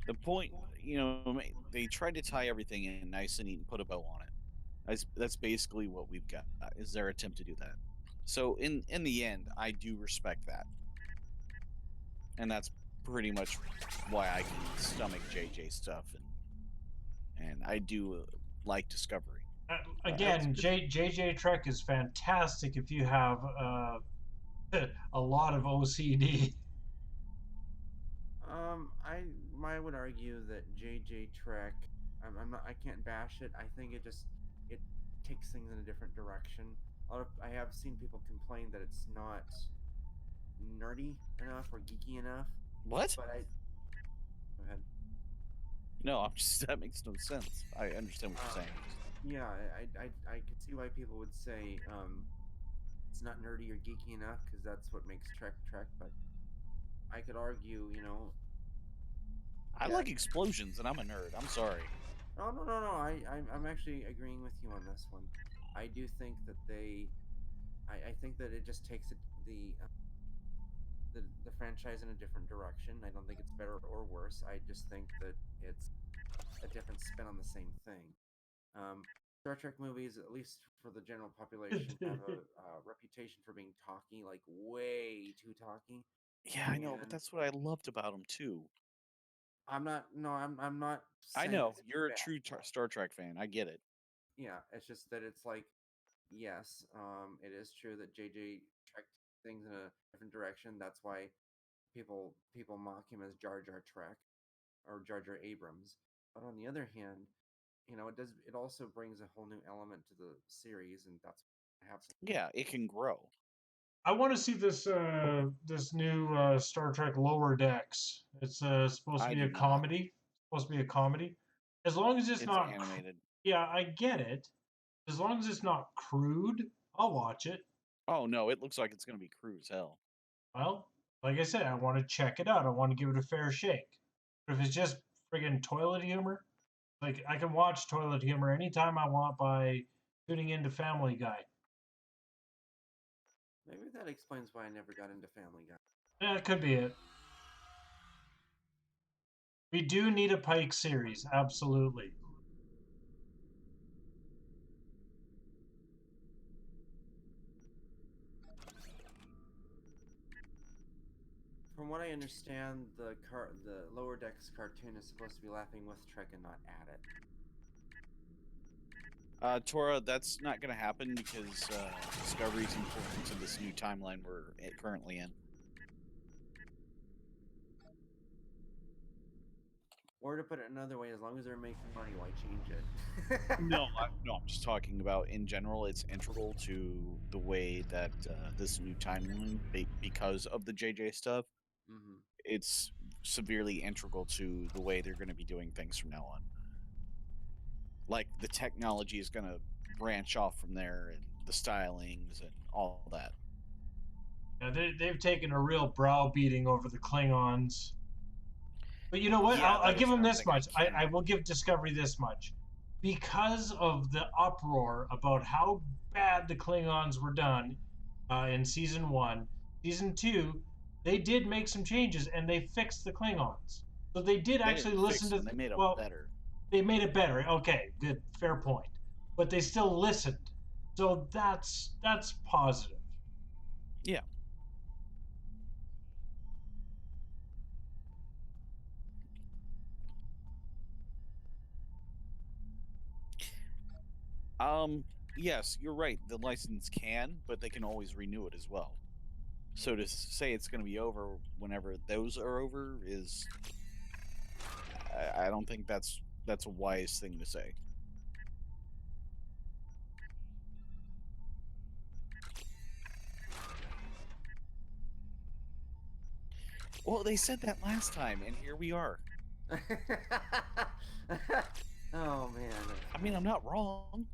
The point, they tried to tie everything in nice and neat and put a bow on it. That's basically what we've got, is their attempt to do that. So in the end, I do respect that. And that's pretty much why I can stomach JJ stuff, and I do like Discovery. Again, JJ Trek is fantastic if you have a lot of OCD. I would argue that JJ Trek, I can't bash it. I think it takes things in a different direction. I have seen people complain that it's not nerdy enough or geeky enough. What? But go ahead. No, that makes no sense. I understand what you're saying. Yeah, I could see why people would say it's not nerdy or geeky enough, because that's what makes Trek. But I could argue, I like explosions, and I'm a nerd. I'm sorry. No. I'm actually agreeing with you on this one. I do think that I think that it just takes the franchise in a different direction. I don't think it's better or worse. I just think that it's a different spin on the same thing. Star Trek movies, at least for the general population, have a reputation for being talky, like way too talky. Yeah, I know, but that's what I loved about them too. I'm not. No, I'm not. I saying know it's you're a bad. true Star Trek fan. I get it. Yeah, it's just that it's like, yes, it is true that JJ trekked things in a different direction. That's why people mock him as Jar Jar Trek or Jar Jar Abrams. But on the other hand, it also brings a whole new element to the series, and that's I have some. Yeah, it can grow. I want to see this this new Star Trek Lower Decks. It's supposed to I be do a not. comedy. Supposed to be a comedy. As long as it's not animated. Yeah, I get it. As long as it's not crude, I'll watch it. Oh no, it looks like it's gonna be crude as hell. Well, like I said, I want to check it out. I want to give it a fair shake. But if it's just friggin' toilet humor, like I can watch toilet humor anytime I want by tuning into Family Guy. Maybe that explains why I never got into Family Guy. Yeah, it could be it. We do need a Pike series, absolutely. From what I understand, the Lower Decks cartoon is supposed to be laughing with Trek and not at it. Tora, that's not going to happen because Discovery is important to this new timeline we're currently in. Or to put it another way, as long as they're making money, why change it? No, I'm just talking about in general. It's integral to the way that this new timeline, because of the JJ stuff, it's severely integral to the way they're going to be doing things from now on. Like the technology is going to branch off from there, and the stylings and all that. Yeah, they've taken a real browbeating over the Klingons. But you know what? Yeah, I'll give them this much. I will give Discovery this much. Because of the uproar about how bad the Klingons were done in Season 1, Season 2, they did make some changes and they fixed the Klingons. So they did actually listen to... They made them better. They made it better. Okay, good. Fair point. But they still listened. So that's positive. Yeah. Yes, you're right. The license can, but they can always renew it as well. So to say it's going to be over whenever those are over is, I don't think that's a wise thing to say. Well, they said that last time, and here we are. Oh man. I mean, I'm not wrong.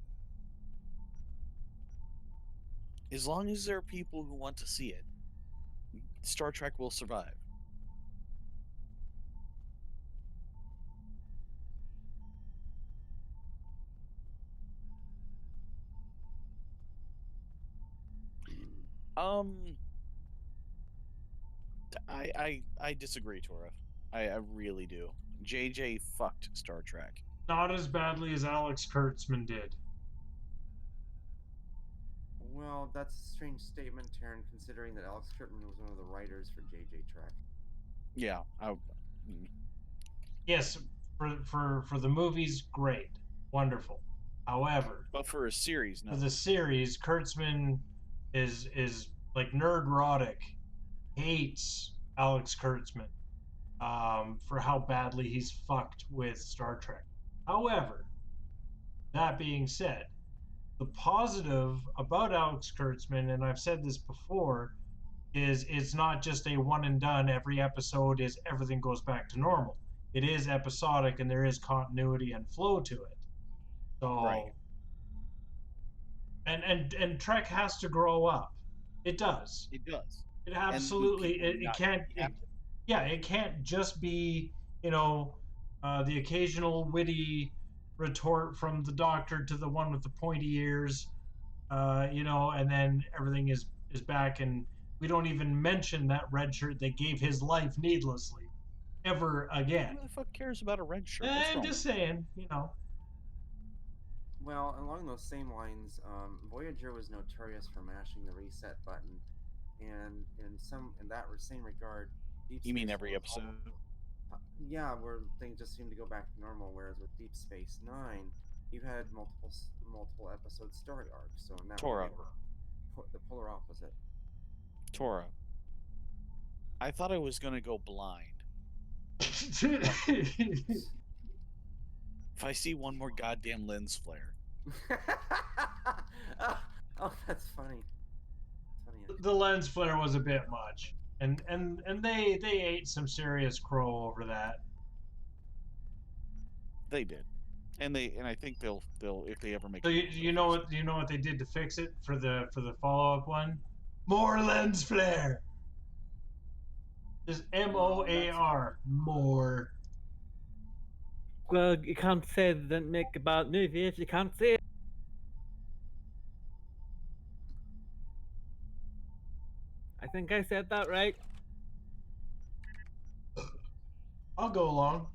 As long as there are people who want to see it, Star Trek will survive. I disagree, Tora. I really do. JJ fucked Star Trek. Not as badly as Alex Kurtzman did. Well, that's a strange statement, Taryn, considering that Alex Kurtzman was one of the writers for JJ Trek. Yeah. Yes, for the movies, great, wonderful. However, but for a series, no. For the series, Kurtzman is like nerdrotic, hates Alex Kurtzman for how badly he's fucked with Star Trek. However, that being said, the positive about Alex Kurtzman, and I've said this before, is it's not just a one and done. Every episode is everything goes back to normal. It is episodic and there is continuity and flow to it. So, right. And Trek has to grow up. It does. It does. It absolutely. It can't. It can't just be the occasional witty retort from the Doctor to the one with the pointy ears, and then everything is back, and we don't even mention that red shirt that gave his life needlessly ever again. Who the fuck cares about a red shirt? I'm just saying, Well, along those same lines, Voyager was notorious for mashing the reset button, and in that same regard, Deep You mean Space every was episode? yeah, where things just seem to go back to normal. Whereas with Deep Space Nine, you had multiple episode story arcs. So in that way, Tora. they were the polar opposite. Tora. I thought I was gonna go blind. If I see one more goddamn lens flare. Oh, that's funny. The lens flare was a bit much, and they ate some serious crow over that. They did, and I think they'll if they ever make. So you know what they did to fix it for the follow up one? More lens flare. Just MOAR. More. Well, you can't say they didn't make a bad movie if you can't say it. I think I said that right. I'll go along.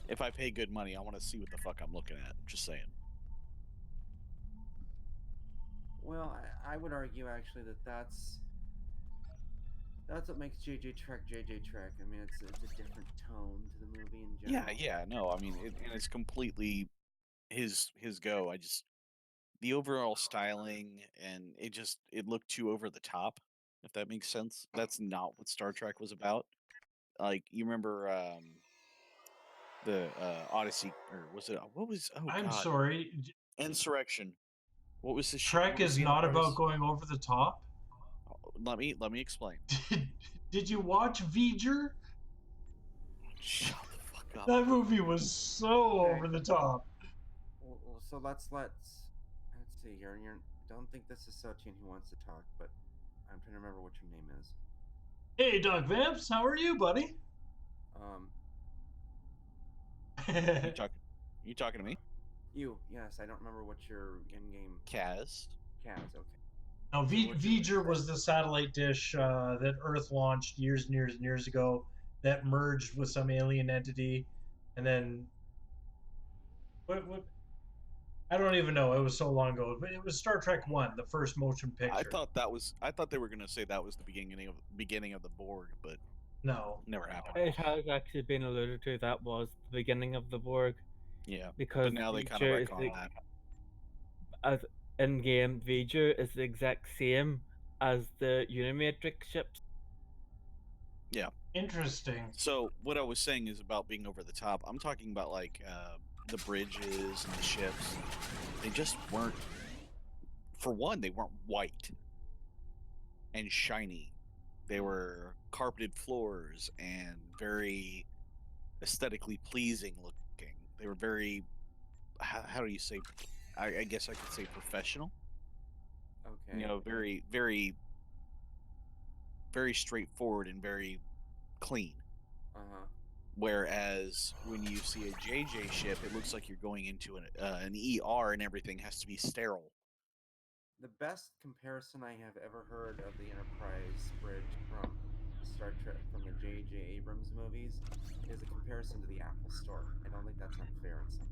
If I pay good money, I want to see what the fuck I'm looking at. Just saying. Well, I would argue actually that's what makes JJ Trek JJ Trek. I mean, it's a different tone to the movie in general. Yeah, no, I mean, and it's completely his go. I just the overall styling and it looked too over the top. If that makes sense, that's not what Star Trek was about. Like you remember the Odyssey, or was it what was? Oh, I'm God. sorry. Insurrection. What was the Trek is not about going over the top. Let me explain. Did you watch V'ger? Shut the fuck up. That movie was so over the top. Well, so let's see here. Don't think this is Sotian who wants to talk, but I'm trying to remember what your name is. Hey, Doc Vamps, how are you, buddy? You talking to me? You, yes. I don't remember what your in-game. Kaz. Kaz, okay. Now, V'ger was the satellite dish that Earth launched years and years and years ago that merged with some alien entity, and then what? I don't even know. It was so long ago, but it was Star Trek 1, the first motion picture. I thought they were gonna say that was the beginning of the Borg, but no, never happened. It has actually been alluded to that was the beginning of the Borg. Yeah, because but now they kind of retcon that. As in-game, V'ger is the exact same as the Unimatrix ships. Yeah. Interesting. So what I was saying is about being over the top. I'm talking about like the bridges and the ships. They just weren't. For one, they weren't white and shiny. They were carpeted floors and very aesthetically pleasing looking. They were very. How do you say? I guess I could say professional. Okay. You know, very, very, very straightforward and very clean. Whereas when you see a JJ ship, it looks like you're going into an ER and everything has to be sterile. The best comparison I have ever heard of the Enterprise bridge from Star Trek, from the J.J. Abrams movies, is a comparison to the Apple Store. I don't think that's unfair in some.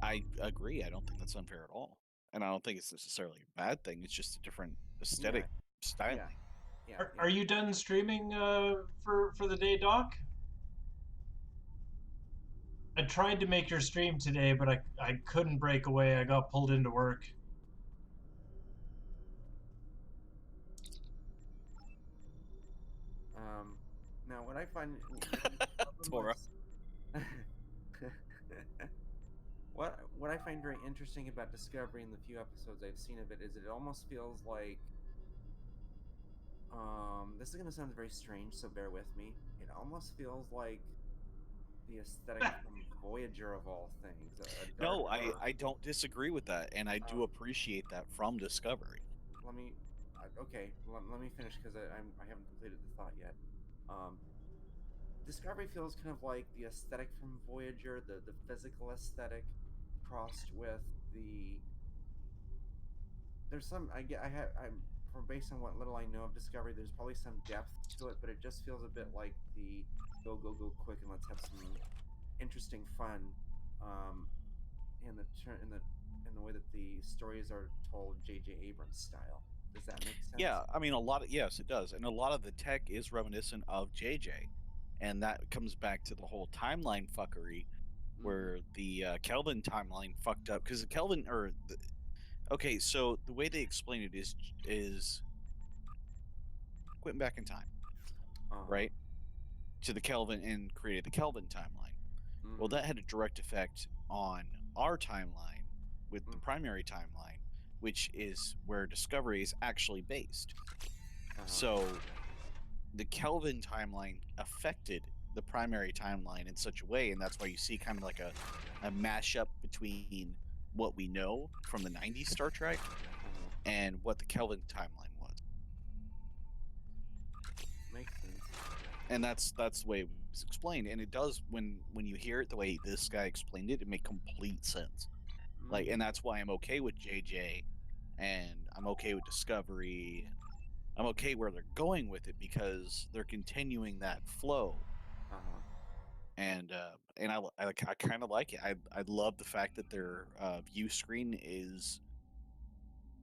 I agree. I don't think that's unfair at all, and I don't think it's necessarily a bad thing. It's just a different aesthetic styling. Yeah. Are you done streaming for the day, Doc? I tried to make your stream today, but I couldn't break away. I got pulled into work. Now what I find Tora. What I find very interesting about Discovery in the few episodes I've seen of it is it almost feels like this is gonna sound very strange, so bear with me. It almost feels like the aesthetic from Voyager of all things. No, I don't disagree with that, and I do appreciate that from Discovery. Let me finish because I haven't completed the thought yet. Discovery feels kind of like the aesthetic from Voyager, the physical aesthetic, crossed with the. There's some from based on what little I know of Discovery, there's probably some depth to it, but it just feels a bit like the go quick and let's have some interesting fun. in the way that the stories are told J.J. Abrams style. Does that make sense? Yeah, I mean, yes, it does, and a lot of the tech is reminiscent of JJ, and that comes back to the whole timeline fuckery, where the Kelvin timeline fucked up because the Kelvin okay, so the way they explain it is went back in time, right, to the Kelvin and created the Kelvin timeline. Well, that had a direct effect on our timeline with the primary timeline, which is where Discovery is actually based. So the Kelvin timeline affected the primary timeline in such a way, and that's why you see kind of like a mashup between what we know from the 90s Star Trek and what the Kelvin timeline was. Makes sense. And that's the way it was explained, and it does when you hear it the way this guy explained it, it makes complete sense. Like, and that's why I'm okay with JJ, and I'm okay with Discovery. I'm okay where they're going with it because they're continuing that flow. And I kind of like it. I love the fact that their view screen is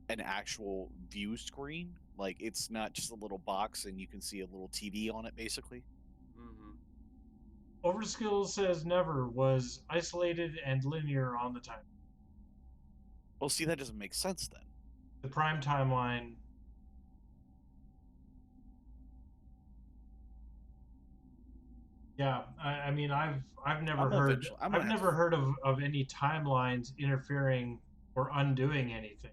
an actual view screen. Like, it's not just a little box and you can see a little TV on it, basically. Overskill says never was isolated and linear on the time. Well, see, that doesn't make sense then. The prime timeline. Yeah, I mean, I've never heard I've never heard of any timelines interfering or undoing anything.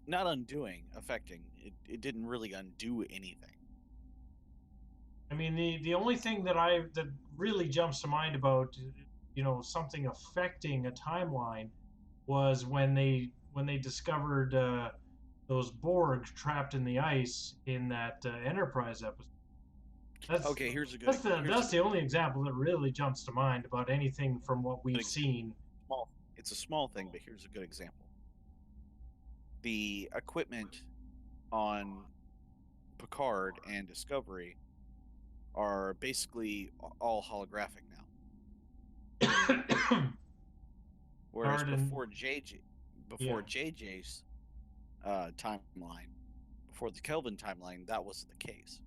Not undoing, affecting. It didn't really undo anything. I mean, the only thing that really jumps to mind about, something affecting a timeline was when they discovered those Borg trapped in the ice in that Enterprise episode. Okay, here's a good. That's the only example that really jumps to mind about anything from what we've seen. It's a small thing, but here's a good example. The equipment on Picard and Discovery are basically all holographic now. Whereas before JJ's timeline, before the Kelvin timeline, that wasn't the case.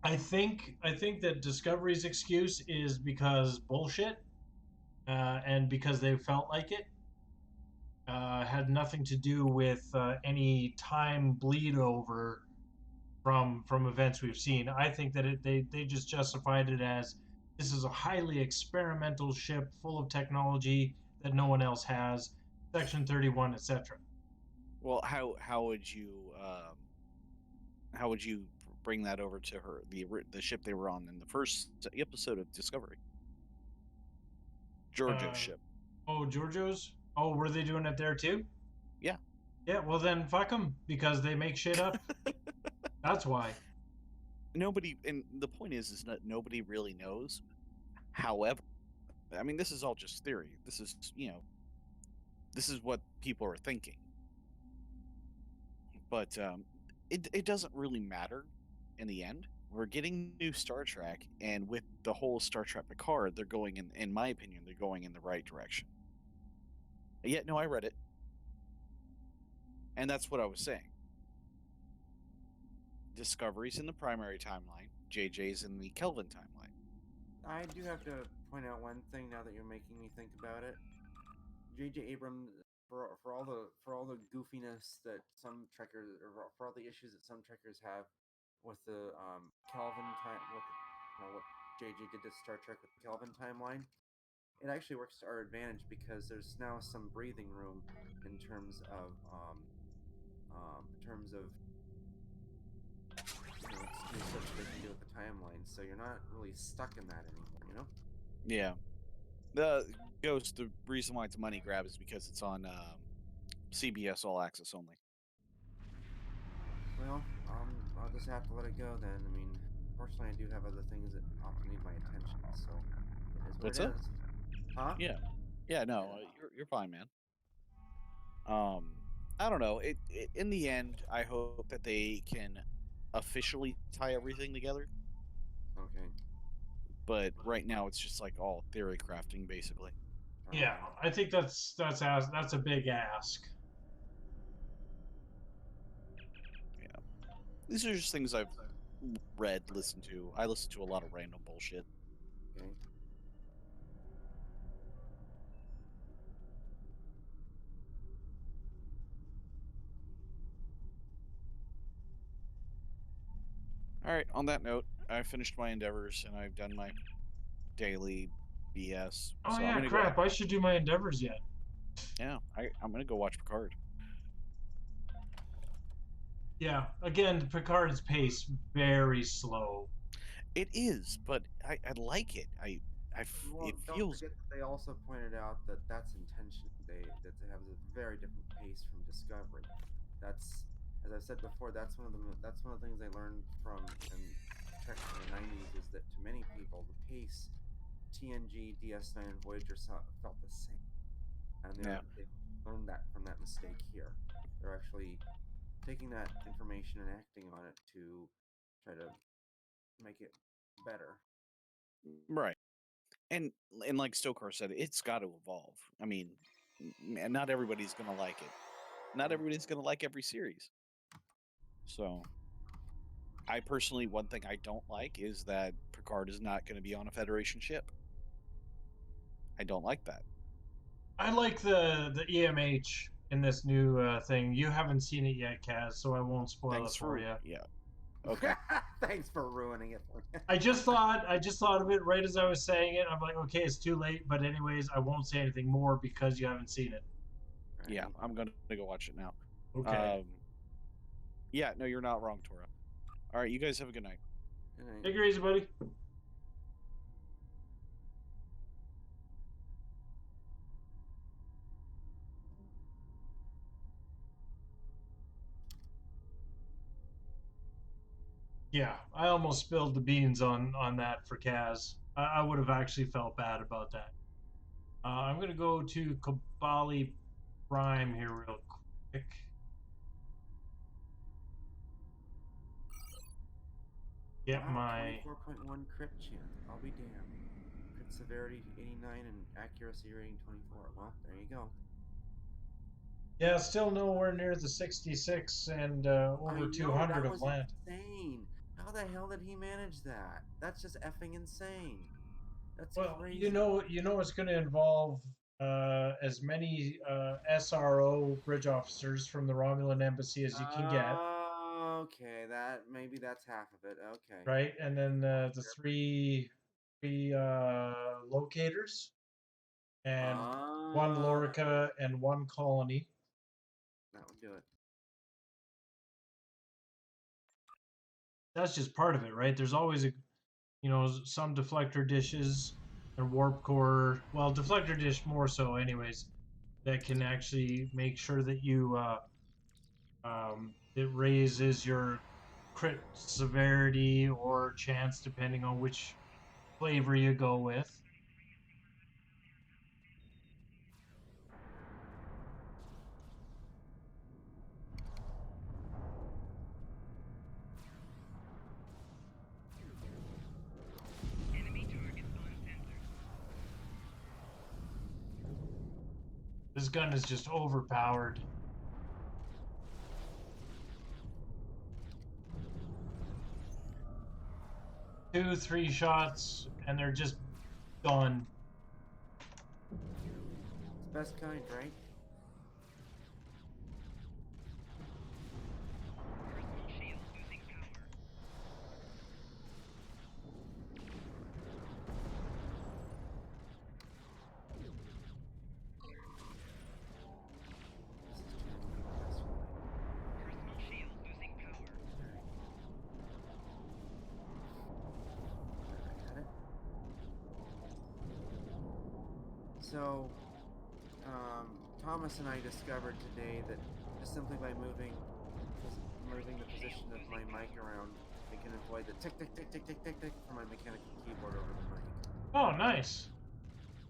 I think that Discovery's excuse is because bullshit, and because they felt like it. Had nothing to do with any time bleed over from events we've seen. I think that they just justified it as this is a highly experimental ship full of technology that no one else has, Section 31, etc. Well, how would you bring that over to her, the ship they were on in the first episode of Discovery? Giorgio's ship. Oh, Giorgio's? Oh, were they doing it there too? Yeah. Yeah, well then fuck them, because they make shit up. That's why. Nobody, and the point is that nobody really knows. However, I mean, this is all just theory. This is, this is what people are thinking. But it doesn't really matter in the end. We're getting new Star Trek, and with the whole Star Trek Picard, they're going in my opinion, they're going in the right direction. Yet, no, I read it. And that's what I was saying. Discovery's in the primary timeline, JJ's in the Kelvin timeline. I do have to point out one thing now that you're making me think about it. J.J. Abrams, for all the goofiness that some Trekkers, or for all the issues that some Trekkers have with the Kelvin time, what J.J. did to Star Trek with the Kelvin timeline, it actually works to our advantage because there's now some breathing room in terms of new stuff they can do with the timeline, so you're not really stuck in that anymore, Yeah. The reason why it's a money grab is because it's on CBS All Access only. Well, I'll just have to let it go then. I mean, fortunately, I do have other things that often need my attention, so it is what What's it up? is. Huh? Yeah. No, you're fine, man. I don't know. It in the end, I hope that they can officially tie everything together. Okay. But right now, it's just like all theory crafting, basically. Yeah, I think that's a big ask. These are just things I've read, listened to. I listen to a lot of random bullshit. Okay. All right. On that note, I finished my endeavors and I've done my daily BS. Oh so yeah, I'm gonna crap! I should do my endeavors yet. Yeah, I'm gonna go watch Picard. Yeah, again, Picard's pace very slow. It is, but I like it. Well, it don't feels forget that they also pointed out that that's intention. They have a very different pace from Discovery. That's, as I've said before, that's one of the things they learned from in Trek in the '90s is that to many people the pace TNG, DS9, and Voyager felt the same, and they learned that from that mistake here. They're actually taking that information and acting on it to try to make it better. right. And like Stokar said, it's got to evolve. I mean, not everybody's gonna like it. Not everybody's gonna like every series. So, I personally, one thing I don't like is that Picard is not going to be on a Federation ship. I don't like that. I like the EMH in this new thing. You haven't seen it yet, Kaz, so I won't spoil it for you. Yeah. Okay. Thanks for ruining it for me. I just thought of it right as I was saying it. I'm like, okay, it's too late. But anyways, I won't say anything more because you haven't seen it. Yeah, I'm gonna go watch it now. Okay. Yeah, no, you're not wrong, Tora. All right, you guys have a good night. Take it easy, buddy. Yeah, I almost spilled the beans on that for Kaz. I would have actually felt bad about that. I'm going to go to Kabali Prime here real quick. Get my 24.1 crit chance. I'll be damned. Crit severity 89 and accuracy rating 24. Well, there you go. Yeah, still nowhere near the 66 and over 200 of land. Insane. How the hell did he manage that? That's just effing insane. That's crazy. You know it's going to involve as many SRO bridge officers from the Romulan embassy as you can get. Okay, maybe that's half of it. Okay. Right, and then the three locators, and one Lorica and one colony. That would do it. That's just part of it, right? There's always some deflector dishes and warp core. Well, deflector dish more so, anyways. That can actually make sure that you it raises your crit severity or chance depending on which flavor you go with. This gun is just overpowered. Two, 3 shots, and they're just done. It's the best kind, right? So, Thomas and I discovered today that just simply by moving the position of my mic around, we can avoid the tick, tick, tick, tick, tick, tick, tick from my mechanical keyboard over the mic. Oh, nice.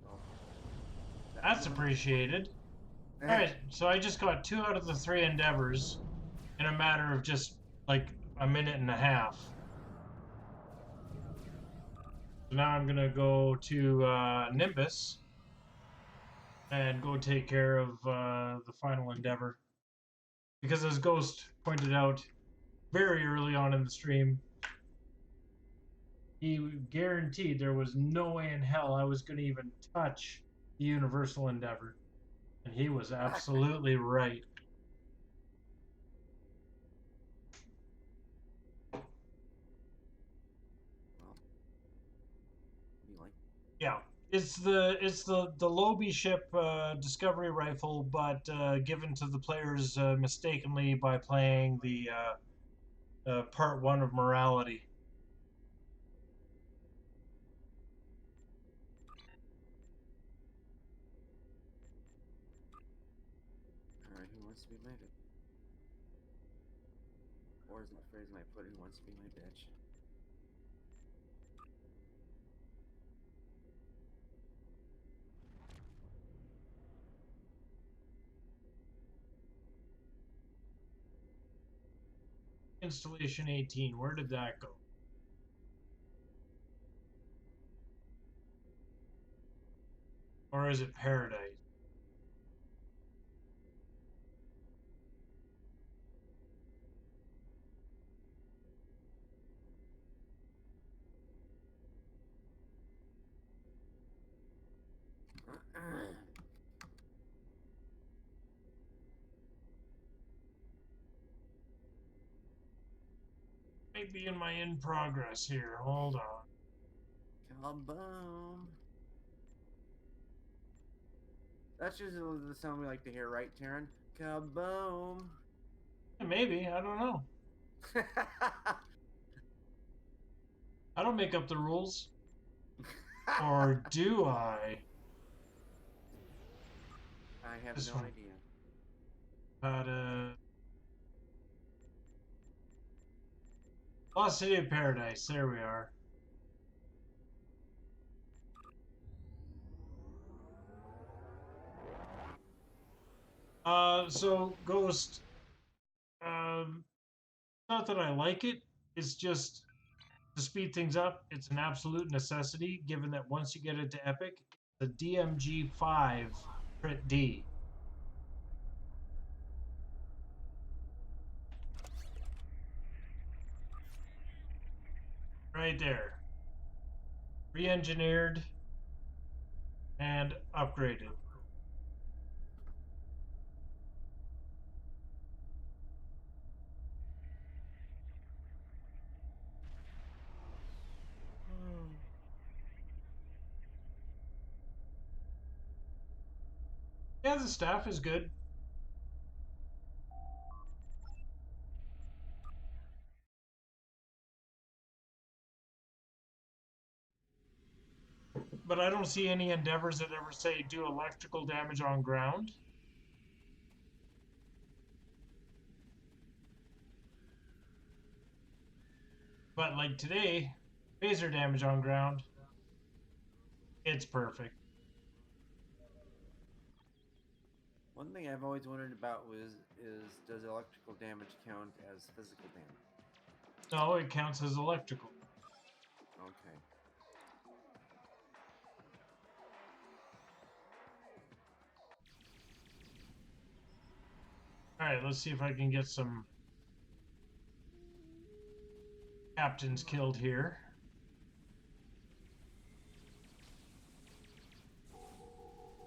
So, that's appreciated. Alright, so I just got 2 out of the 3 endeavors in a matter of just like a minute and a half. So now I'm gonna go to Nimbus and go take care of the final endeavor. Because as Ghost pointed out very early on in the stream, he guaranteed there was no way in hell I was going to even touch the Universal Endeavor. And he was absolutely right. Yeah, it's the Lobi ship Discovery rifle, but given to the players mistakenly by playing the part 1 of Morality. Alright, who wants to be my bitch? Or as the phrase might put it, who wants to be my bitch? Installation 18, where did that go? Or is it Paradise? Might be in my in progress here. Hold on. Kaboom! That's usually the sound we like to hear, right, Taryn? Kaboom! Maybe, I don't know. I don't make up the rules. Or do I? I have This no one. idea. Lost City of Paradise, there we are. So Ghost, not that I like it, it's just to speed things up, it's an absolute necessity, given that once you get into Epic, the DMG5 crit D. Right there. Re-engineered and upgraded. Yeah, the staff is good. But I don't see any endeavors that ever say do electrical damage on ground. But like today, phaser damage on ground, it's perfect. One thing I've always wondered about is does electrical damage count as physical damage? No, it counts as electrical. Okay. Alright, let's see if I can get some captains killed here.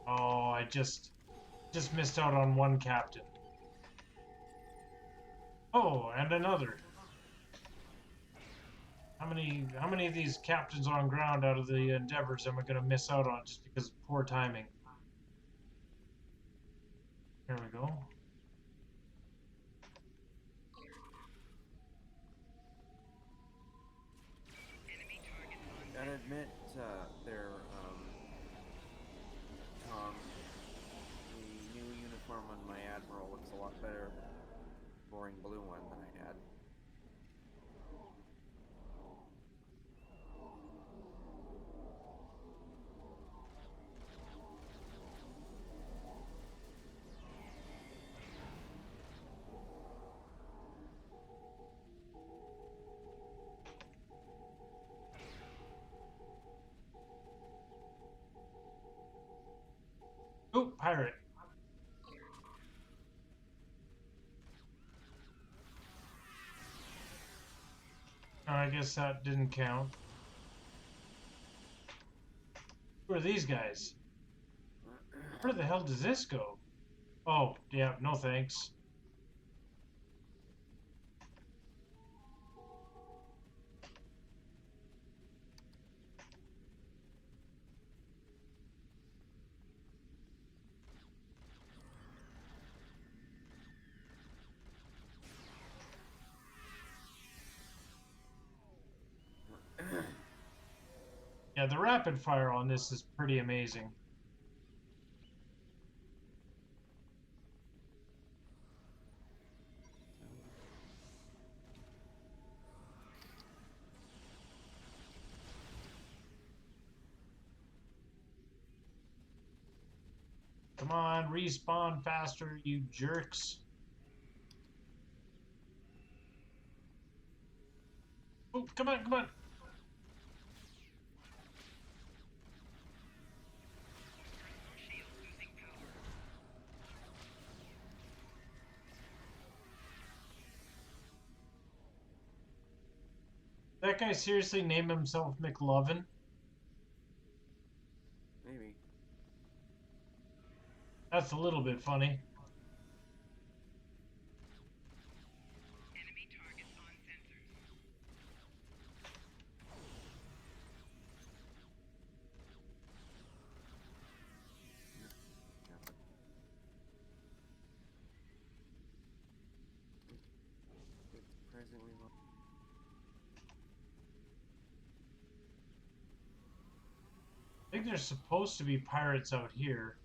Oh, I just missed out on one captain. Oh, and another. How many of these captains on ground out of the endeavors am I going to miss out on just because of poor timing? Here we go. Gotta admit, Tom, the new uniform on my Admiral looks a lot better, boring blue one than I had. Oop. pirate. Oh, I guess that didn't count. Who are these guys? Where the hell does this go? Oh, yeah, no thanks. Yeah, the rapid fire on this is pretty amazing. Come on, respawn faster, you jerks. Oh, come on, come on. That guy seriously named himself McLovin? Maybe. That's a little bit funny. Presently low. I think there's supposed to be pirates out here.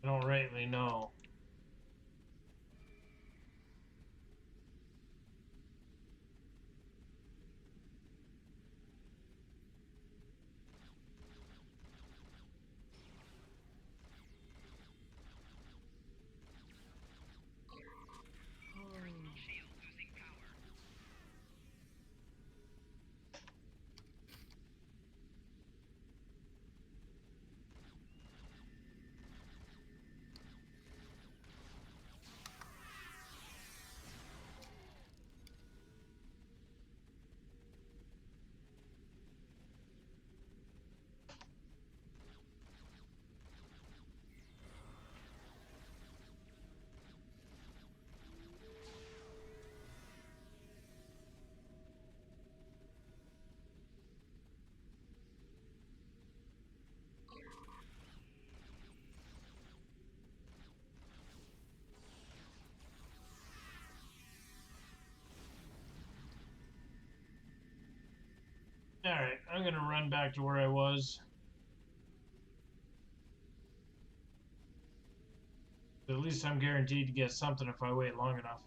I don't rightly know. Alright, I'm gonna run back to where I was. At least I'm guaranteed to get something if I wait long enough.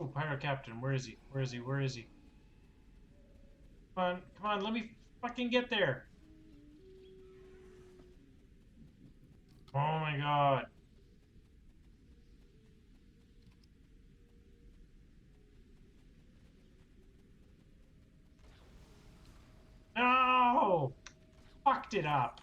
Oh, Pirate Captain, where is he? Where is he? Where is he? Come on, let me fucking get there. Oh my god. No! Fucked it up.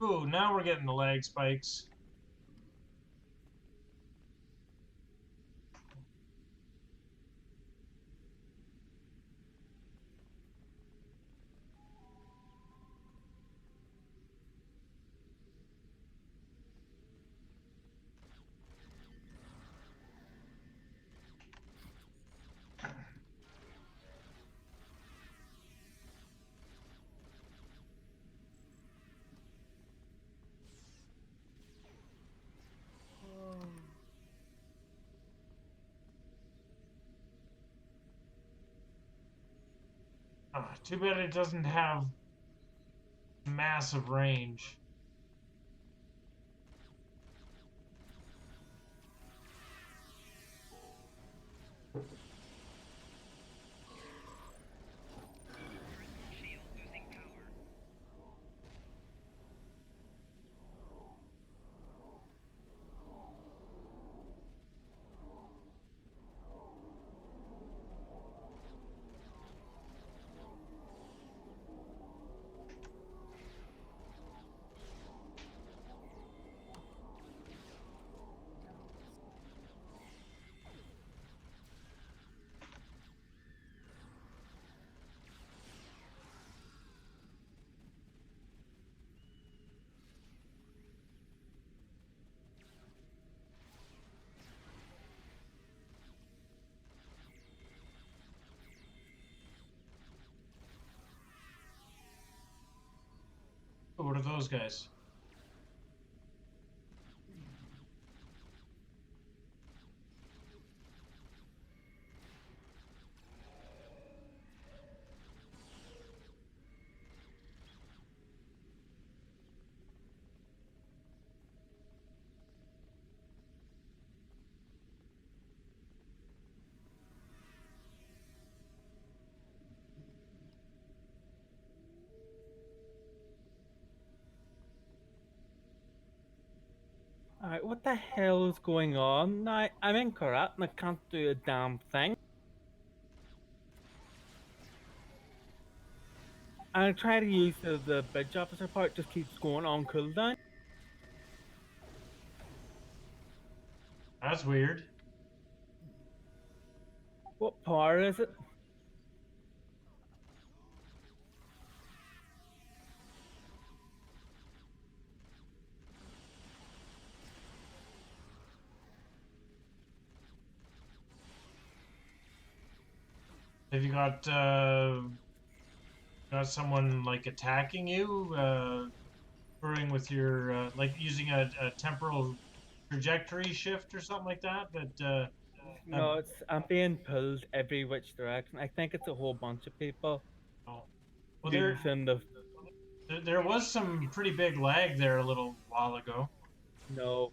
Ooh, now we're getting the lag spikes. Too bad it doesn't have massive range. What are those guys? Alright, what the hell is going on? Now, I'm in Karat and I can't do a damn thing. And I try to use the bridge officer part, just keeps going on cooldown. That's weird. What power is it? Have you got someone like attacking you, screwing with your like using a temporal trajectory shift or something like that? No, I'm being pulled every which direction. I think it's a whole bunch of people. Oh. Well, there was some pretty big lag there a little while ago. No,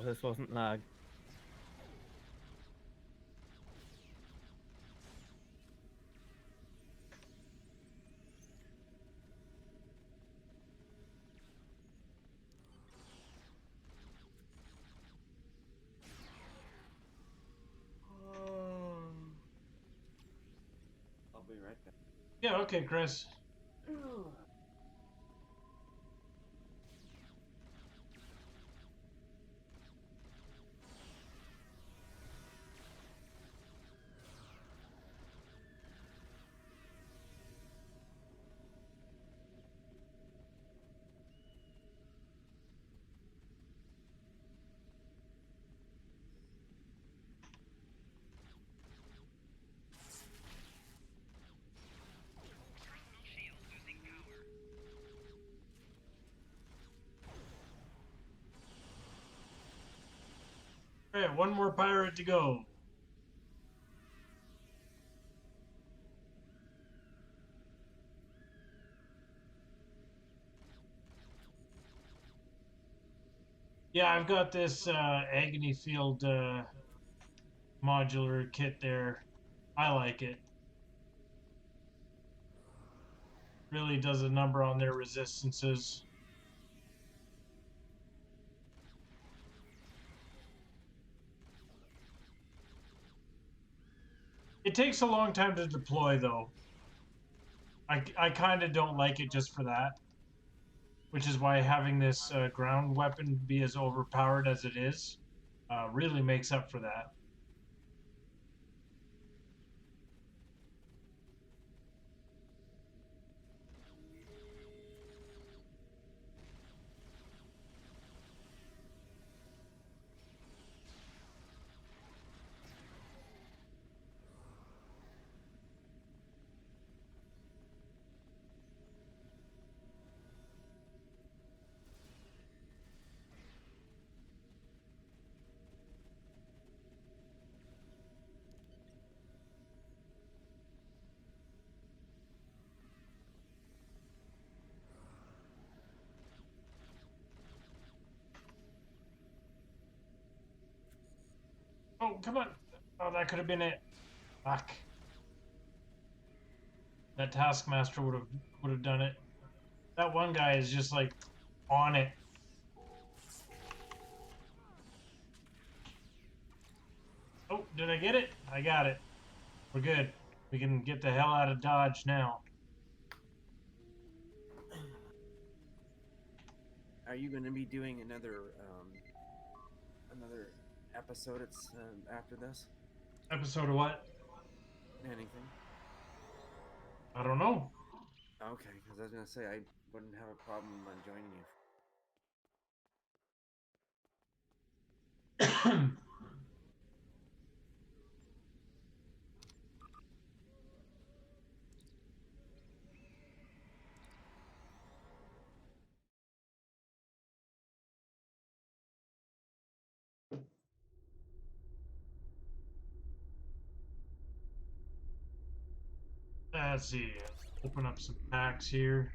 this wasn't lag. I'll be right back. Yeah, okay, Chris. All right, one more pirate to go. Yeah, I've got this Agony Field modular kit there. I like it. Really does a number on their resistances. It takes a long time to deploy, though. I kind of don't like it just for that. Which is why having this ground weapon be as overpowered as it is really makes up for that. Oh, come on. Oh, that could have been it. Fuck. That Taskmaster would have done it. That one guy is just like on it. Oh, did I get it? I got it. We're good. We can get the hell out of Dodge now. Are you going to be doing another episode? It's after this. Episode of what? Anything? I don't know. Okay, because I was gonna say I wouldn't have a problem on joining you. Let's see. Open up some packs here.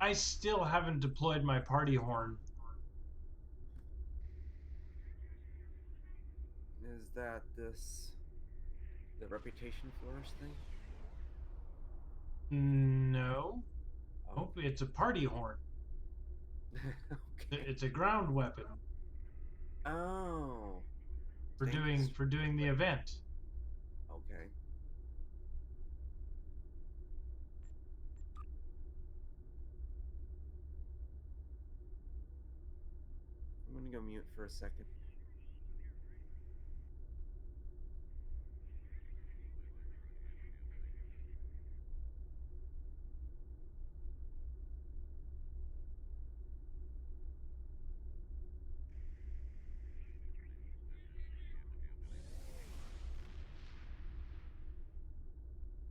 I still haven't deployed my party horn. Is that the reputation flourish thing? No. Oh, it's a party horn. Okay. It's a ground weapon. Oh. For doing the event. Okay. I'm gonna go mute for a second.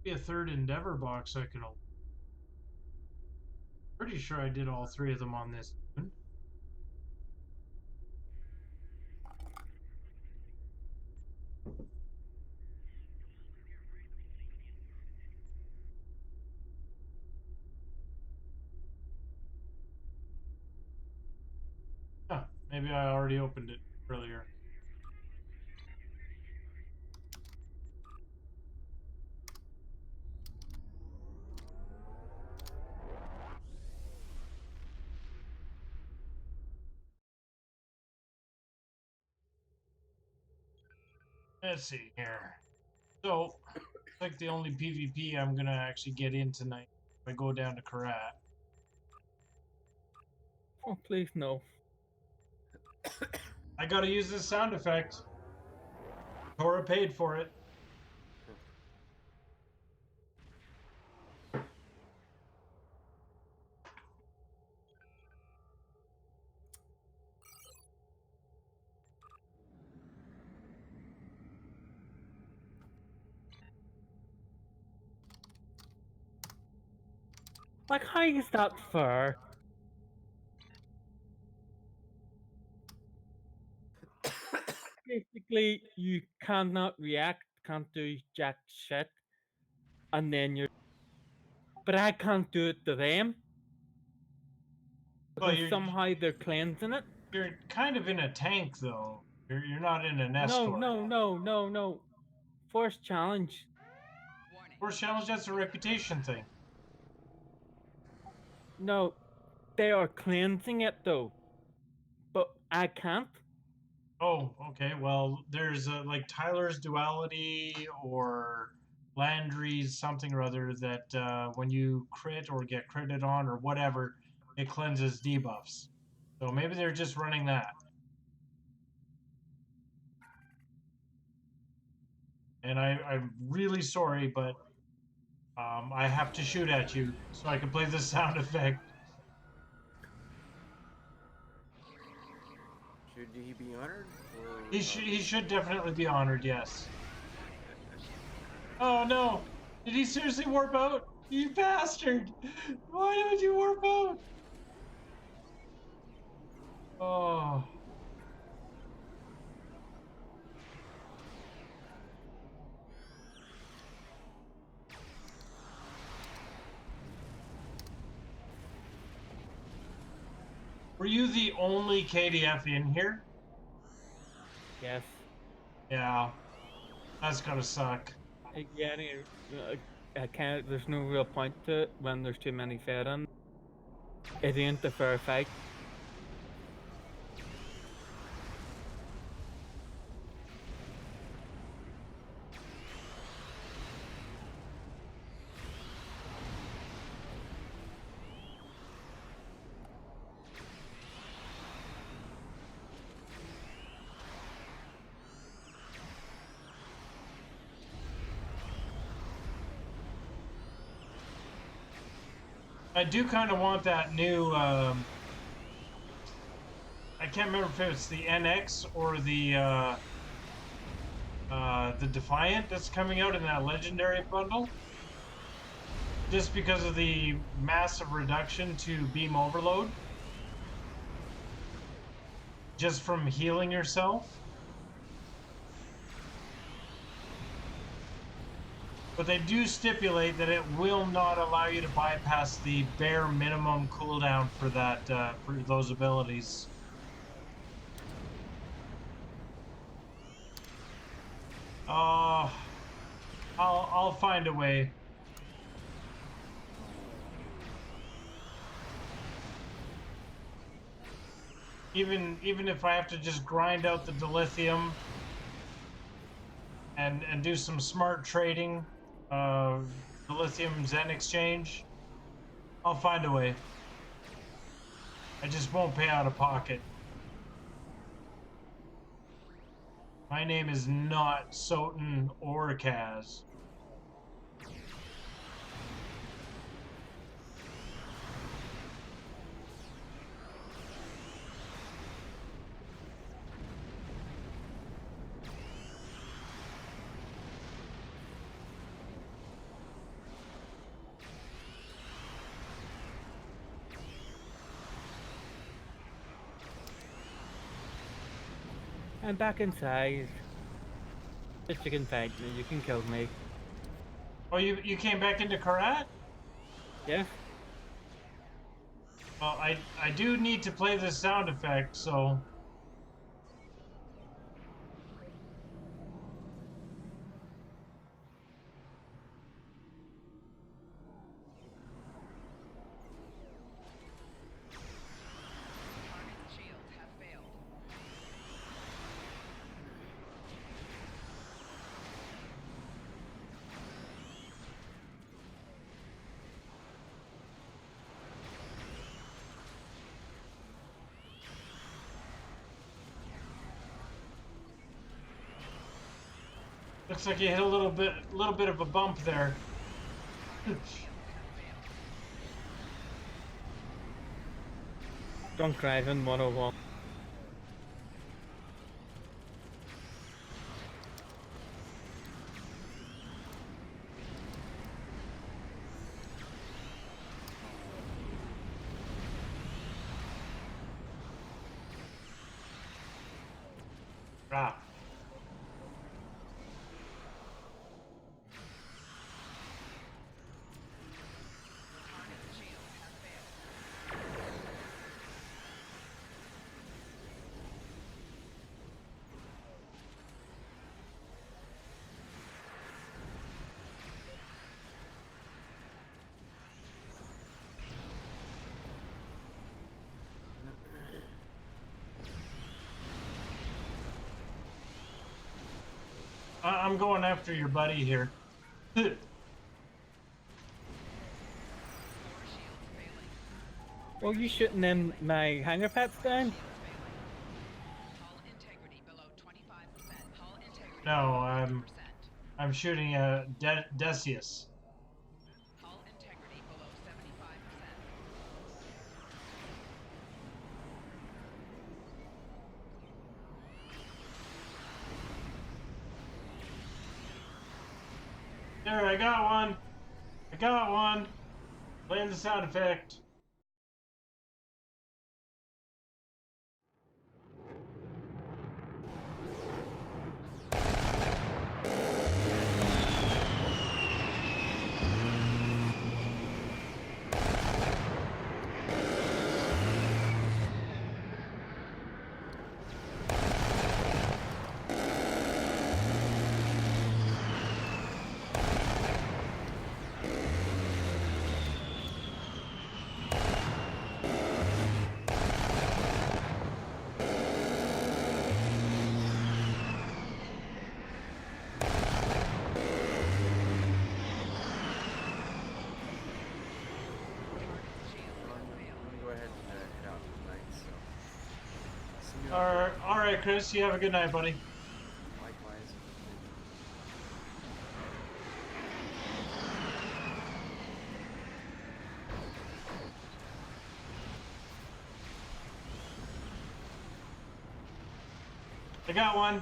Be a third Endeavor box I can open. Pretty sure I did all three of them on this one. Huh, maybe I already opened it earlier. Let's see here. So, it's like the only PvP I'm gonna actually get in tonight if I go down to Karat. Oh, please no. I gotta use this sound effect. Tora paid for it. Like, how is that fair? Basically, you cannot react, can't do jack shit, and then you're. But I can't do it to them. Well, Because somehow they're cleansing it. You're kind of in a tank, though. You're not in an escort. No. Force challenge. Force challenge, that's a reputation thing. No, they are cleansing it though. But I can't. Oh, okay. Well, there's like Tyler's Duality or Landry's something or other that when you crit or get critted on or whatever, it cleanses debuffs. So maybe they're just running that. And I'm really sorry, but I have to shoot at you so I can play the sound effect. Should he be honored? Or, He should definitely be honored, yes. Oh no! Did he seriously warp out? You bastard! Why would you warp out? Oh. you the only KDF in here? Yes. Yeah. That's gotta suck. Yeah, I can't. There's no real point to it when there's too many fed in. It ain't a fair fight. I do kind of want that new, I can't remember if it's the NX or the Defiant that's coming out in that Legendary bundle. Just because of the massive reduction to beam overload. Just from healing yourself. But they do stipulate that it will not allow you to bypass the bare minimum cooldown for that for those abilities. I'll find a way. Even if I have to just grind out the dilithium and do some smart trading. The lithium Zen exchange, I'll find a way. I just won't pay out of pocket. My name is not Soten or Kaz. I'm back inside. If you can fight me, you can kill me. Oh, you came back into Karat? Yeah. Well, I do need to play this sound effect, so... Looks like you hit a little bit of a bump there. Drunk driving 101. Ah. I'm going after your buddy here. Well, you shooting them my hangar pets down? No, I'm shooting a Decius. There, I got one. I got one. Playing the sound effect. All right, Chris. You have a good night, buddy. Likewise. I got one.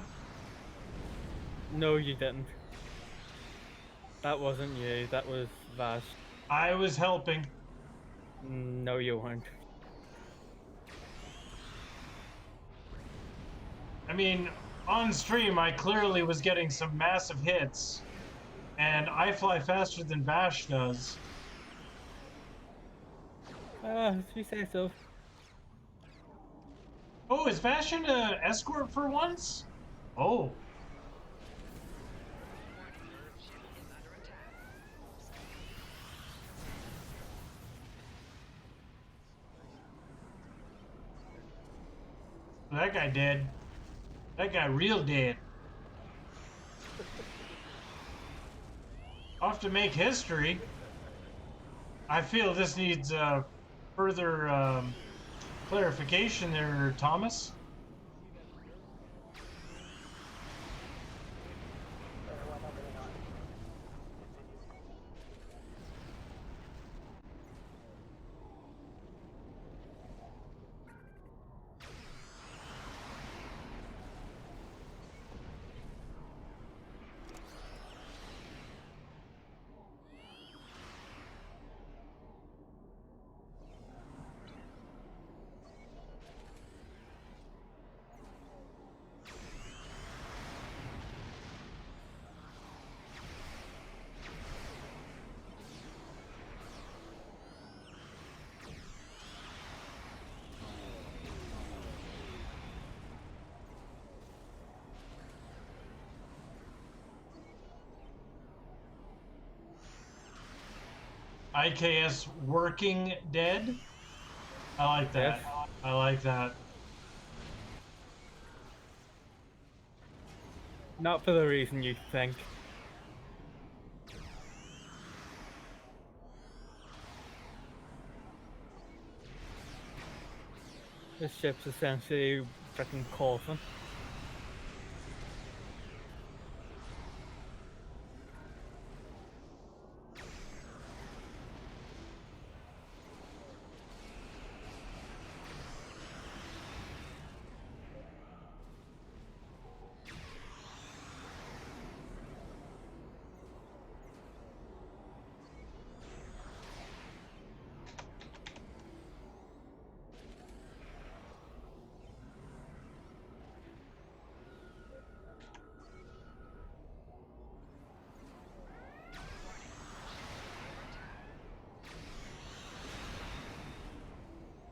No, you didn't. That wasn't you. That was Vash. I was helping. No, you weren't. I mean, on stream, I clearly was getting some massive hits, and I fly faster than Vash does. If you say so. Oh, is Vash in a escort for once? Oh. That guy dead. That guy real dead. Off to make history. I feel this needs further clarification there, Thomas. IKS working dead. I like that. Yes. I like that. Not for the reason you think. This ship's essentially freaking coffin.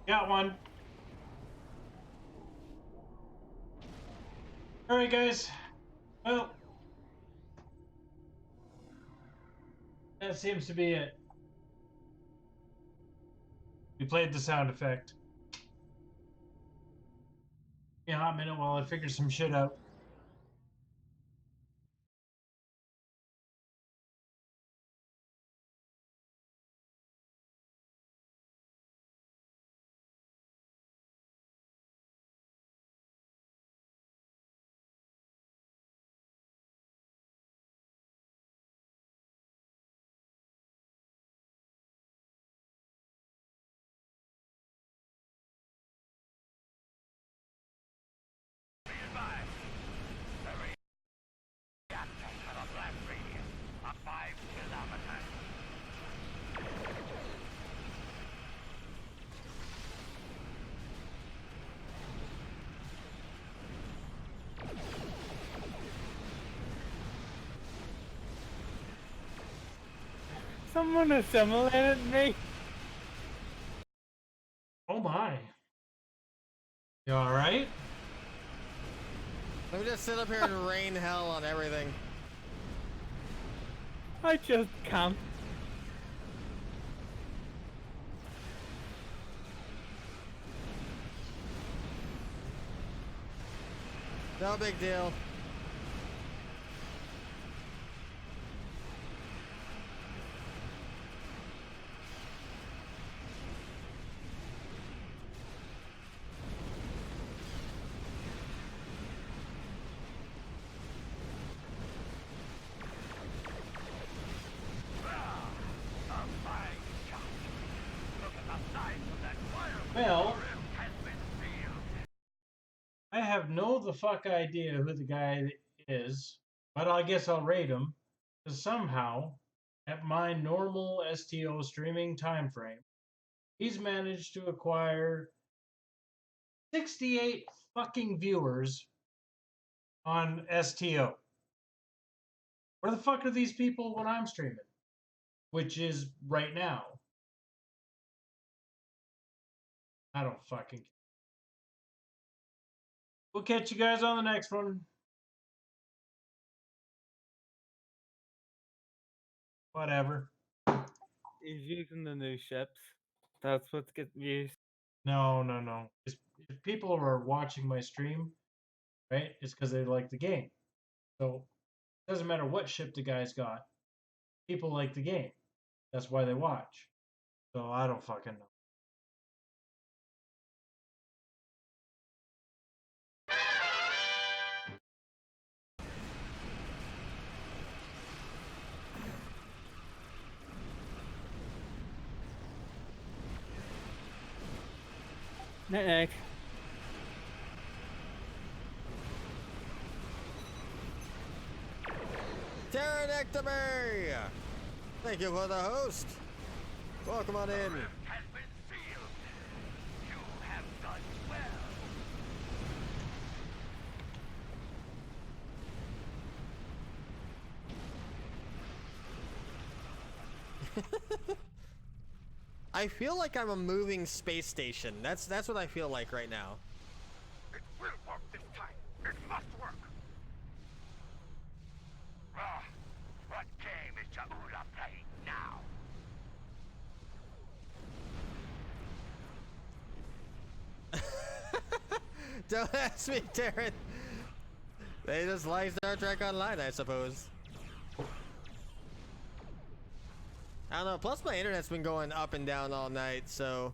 Got one. All right, guys. Well, that seems to be it. We played the sound effect. Give me a hot minute while I figure some shit out. Someone assimilated me. Oh my. You alright? Let me just sit up here and rain hell on everything. I just can't. No big deal. no the fuck idea who the guy is, but I guess I'll rate him. Because somehow, at my normal STO streaming time frame, he's managed to acquire 68 fucking viewers on STO. Where the fuck are these people when I'm streaming? Which is right now. I don't fucking care. We'll catch you guys on the next one. Whatever. He's using the new ships. That's what's getting used. No. If people are watching my stream, right, it's because they like the game. So it doesn't matter what ship the guy's got. People like the game. That's why they watch. So I don't fucking know. Nick. Pterodactyl! Thank you for the host. Welcome on in. I feel like I'm a moving space station. That's what I feel like right now. It will work this time. It must work. What game is Jaula playing now? Don't ask me, Darren. They just like Star Trek Online, I suppose. I don't know. Plus, my internet's been going up and down all night, so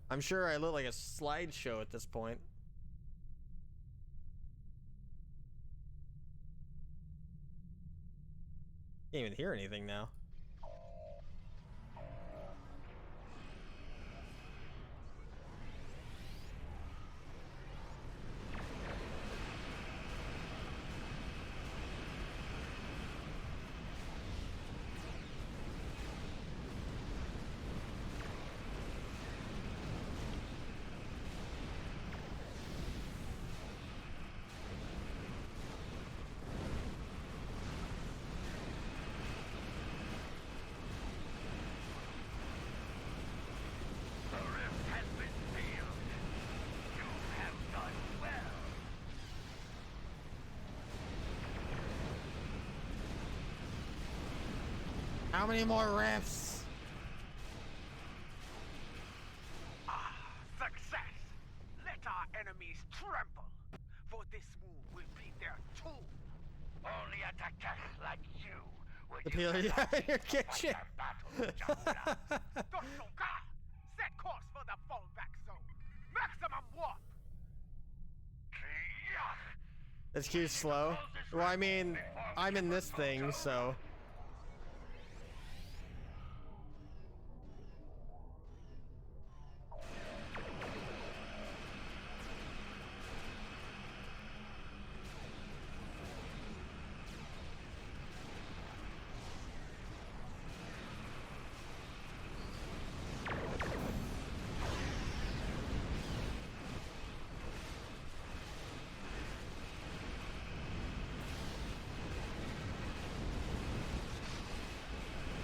I'm sure I look like a slideshow at this point. Can't even hear anything now. How many more rifts? Success! Let our enemies tremble, for this move will be their tool. Only attackers like you will The peeler in your kitchen. Doshoka, set course for the fallback zone. Maximum warp. This queue's slow. Well, I mean, I'm in this thing, so.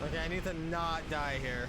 Okay, I need to not die here.